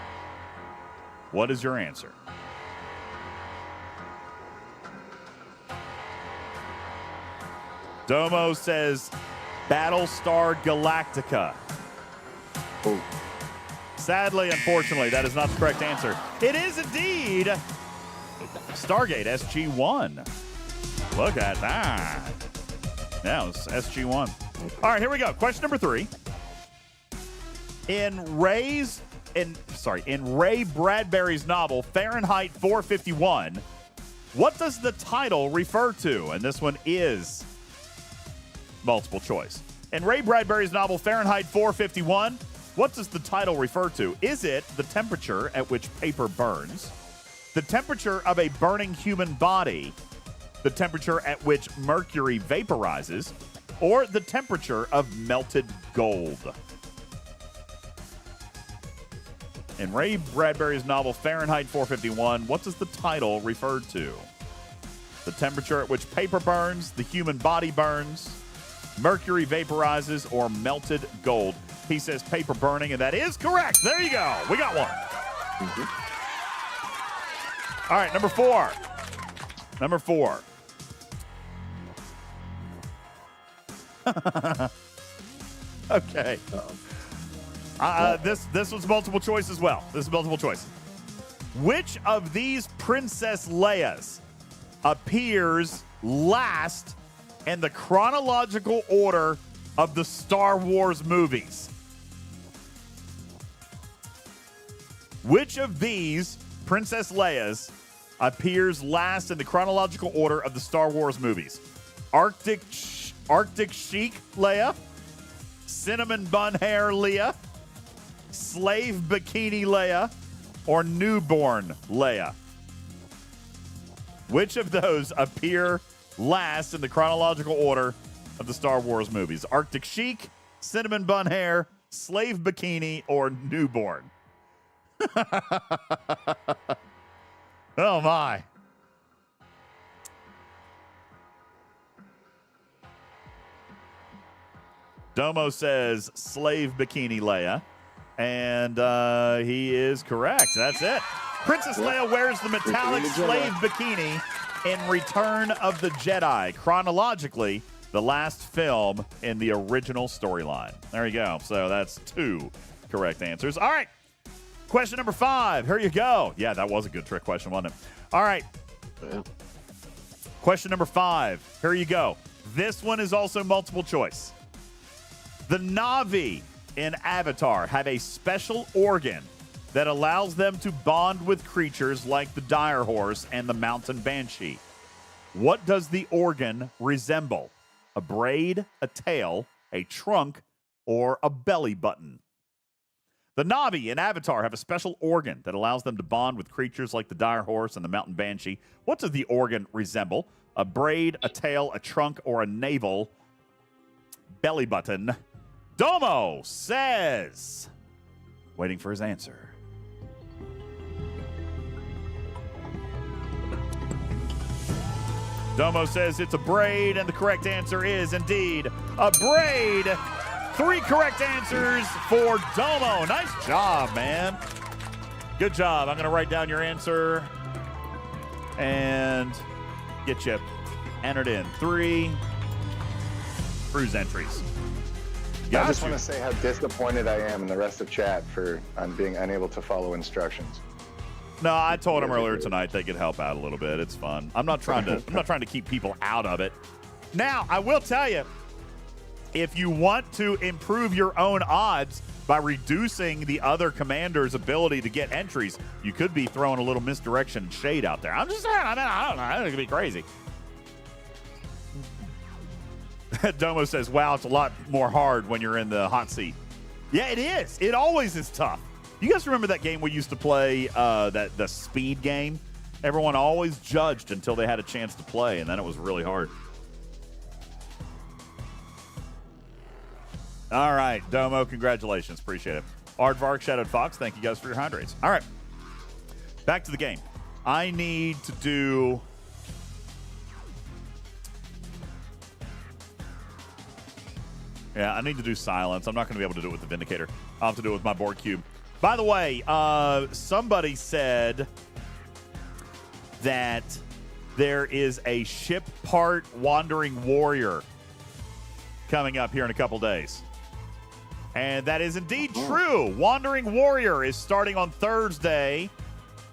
what is your answer? Domo says Battlestar Galactica. Oh. Sadly, unfortunately, that is not the correct answer. It is indeed Stargate SG-1. Look at that. Yeah, it's SG-1. All right, here we go. Question number 3. In Ray Bradbury's novel Fahrenheit 451, what does the title refer to? And this one is multiple choice. In Ray Bradbury's novel Fahrenheit 451, what does the title refer to? Is it the temperature at which paper burns, the temperature of a burning human body, the temperature at which mercury vaporizes, or the temperature of melted gold? In Ray Bradbury's novel Fahrenheit 451, what does the title refer to? The temperature at which paper burns, the human body burns, mercury vaporizes, or melted gold? He says paper burning, and that is correct. There you go. We got one. All right, number 4. Number 4. Okay. This was multiple choice as well. This is multiple choice. Which of these Princess Leias appears last in the chronological order of the Star Wars movies? Which of these Princess Leias appears last in the chronological order of the Star Wars movies? Arctic Chic Leia, Cinnamon Bun Hair Leia, Slave Bikini Leia, or Newborn Leia? Which of those appear last in the chronological order of the Star Wars movies? Arctic Chic, Cinnamon Bun Hair, Slave Bikini, or Newborn? Oh, my. Domo says Slave Bikini Leia, and he is correct. That's it. Princess Leia wears the metallic slave bikini in Return of the Jedi, chronologically the last film in the original storyline. There you go. So that's 2 correct answers. All right. Question number 5. Here you go. Yeah, that was a good trick question, wasn't it? All right. Question number 5. Here you go. This one is also multiple choice. The Na'vi in Avatar have a special organ that allows them to bond with creatures like the dire horse and the mountain banshee. What does the organ resemble? A braid, a tail, a trunk, or a belly button? The Na'vi in Avatar have a special organ that allows them to bond with creatures like the dire horse and the mountain banshee. What does the organ resemble? A braid, a tail, a trunk, or a navel belly button? Domo says, waiting for his answer. Domo says it's a braid, and the correct answer is indeed a braid. 3 correct answers for Domo. Nice job, man. Good job. I'm going to write down your answer and get you entered in. 3 cruise entries. I just want to say how disappointed I am in the rest of chat on being unable to follow instructions. No, I told him earlier tonight they could help out a little bit. It's fun. I'm not trying to keep people out of it. Now, I will tell you, if you want to improve your own odds by reducing the other commander's ability to get entries, you could be throwing a little misdirection shade out there. I'm just saying, I don't know. It could be crazy. Domo says, wow, it's a lot more hard when you're in the hot seat. Yeah, it is. It always is tough. You guys remember that game we used to play, the speed game? Everyone always judged until they had a chance to play, and then it was really hard. All right, Domo, congratulations. Appreciate it. Aardvark, Shadowed Fox, thank you guys for your hydrates. All right, back to the game. I need to do... Yeah, I need to do silence. I'm not going to be able to do it with the Vindicator. I'll have to do it with my board cube. By the way, somebody said that there is a ship part Wandering Warrior coming up here in a couple days. And that is indeed true. Wandering Warrior is starting on Thursday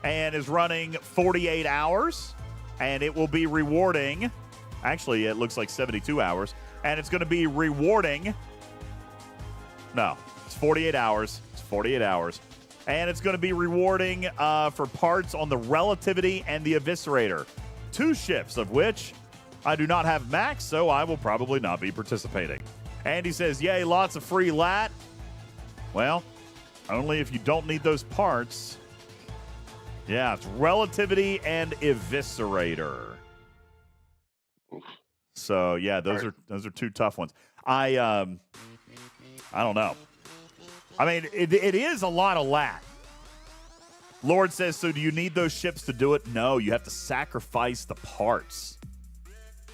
and is running 48 hours. And it will be rewarding. Actually, it looks like 72 hours. And it's going to be rewarding. No, it's 48 hours. It's 48 hours. And it's going to be rewarding for parts on the Relativity and the Eviscerator. 2 ships of which I do not have max, so I will probably not be participating. Andy says, yay, lots of free lat. Well, only if you don't need those parts. Yeah, it's Relativity and Eviscerator. So yeah, those are 2 tough ones. I don't know. I mean, it is a lot of lat. Lord says, so do you need those ships to do it? No, you have to sacrifice the parts.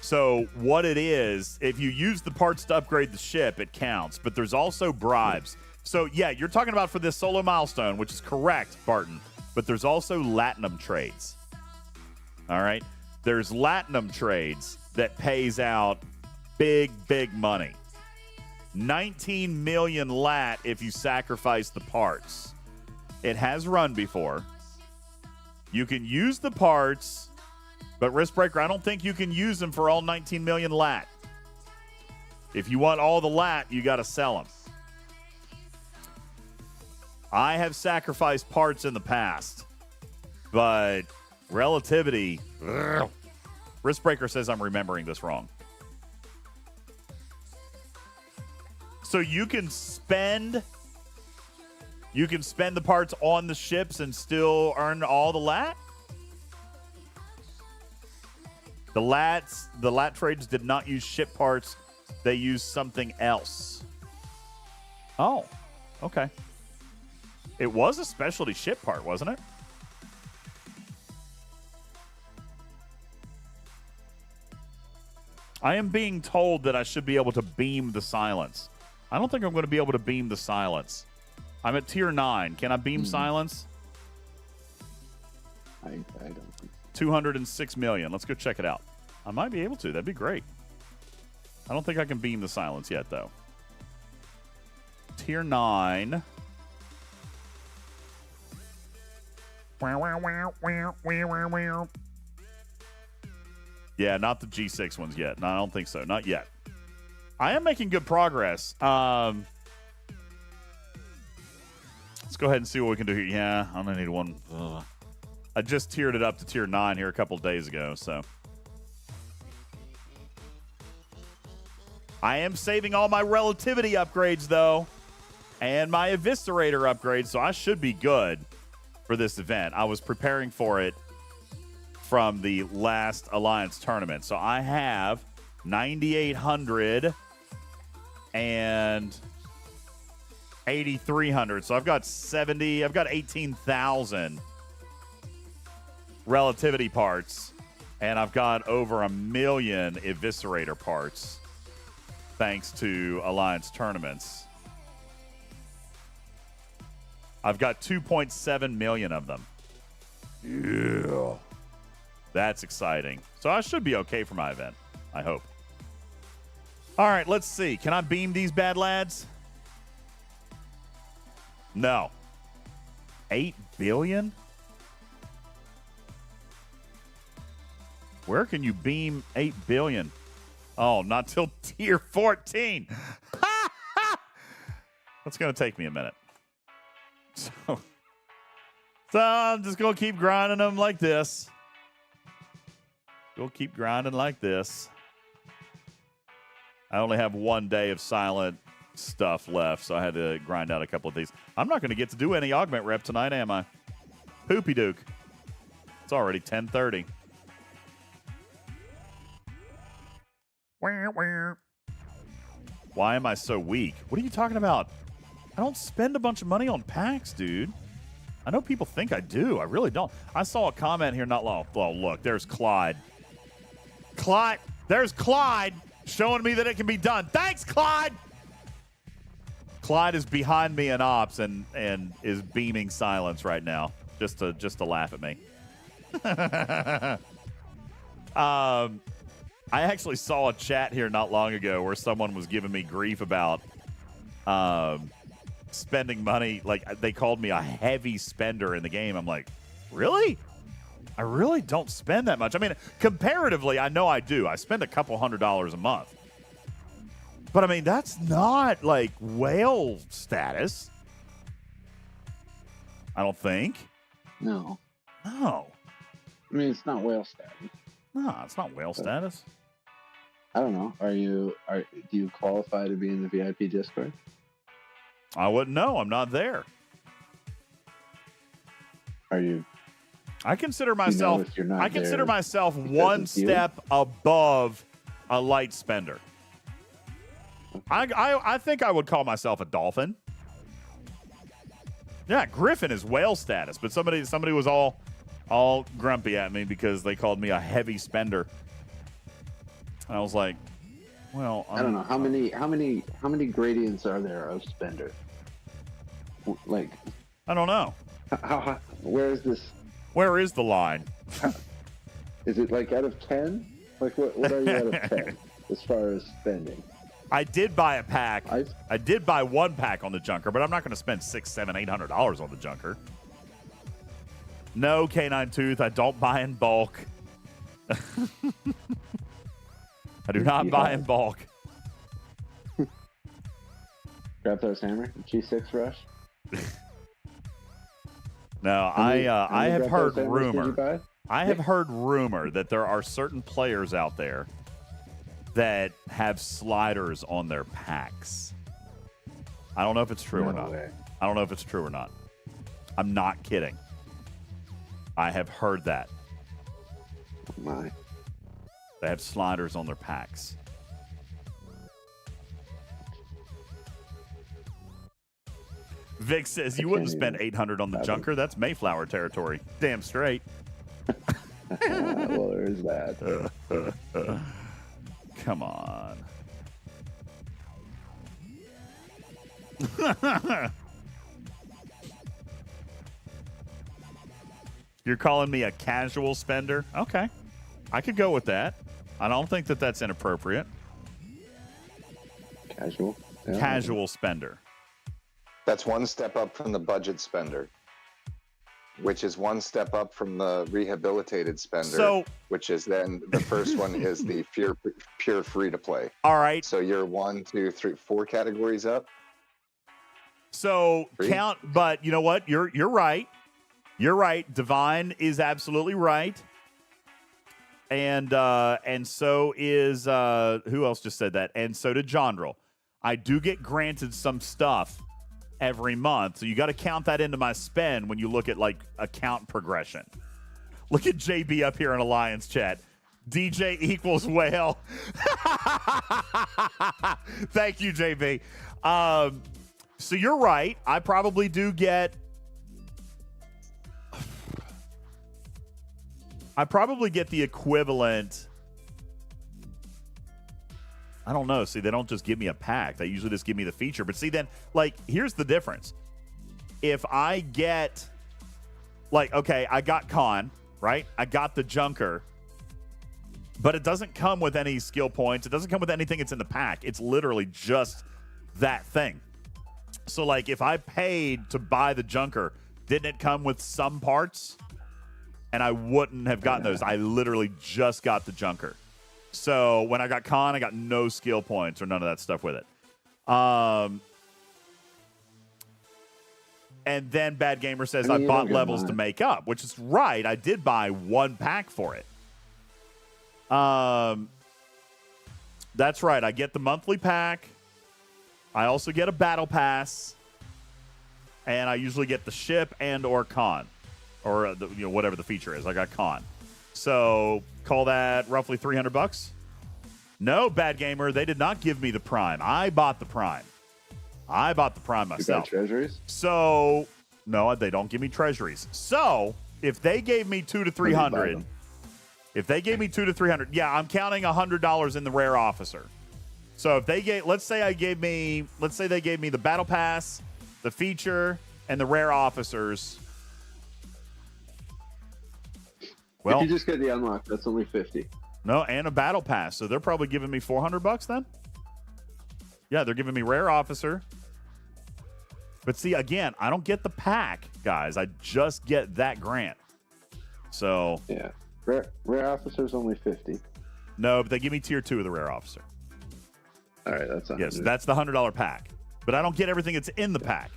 So what it is, if you use the parts to upgrade the ship, it counts. But there's also bribes. So yeah, you're talking about for this solo milestone, which is correct, Barton. But there's also Latinum trades. All right? There's Latinum trades that pays out big, big money. 19 million lat if you sacrifice the parts. It has run before. You can use the parts, but Riskbreaker, I don't think you can use them for all 19 million lat. If you want all the lat, you got to sell them. I have sacrificed parts in the past, but Relativity... Riskbreaker says I'm remembering this wrong. So you can spend the parts on the ships and still earn all the lat? The lat trades did not use ship parts. They used something else. Oh, okay. It was a specialty ship part, wasn't it? I am being told that I should be able to beam the silence. I don't think I'm going to be able to beam the silence. I'm at tier 9. Can I beam silence? I don't think so. 206 million. Let's go check it out. I might be able to. That'd be great. I don't think I can beam the silence yet, though. Tier 9. Yeah, not the G6 ones yet. No, I don't think so. Not yet. I am making good progress. Let's go ahead and see what we can do here. Yeah, I only need one. Ugh. I just tiered it up to tier 9 here a couple days ago, so. I am saving all my Relativity upgrades, though, and my Eviscerator upgrades, so I should be good for this event. I was preparing for it from the last Alliance tournament. So I have 9,800 and 8,300. So I've got 18,000 Relativity parts, and I've got over 1 million Eviscerator parts thanks to Alliance tournaments. I've got 2.7 million of them. Yeah. That's exciting. So I should be okay for my event, I hope. All right, let's see. Can I beam these bad lads? No. 8 billion? Where can you beam 8 billion? Oh, not till tier 14. That's going to take me a minute. So I'm just going to keep grinding them like this. Go keep grinding like this. I only have 1 day of silent stuff left, so I had to grind out a couple of these. I'm not going to get to do any augment rep tonight, am I? Poopy Duke. It's already 10:30. Why am I so weak? What are you talking about? I don't spend a bunch of money on packs, dude. I know people think I do. I really don't. I saw a comment here not long. Well, look, there's Clyde. There's Clyde showing me that it can be done. Thanks, Clyde. Clyde is behind me in ops and is beaming silence right now, just to laugh at me. I actually saw a chat here not long ago where someone was giving me grief about spending money. Like, they called me a heavy spender in the game. I'm like, really? I really don't spend that much. I mean, comparatively, I know I do. I spend a couple $100s a month. But, I mean, that's not, like, whale status. I don't think. No. No. I mean, it's not whale status. No, it's not whale status. I don't know. Do you qualify to be in the VIP Discord? I wouldn't know. I'm not there. Are you? I consider myself. You know, I consider myself one step above a light spender. I think I would call myself a dolphin. Yeah, Griffin is whale status, but somebody was all grumpy at me because they called me a heavy spender. And I was like, well, I don't know how many gradients are there of spender? Like, I don't know. Where is this? Where is the line? Is it like out of 10? Like what are you out of 10 as far as spending? I did buy a pack. I did buy one pack on the Junker, but I'm not going to spend $600, $700, $800 on the Junker. No, Canine Tooth, I don't buy in bulk. I do not buy in bulk. Grabthar's Hammer, G6 Rush. No, I have heard rumor. I have heard rumor that there are certain players out there that have sliders on their packs. I don't know if it's true or not. I don't know if it's true or not. I'm not kidding. I have heard that. My. They have sliders on their packs. Vic says you wouldn't spend $800 on the Junker. That's Mayflower territory. Damn straight. Well, there is that. Come on. You're calling me a casual spender? Okay. I could go with that. I don't think that that's inappropriate. Casual? Yeah. Casual spender. That's one step up from the budget spender, which is one step up from the rehabilitated spender, which is then the first one is the pure free to play. All right. So you're 1, 2, 3, 4 categories up. So count, but you know what? You're right. You're right. Divine is absolutely right. And so is who else just said that? And so did Jondrel. I do get granted some stuff every month, so you got to count that into my spend when you look at like account progression. Look at JB up here in Alliance chat. DJ equals whale. Thank you, JB. So you're right. I probably do get. I probably get the equivalent. I don't know. See, they don't just give me a pack. They usually just give me the feature. But see, then, like, here's the difference. If I get, like, okay, I got Con, right? I got the Junker. But it doesn't come with any skill points. It doesn't come with anything that's in the pack. It's literally just that thing. So, like, if I paid to buy the Junker, didn't it come with some parts? And I wouldn't have gotten those. I literally just got the Junker. So when I got Con, I got no skill points or none of that stuff with it. And then Bad Gamer says I I mean, you bought don't get levels to mine. make up, which is right. I did buy one pack for it. That's right. I get the monthly pack. I also get a battle pass, and I usually get the ship and or con, or whatever the feature is. I got con, so call that roughly $300. No, Bad Gamer, they did not give me the Prime. I bought the Prime. I bought the Prime myself. You got treasuries? So no, they don't give me treasuries. So if they gave me $200 to $300. If they gave me $200 to $300, yeah, I'm counting $100 in the rare officer. So if they gave, let's say they gave me the battle pass, the feature, and the rare officers. Well, if you just get the unlock, that's only $50. No, and a battle pass. So they're probably giving me $400 then. Yeah, they're giving me rare officer. But see, again, I don't get the pack, guys. I just get that grant. So yeah. Rare officer's only $50. No, but they give me tier 2 of the rare officer. All right, that's yes, that's the $100 pack. But I don't get everything that's in the pack.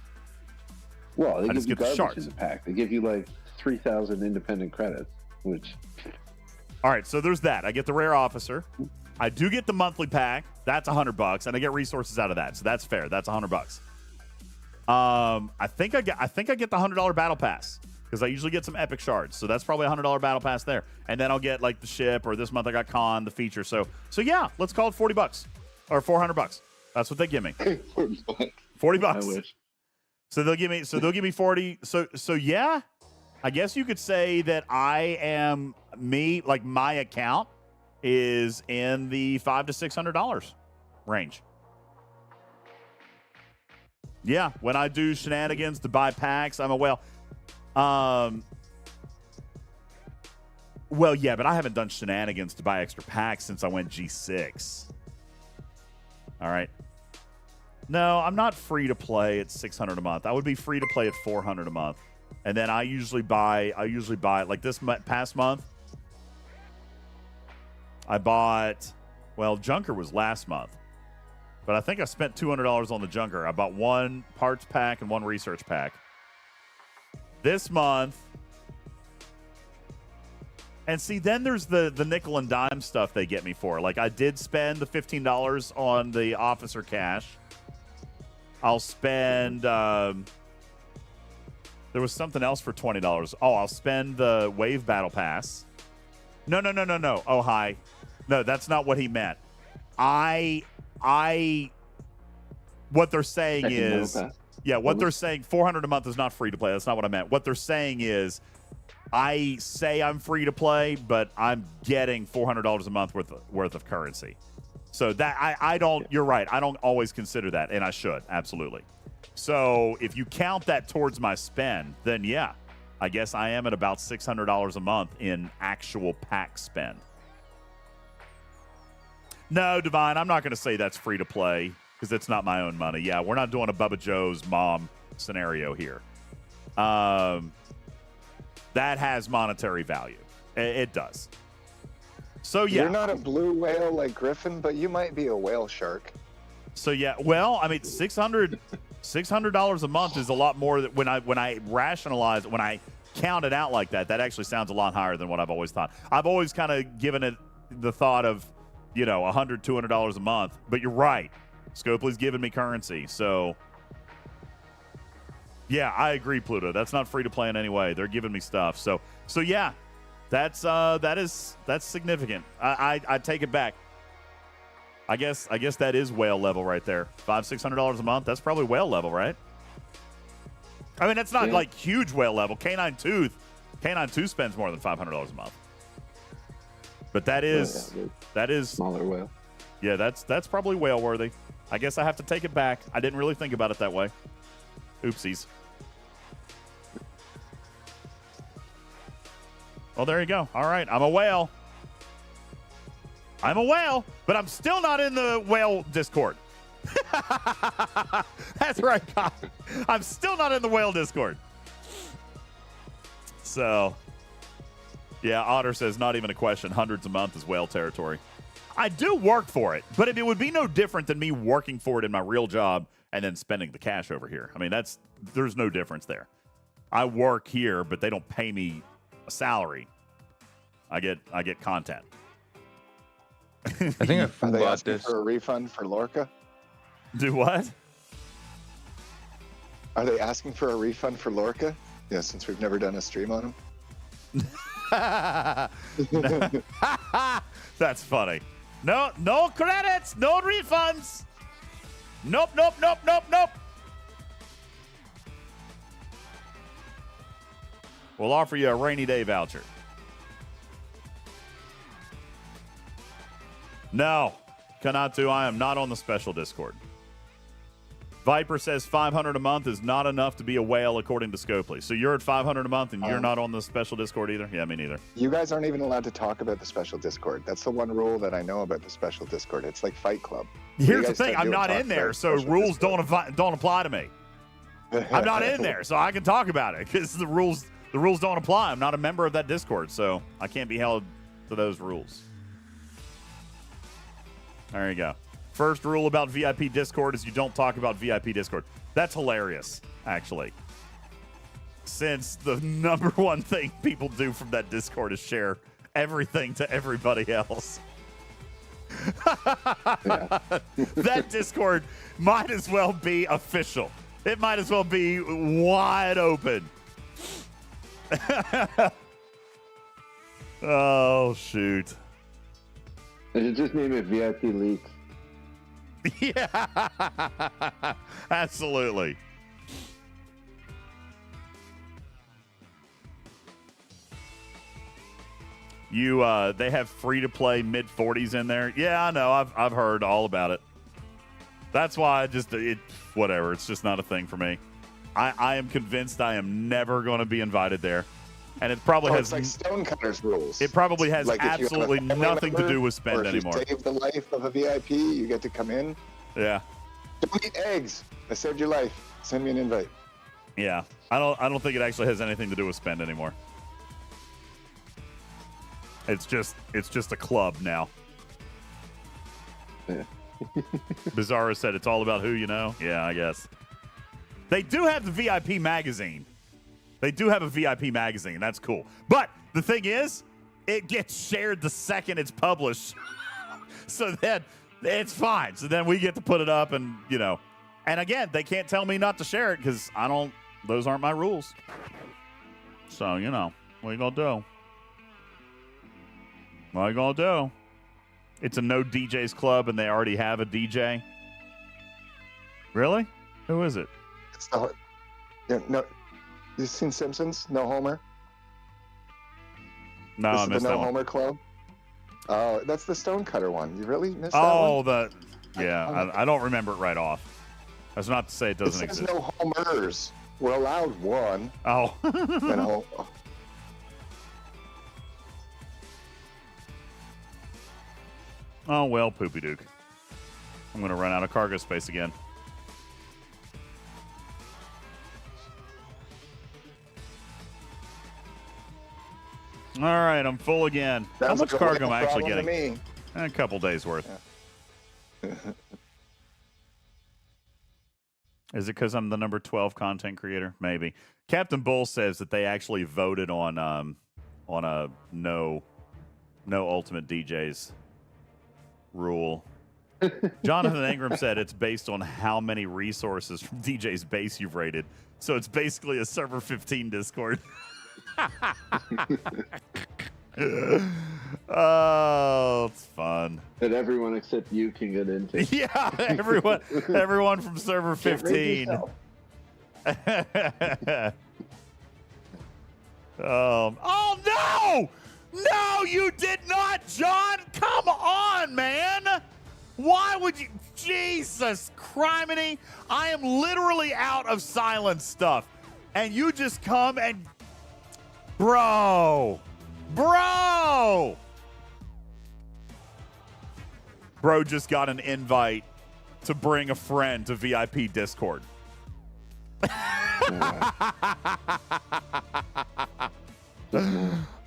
Well, they I give just you get the garbage shards. in the pack. They give you like 3,000 independent credits, which. All right, so there's that. I get the rare officer. I do get the monthly pack. That's $100, and I get resources out of that. So that's fair. That's $100. I think I get the $100 battle pass, because I usually get some epic shards. So that's probably a $100 battle pass there. And then I'll get like the ship, or this month I got con, the feature. So yeah, let's call it $40 or $400. That's what they give me. $40. I wish. So they'll give me 40. So yeah, I guess you could say that my account is in the $500 to $600 range. Yeah, when I do shenanigans to buy packs, I'm a whale. Well, yeah, but I haven't done shenanigans to buy extra packs since I went G6. All right. No, I'm not free to play at $600 a month. I would be free to play at $400 a month. And then I usually buy like this past month. I bought, well, Junker was last month. But I think I spent $200 on the Junker. I bought one parts pack and one research pack. This month, and see, then there's the nickel and dime stuff they get me for. Like, I did spend the $15 on the officer cash. I'll spend, there was something else for $20. Oh, I'll spend the wave battle pass. No. Oh, hi. No, that's not what he meant. What they're saying is, yeah, what they're saying, $400 a month is not free to play. That's not what I meant. What they're saying is, I say I'm free to play, but I'm getting $400 a month worth of currency. So that I don't. You're right. I don't always consider that, and I should absolutely. So if you count that towards my spend, then yeah, I guess I am at about $600 a month in actual pack spend. No, Divine, I'm not going to say that's free to play because it's not my own money. Yeah, we're not doing a Bubba Joe's mom scenario here. That has monetary value. It does. So, yeah. You're not a blue whale like Griffin, but you might be a whale shark. So, yeah. Well, I mean, $600 a month is a lot more. That when I rationalize, when I count it out like that, that actually sounds a lot higher than what I've always thought. I've always kind of given it the thought of, $100, $200 a month. But you're right. Scopely's giving me currency. So, yeah, I agree, Pluto. That's not free to play in any way. They're giving me stuff. So yeah, that's significant. I take it back. I guess that is whale level right there. $500-$600 a month. That's probably whale level, right? I mean, that's not like huge whale level. Canine Tooth spends more than $500 a month. But that is smaller whale. Yeah, that's probably whale worthy. I guess I have to take it back. I didn't really think about it that way. Oopsies. Well, there you go. All right, I'm a whale, but I'm still not in the whale Discord. That's right, Kyle. I'm still not in the whale Discord. So, yeah, Otter says, not even a question. Hundreds a month is whale territory. I do work for it, but it would be no different than me working for it in my real job and then spending the cash over here. I mean, that's there's no difference there. I work here, but they don't pay me a salary. I get content. I think I Are forgot they asking this. for a refund for Lorca? Do what? Are they asking for a refund for Lorca? Yeah, since we've never done a stream on him. That's funny. No credits, no refunds. Nope. We'll offer you a rainy day voucher. No, Kanatu, I am not on the special Discord. Viper says 500 a month is not enough to be a whale, according to Scopely. So you're at 500 a month, and you're not on the special Discord either? Yeah, me neither. You guys aren't even allowed to talk about the special Discord. That's the one rule that I know about the special Discord. It's like Fight Club. Here's the thing. I'm not in there, so rules don't apply to me. I'm not in there, so I can talk about it because the rules don't apply. I'm not a member of that Discord, so I can't be held to those rules. There you go. First rule about VIP Discord is you don't talk about VIP Discord. That's hilarious, actually. Since the number one thing people do from that Discord is share everything to everybody else. That Discord might as well be official. It might as well be wide open. Oh, shoot. They should just name it VIP Leaks. Yeah, absolutely. They have free to play mid 40s in there. Yeah, I know. I've heard all about it. That's why whatever. It's just not a thing for me. I am convinced I am never going to be invited there, and it probably has it's like Stonecutters rules. It probably has like absolutely nothing to do with spend anymore. If you save the life of a VIP, you get to come in. Yeah. Don't eat eggs. I saved your life. Send me an invite. Yeah, I don't think it actually has anything to do with spend anymore. It's just a club now. Yeah. Bizarro said it's all about who you know. Yeah, I guess. They do have the VIP magazine. They do have a VIP magazine. That's cool. But the thing is, it gets shared the second it's published. So then it's fine. So then we get to put it up and, and again, they can't tell me not to share it because those aren't my rules. So, what are you going to do? What are you going to do? It's a no DJs club and they already have a DJ. Really? Who is it? It's not. Yeah, no. You seen Simpsons? No Homer? No, I missed the that No one. Homer Club? Oh, that's the Stonecutter one. You really missed that one? I don't remember it right off. That's not to say it doesn't says exist. no Homers. We're allowed one. Oh. Oh, well, Poopy Duke. I'm going to run out of cargo space again. All right, I'm full again. How Sounds much like a cargo am I whale actually problem getting? to me. A couple days worth. Yeah. Is it because I'm the number 12 content creator? Maybe. Captain Bull says that they actually voted on a no UltimatDJz rule. Jonathan Ingram said it's based on how many resources from DJ's base you've rated. So it's basically a server 15 Discord. Oh, it's fun. That everyone except you can get into. Yeah, everyone from server 15. Oh no! No, you did not, John! Come on, man! Why would you? Jesus criminy! I am literally out of silence stuff. And you just come and. Bro! Bro just got an invite to bring a friend to VIP Discord.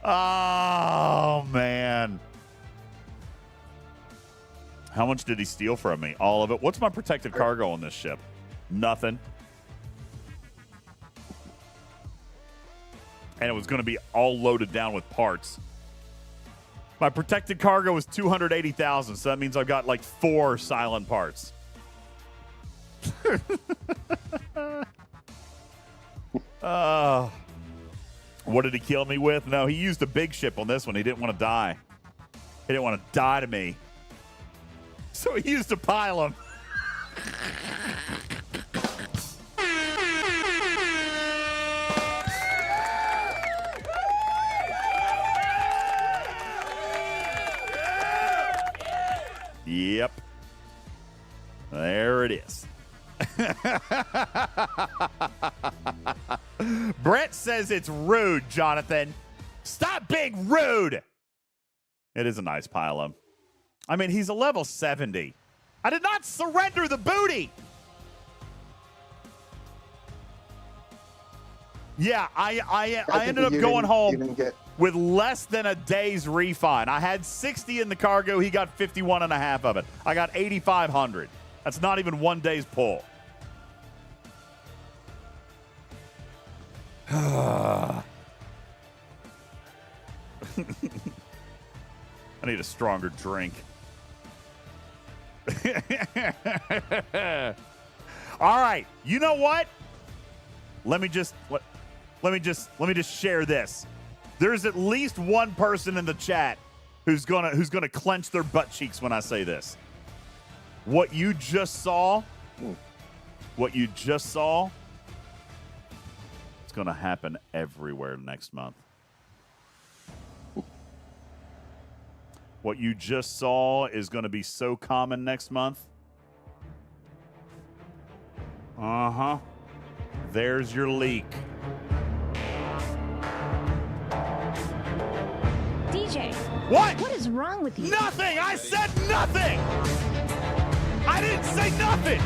Oh, man. How much did he steal from me? All of it. What's my protected cargo on this ship? Nothing. and it was going to be all loaded down with parts. My protected cargo was 280,000, so that means I've got like 4 silent parts. What did he kill me with? No, he used a big ship on this one. He didn't want to die. He didn't want to die to me. So he used a pylon. Yep. There it is. Brett says it's rude, Jonathan. Stop being rude. It is a nice pylon. I mean, he's a level 70. I did not surrender the booty. Yeah, I ended up going home with less than a day's refund. I had 60 in the cargo. He got 51 and a half of it. I got 8,500. That's not even 1 day's pull. I need a stronger drink. All right. You know what? Let me just share this. There's at least one person in the chat who's gonna clench their butt cheeks when I say this. What you just saw, it's gonna happen everywhere next month. What you just saw is gonna be so common next month. Uh-huh. There's your leak. DJ. What? What is wrong with you? Nothing! I said nothing! I didn't say nothing!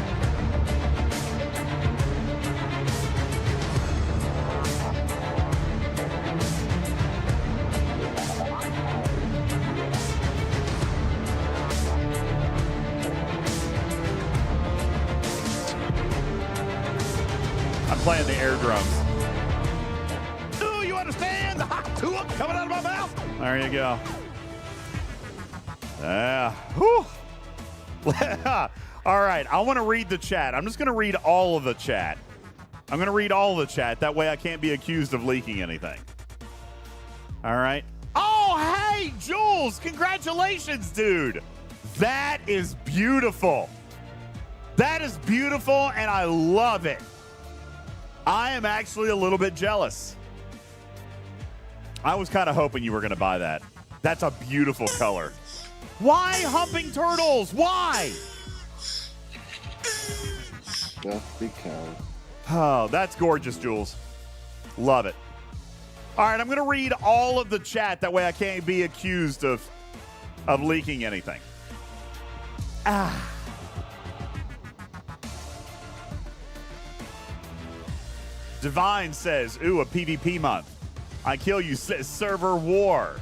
I'm playing the air drums. Do you understand the hot tulip coming out of my mouth? There you go. Yeah. Whew. All right. I want to read the chat. I'm just going to read all of the chat. I'm going to read all of the chat. That way I can't be accused of leaking anything. All right. Oh, hey, Jules. Congratulations, dude. That is beautiful. That is beautiful, and I love it. I am actually a little bit jealous. I was kind of hoping you were going to buy that. That's a beautiful color. Why humping turtles? Why? Just because. Oh, that's gorgeous, Jules. Love it. All right, I'm going to read all of the chat. That way I can't be accused of leaking anything. Divine says, ooh, a PvP month. I kill you, says server war.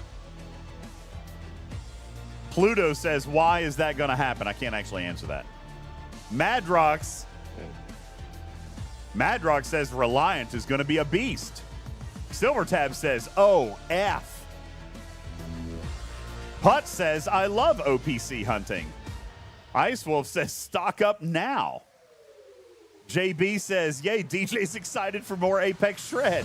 Pluto says, why is that going to happen? I can't actually answer that. Madrox says, Reliant is going to be a beast. Silvertab says, oh, F. Putt says, I love OPC hunting. Ice Wolf says, stock up now. JB says, yay, DJ's excited for more Apex Shred.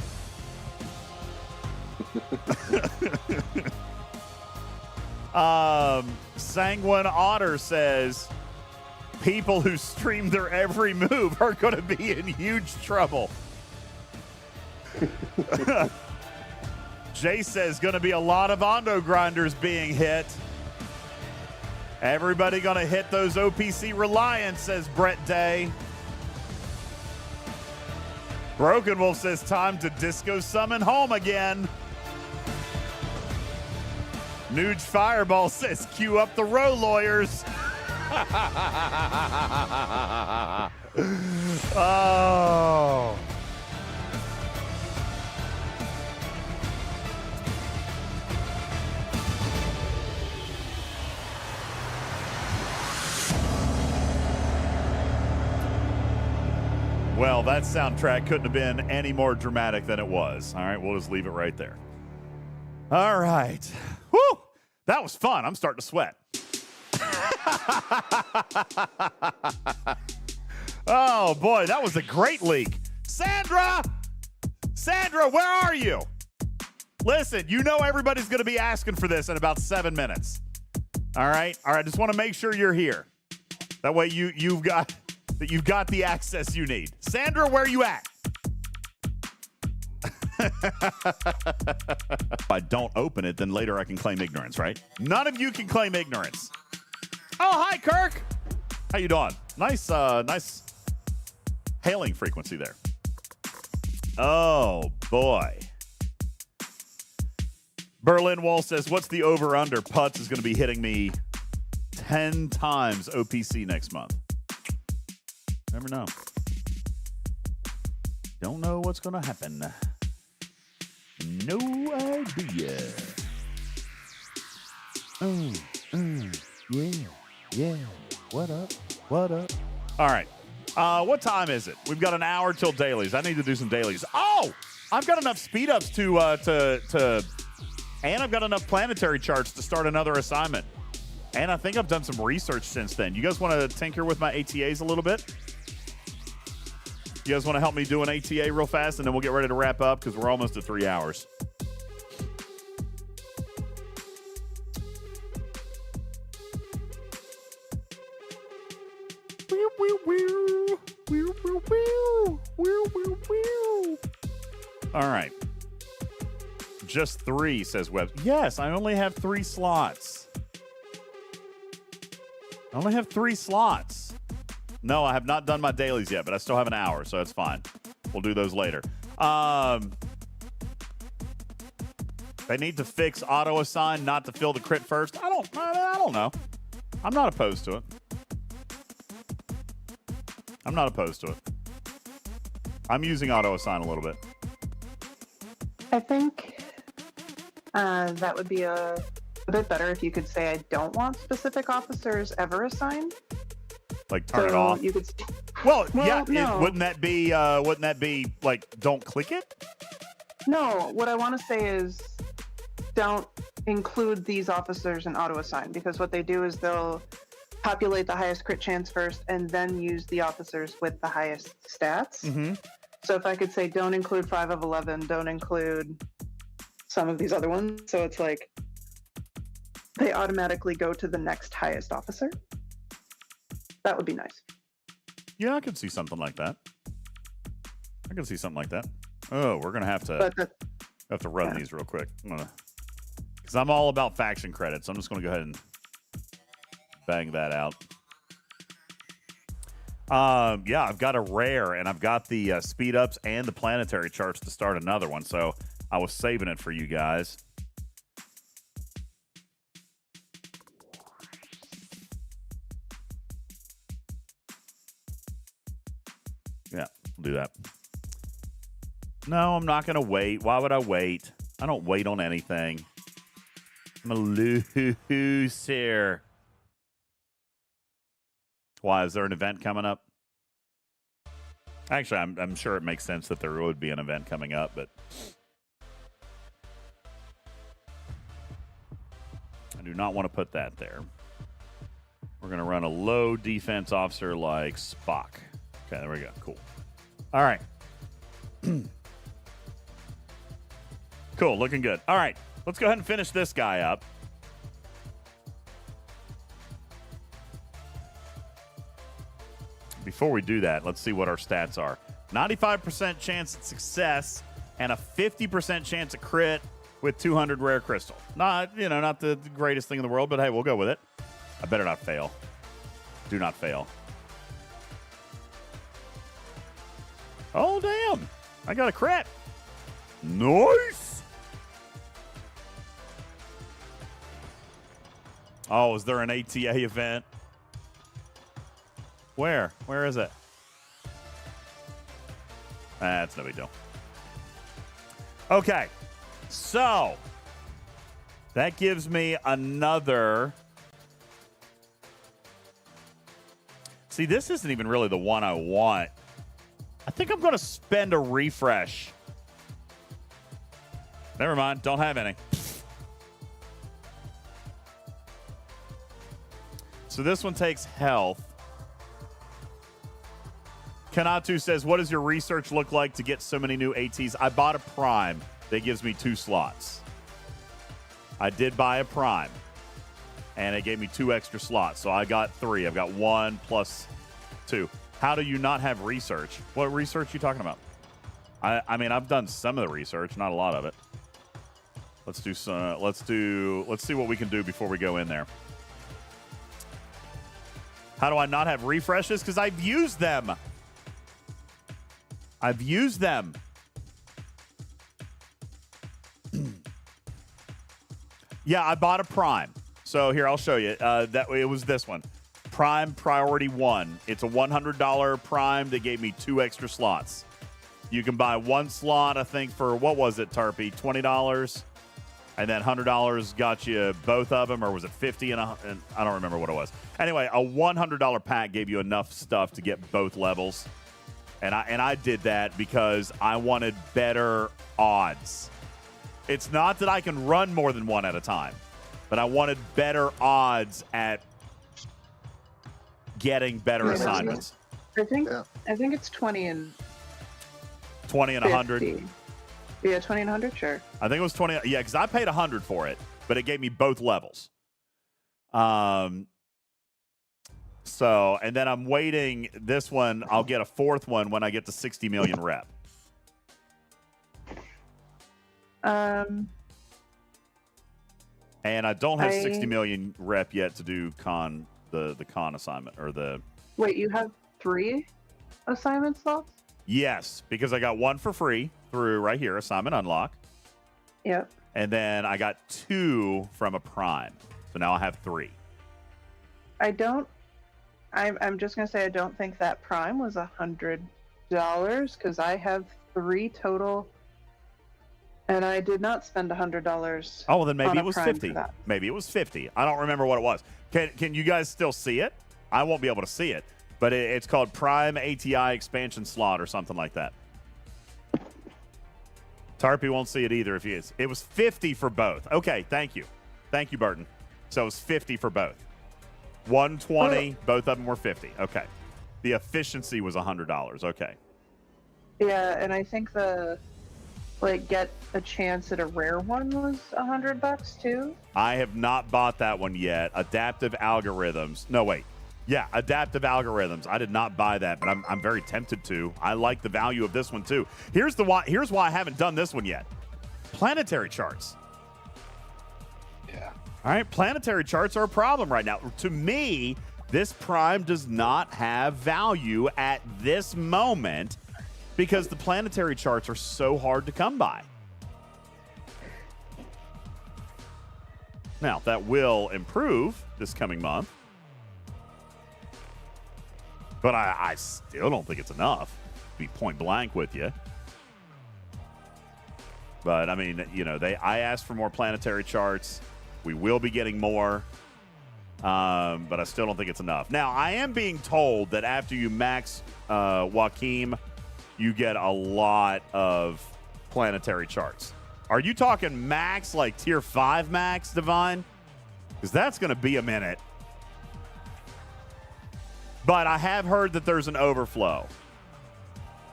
Sanguine Otter says, people who stream their every move are going to be in huge trouble. Jay says, going to be a lot of Ondo grinders being hit. Everybody going to hit those OPC Reliance, says Brett Day. Broken Wolf says, time to disco summon home again. Nuge Fireball says, cue up the row lawyers. Oh. Well, that soundtrack couldn't have been any more dramatic than it was. All right, we'll just leave it right there. All right. Woo! That was fun. I'm starting to sweat. Oh, boy, that was a great leak. Sandra! Sandra, where are you? Listen, you know everybody's going to be asking for this in about 7 minutes. All right? All right, just want to make sure you're here. That way you've got the access you need. Sandra, where are you at? If I don't open it, then later I can claim ignorance, right? None of you can claim ignorance. Oh, hi, Kirk. How you doing? Nice hailing frequency there. Oh, boy. Berlin Wall says, what's the over-under? Putz is going to be hitting me 10 times OPC next month. Never know. Don't know what's going to happen. No idea. Yeah. What up? All right. What time is it? We've got an hour till dailies. I need to do some dailies. Oh, I've got enough speed ups to and I've got enough planetary charts to start another assignment. And I think I've done some research since then. You guys want to tinker with my ATAs a little bit? You guys want to help me do an ATA real fast, and then we'll get ready to wrap up because we're almost at 3 hours. All right. Just 3, says Webb. Yes, I only have 3 slots. I only have 3 slots. No, I have not done my dailies yet, but I still have an hour, so that's fine. We'll do those later. They need to fix auto assign, not to fill the crit first. I don't know. I'm not opposed to it. I'm using auto assign a little bit. I think that would be a bit better if you could say I don't want specific officers ever assigned. Like turn it off. You could. Well, yeah. No. Wouldn't that be like don't click it? No. What I want to say is don't include these officers in auto assign, because what they do is they'll populate the highest crit chance first and then use the officers with the highest stats. Mm-hmm. So if I could say don't include 5 of 11, don't include some of these other ones, so it's like they automatically go to the next highest officer. That would be nice. Yeah, I could see something like that. Oh, we're gonna have to run these real quick. Because I'm all about faction credits. I'm just gonna go ahead and bang that out. Yeah, I've got a rare, and I've got the speed ups and the planetary charts to start another one. So I was saving it for you guys. Yeah, we'll do that. No, I'm not going to wait. Why would I wait? I don't wait on anything. I'm a loser. Why? Is there an event coming up? Actually, I'm sure it makes sense that there would be an event coming up, but I do not want to put that there. We're going to run a low defense officer like Spock. Okay, there we go. Cool. All right. Cool, looking good. All right, let's go ahead and finish this guy up. Before we do that, let's see what our stats are. 95% chance at success and a 50% chance at crit with 200 rare crystal. Not the greatest thing in the world, but hey, we'll go with it. I better not fail. Do not fail. Oh, damn. I got a crit. Nice. Oh, is there an ATA event? Where? Where is it? That's no big deal. Okay. So, that gives me another... See, this isn't even really the one I want. I think I'm going to spend a refresh. Never mind. Don't have any. So this one takes health. Kanatu says, what does your research look like to get so many new ATs? I bought a Prime that gives me 2 slots. I did buy a Prime, and it gave me 2 extra slots. So I got 3. I've got 1 plus 2. How do you not have research? What research are you talking about? I mean, I've done some of the research, not a lot of it. Let's see what we can do before we go in there. How do I not have refreshes? Because I've used them. I've used them. Yeah, I bought a Prime. So here, I'll show you. That it was this one. Prime Priority 1. It's a $100 Prime. They gave me 2 extra slots. You can buy 1 slot, I think, for, what was it, Tarpy? $20. And then $100 got you both of them, or was it $50? And I don't remember what it was. Anyway, a $100 pack gave you enough stuff to get both levels. And I did that because I wanted better odds. It's not that I can run more than one at a time, but I wanted better odds at getting better assignments. I think it's 20 and 20 and 100. Yeah, 20 and 100, sure. I think it was 20. Yeah, because I paid 100 for it, but it gave me both levels. So, and then I'm waiting. This one, I'll get a 4th one when I get to 60 million rep. And I don't have 60 million rep yet to do the con assignment or the. Wait, you have 3 assignment slots? Yes, because I got 1 for free through right here, assignment unlock. Yep. And then I got 2 from a Prime. So now I have 3. I'm just going to say I don't think that Prime was $100 because I have 3 total and I did not spend $100. Oh, well, then maybe it was Prime 50. Maybe it was 50. I don't remember what it was. Can you guys still see it? I won't be able to see it, but it's called Prime ATI expansion slot or something like that. Tarpy won't see it either if he is. It was 50 for both. Okay, thank you. Thank you, Burton. So it was 50 for both. 120, both of them were 50. Okay. The efficiency was $100. Okay. Yeah, and I think the get a chance at a rare one was $100 too. I have not bought that one yet. Adaptive algorithms. No, wait. Yeah, adaptive algorithms. I did not buy that, but I'm very tempted to. I like the value of this one too. Here's why I haven't done this one yet. Planetary charts. Yeah. All right, planetary charts are a problem right now. To me, this Prime does not have value at this moment because the planetary charts are so hard to come by. Now, that will improve this coming month. But I still don't think it's enough, to be point blank with you. But, I mean, I asked for more planetary charts. We will be getting more. But I still don't think it's enough. Now, I am being told that after you max Joaquim, you get a lot of planetary charts. Are you talking max, like tier 5 max, Divine? Because that's going to be a minute. But I have heard that there's an overflow.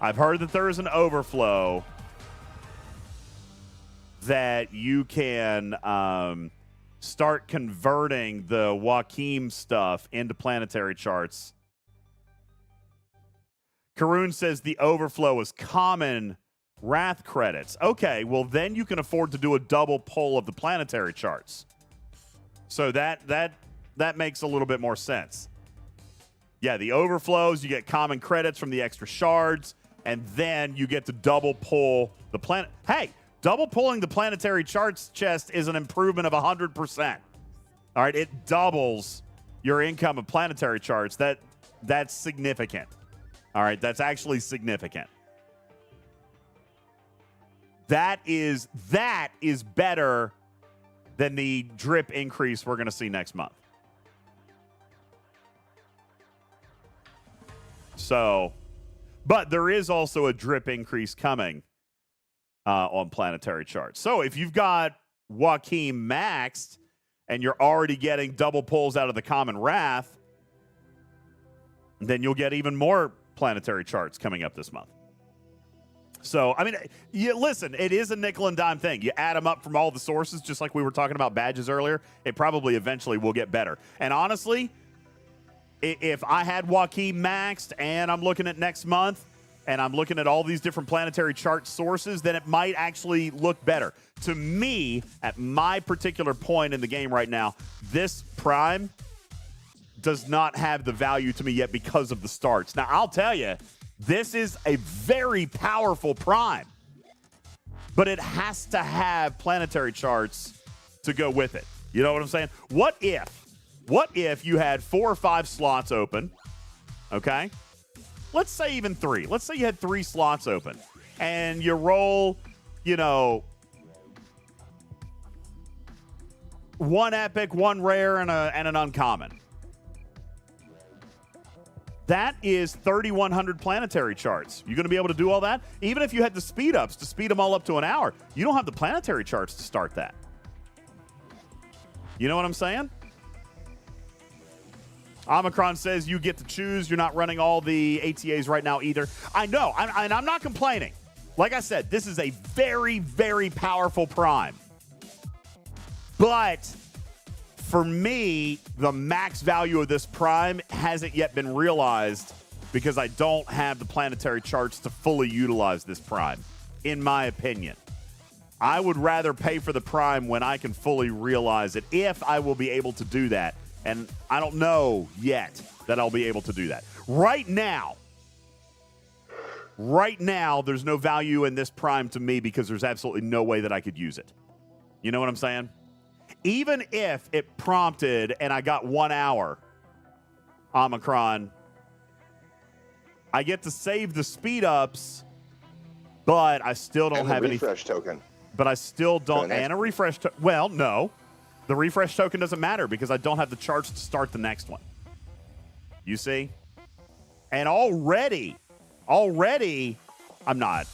I've heard that there is an overflow that you can start converting the Joaquim stuff into planetary charts. Karun says the overflow is common Wrath credits. Okay, well then you can afford to do a double pull of the planetary charts. So that makes a little bit more sense. Yeah, the overflows, you get common credits from the extra shards, and then you get to double pull the planet. Hey, double pulling the planetary charts chest is an improvement of 100%. All right, it doubles your income of planetary charts. That's significant. All right, that's actually significant. That is better than the drip increase we're going to see next month. So, But there is also a drip increase coming on planetary charts. So if you've got Joaquin maxed and you're already getting double pulls out of the Common Wrath, then you'll get even more planetary charts coming up this month. So, I mean, listen, it is a nickel and dime thing. You add them up from all the sources, just like we were talking about badges earlier, it probably eventually will get better. And honestly, if I had Joaquin maxed and I'm looking at next month and I'm looking at all these different planetary chart sources, then it might actually look better. To me, at my particular point in the game right now, this Prime does not have the value to me yet because of the starts. Now, I'll tell you, this is a very powerful Prime, but it has to have planetary charts to go with it. You know what I'm saying? What if you had 4 or 5 slots open, okay? Let's say even 3. Let's say you had 3 slots open, and you roll, 1 epic, 1 rare, and an uncommon. That is 3,100 planetary charts. You going to be able to do all that? Even if you had the speed ups to speed them all up to an hour, you don't have the planetary charts to start that. You know what I'm saying? Omicron says you get to choose. You're not running all the ATAs right now either. I know, and I'm not complaining. Like I said, this is a very, very powerful Prime. But for me, the max value of this Prime hasn't yet been realized because I don't have the planetary charts to fully utilize this Prime, in my opinion. I would rather pay for the Prime when I can fully realize it, if I will be able to do that. And I don't know yet that I'll be able to do that. Right now, there's no value in this Prime to me because there's absolutely no way that I could use it. You know what I'm saying? Even if it prompted and I got 1 hour, Omicron, I get to save the speed ups, but I still don't have any refresh token. But I still don't, and a refresh token. Well, no, the refresh token doesn't matter because I don't have the charts to start the next one. You see? And already, I'm not.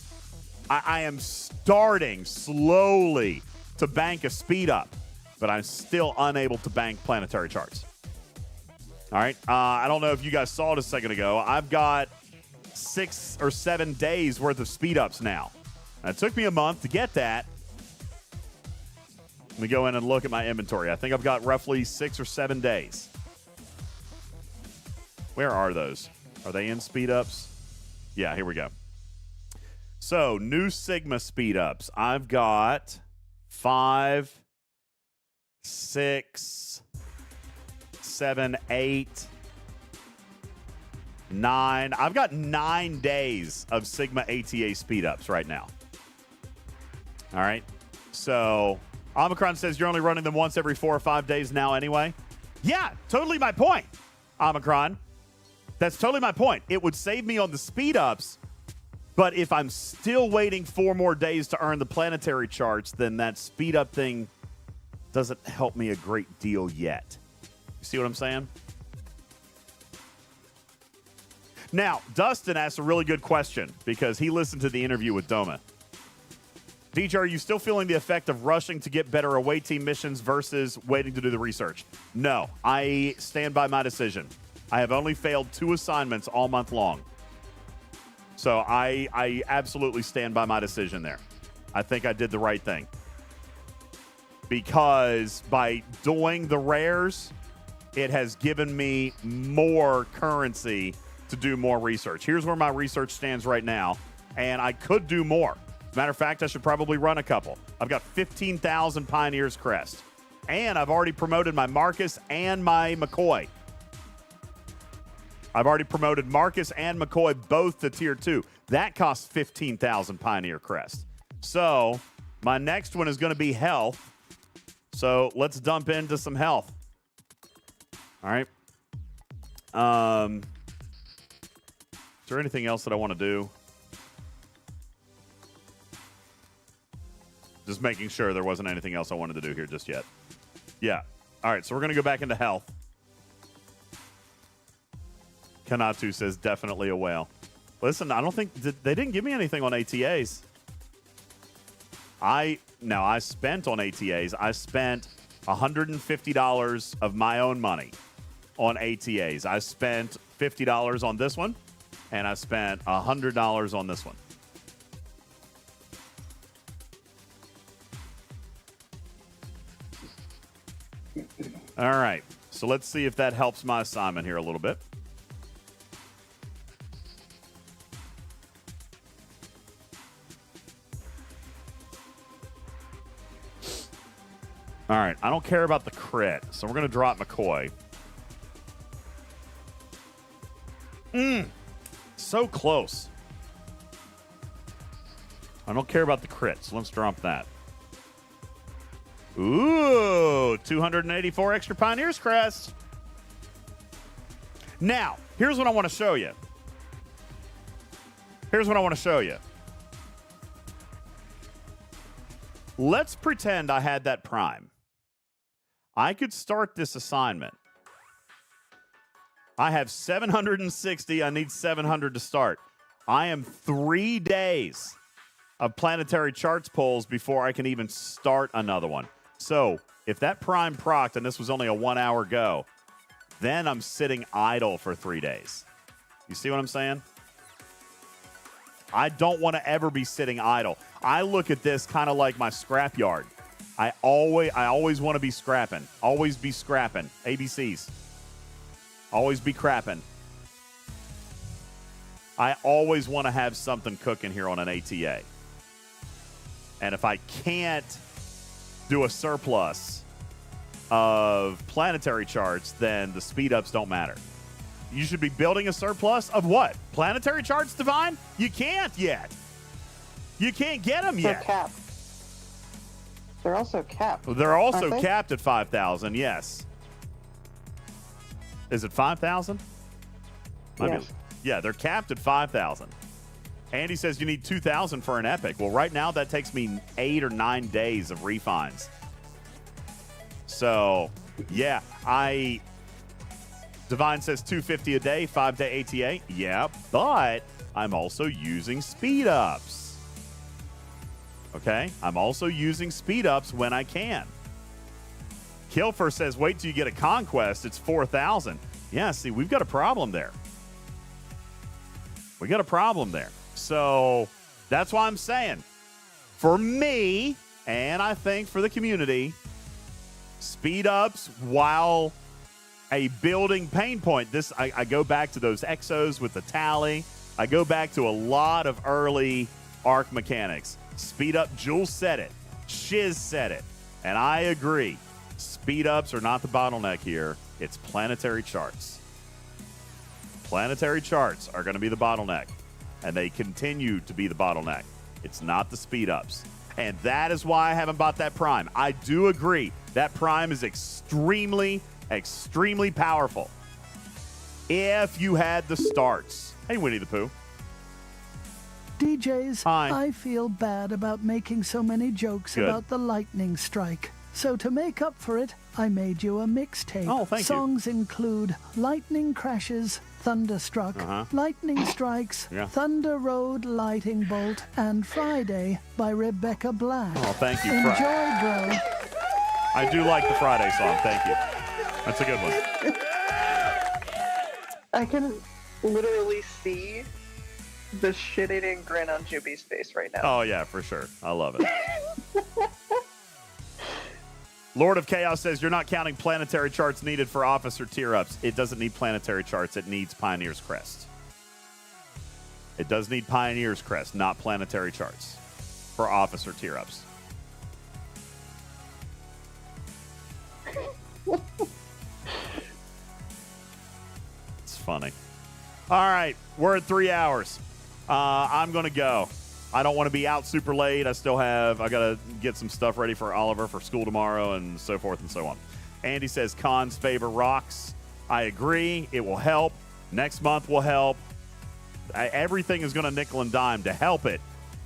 I am starting slowly to bank a speed up, but I'm still unable to bank planetary charts. All right. I don't know if you guys saw it a second ago. I've got 6 or 7 days worth of speed ups now. It took me a month to get that. Let me go in and look at my inventory. I think I've got roughly 6 or 7 days. Where are those? Are they in speed ups? Yeah, here we go. So, new Sigma speed ups. I've got 5, 6, 7, 8, 9. I've got 9 days of Sigma ATA speed ups right now. All right. So Omicron says you're only running them once every 4 or 5 days now anyway. Yeah, totally my point, Omicron. That's totally my point. It would save me on the speed ups, but if I'm still waiting 4 more days to earn the planetary charts, then that speed up thing doesn't help me a great deal yet. You see what I'm saying? Now, Dustin asked a really good question because he listened to the interview with Doma. DJ, are you still feeling the effect of rushing to get better away team missions versus waiting to do the research? No, I stand by my decision. I have only failed 2 assignments all month long. So I absolutely stand by my decision there. I think I did the right thing. Because by doing the rares, it has given me more currency to do more research. Here's where my research stands right now, and I could do more. Matter of fact, I should probably run a couple. I've got 15,000 Pioneer's Crest, and I've already promoted my Marcus and my McCoy. I've already promoted Marcus and McCoy both to Tier 2. That costs 15,000 Pioneer Crest. So my next one is going to be health. So let's dump into some health. All right. Is there anything else that I want to do? Just making sure there wasn't anything else I wanted to do here just yet. Yeah. All right, so we're going to go back into health. Kanatu says definitely a whale. Listen, I don't think they didn't give me anything on ATAs. I spent on ATAs. I spent $150 of my own money on ATAs. I spent $50 on this one, and I spent $100 on this one. All right, so let's see if that helps my assignment here a little bit. All right, I don't care about the crit, so we're going to drop McCoy. So close. I don't care about the crit, so let's drop that. Ooh, 284 extra Pioneer's Crest. Now, here's what I want to show you. Let's pretend I had that prime. I could start this assignment. I have 760. I need 700 to start. I am 3 days of planetary charts pulls before I can even start another one. So if that prime procced and this was only a 1 hour go, then I'm sitting idle for 3 days. You see what I'm saying? I don't want to ever be sitting idle. I look at this kind of like my scrapyard. I always want to be scrapping. Always be scrapping. ABCs. Always be crapping. I always want to have something cooking here on an ATA. And if I can't do a surplus of planetary charts, then the speed ups don't matter. You should be building a surplus of what? Planetary charts, Divine? You can't yet. You can't get them yet. They're capped. They're also capped. They're also capped at 5,000, yes. Is it 5,000? Yes. Yeah, they're capped at 5,000. Andy says you need 2,000 for an epic. Well, right now that takes me 8 or 9 days of refines. So, yeah, Divine says 250 a day, 5-day ATA. Yeah, but I'm also using speed ups. Okay? I'm also using speed ups when I can. Kilfer says, wait till you get a conquest. It's 4,000. Yeah, see, we've got a problem there. So that's why I'm saying, for me, and I think for the community, speed ups while a building pain point. I go back to those exos with the tally. I go back to a lot of early arc mechanics. Speed up, Jules said it. Shiz said it. And I agree. Speed ups are not the bottleneck here. It's planetary charts. Planetary charts are going to be the bottleneck. And they continue to be the bottleneck. It's not the speed ups. And that is why I haven't bought that prime. I do agree. That prime is extremely, extremely powerful. If you had the starts. Hey, Winnie the Pooh. DJs, Hi. I feel bad about making so many jokes Good. about the lightning strike. So to make up for it, I made you a mixtape. Oh, thank you. Songs include Lightning Crashes, Thunderstruck, Lightning Strikes, Yeah. Thunder Road, Lighting Bolt, and Friday by Rebecca Black. Oh, thank you. Enjoy, bro. I do like the Friday song. Thank you. That's a good one. I can literally see the shit-eating grin on Juby's face right now. Oh, yeah, for sure. I love it. Lord of Chaos says, you're not counting planetary charts needed for officer tier-ups. It doesn't need planetary charts. It needs Pioneer's Crest. It does need Pioneer's Crest, not planetary charts for officer tier-ups. It's funny. All right, we're at 3 hours. I'm going to go. I don't want to be out super late. I got to get some stuff ready for Oliver for school tomorrow and so forth and so on. Andy says cons favor rocks. I agree. It will help. Next month will help. Everything is going to nickel and dime to help it,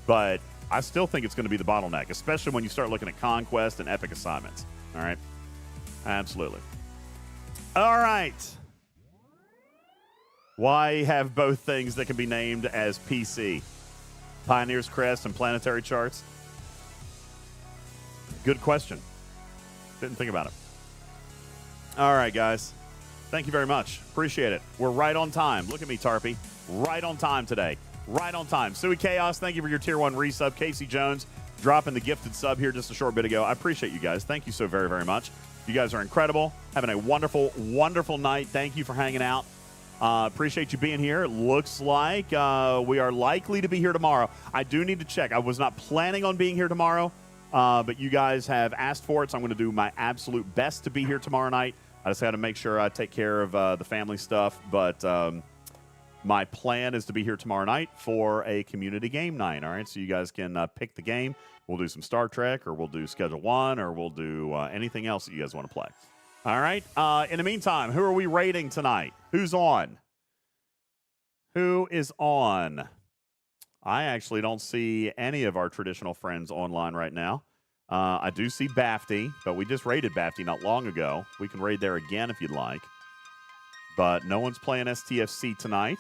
but I still think it's going to be the bottleneck, especially when you start looking at conquest and epic assignments. All right? Absolutely. All right. Why have both things that can be named as PC? Pioneer's Crest and Planetary Charts? Good question. Didn't think about it. All right, guys. Thank you very much. Appreciate it. We're right on time. Look at me, Tarpy. Right on time today. Right on time. Suey Chaos, thank you for your Tier 1 resub. Casey Jones dropping the gifted sub here just a short bit ago. I appreciate you guys. Thank you so very, very much. You guys are incredible. Having a wonderful, wonderful night. Thank you for hanging out. Appreciate you being here. Looks like we are likely to be here tomorrow. I do need to check. I was not planning on being here tomorrow, but you guys have asked for it, so I'm going to do my absolute best to be here tomorrow night. I just got to make sure I take care of the family stuff, but my plan is to be here tomorrow night for a community game night, all right? So you guys can pick the game. We'll do some Star Trek, or we'll do Schedule 1, or we'll do anything else that you guys want to play. All right? In the meantime, who are we rating tonight? Who's on? Who is on? I actually don't see any of our traditional friends online right now. I do see Bafty, but we just raided Bafty not long ago. We can raid there again if you'd like. But no one's playing STFC tonight.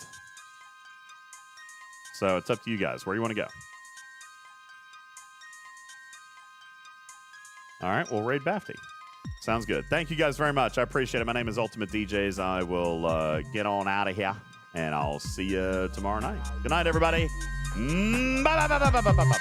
So it's up to you guys. Where do you want to go? All right, we'll raid Bafty. Sounds good. Thank you guys very much. I appreciate it. My name is UltimatDJz. I will get on out of here, and I'll see you tomorrow night. Good night, everybody. Bye, bye, bye, bye, bye, bye, bye, bye.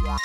Yeah.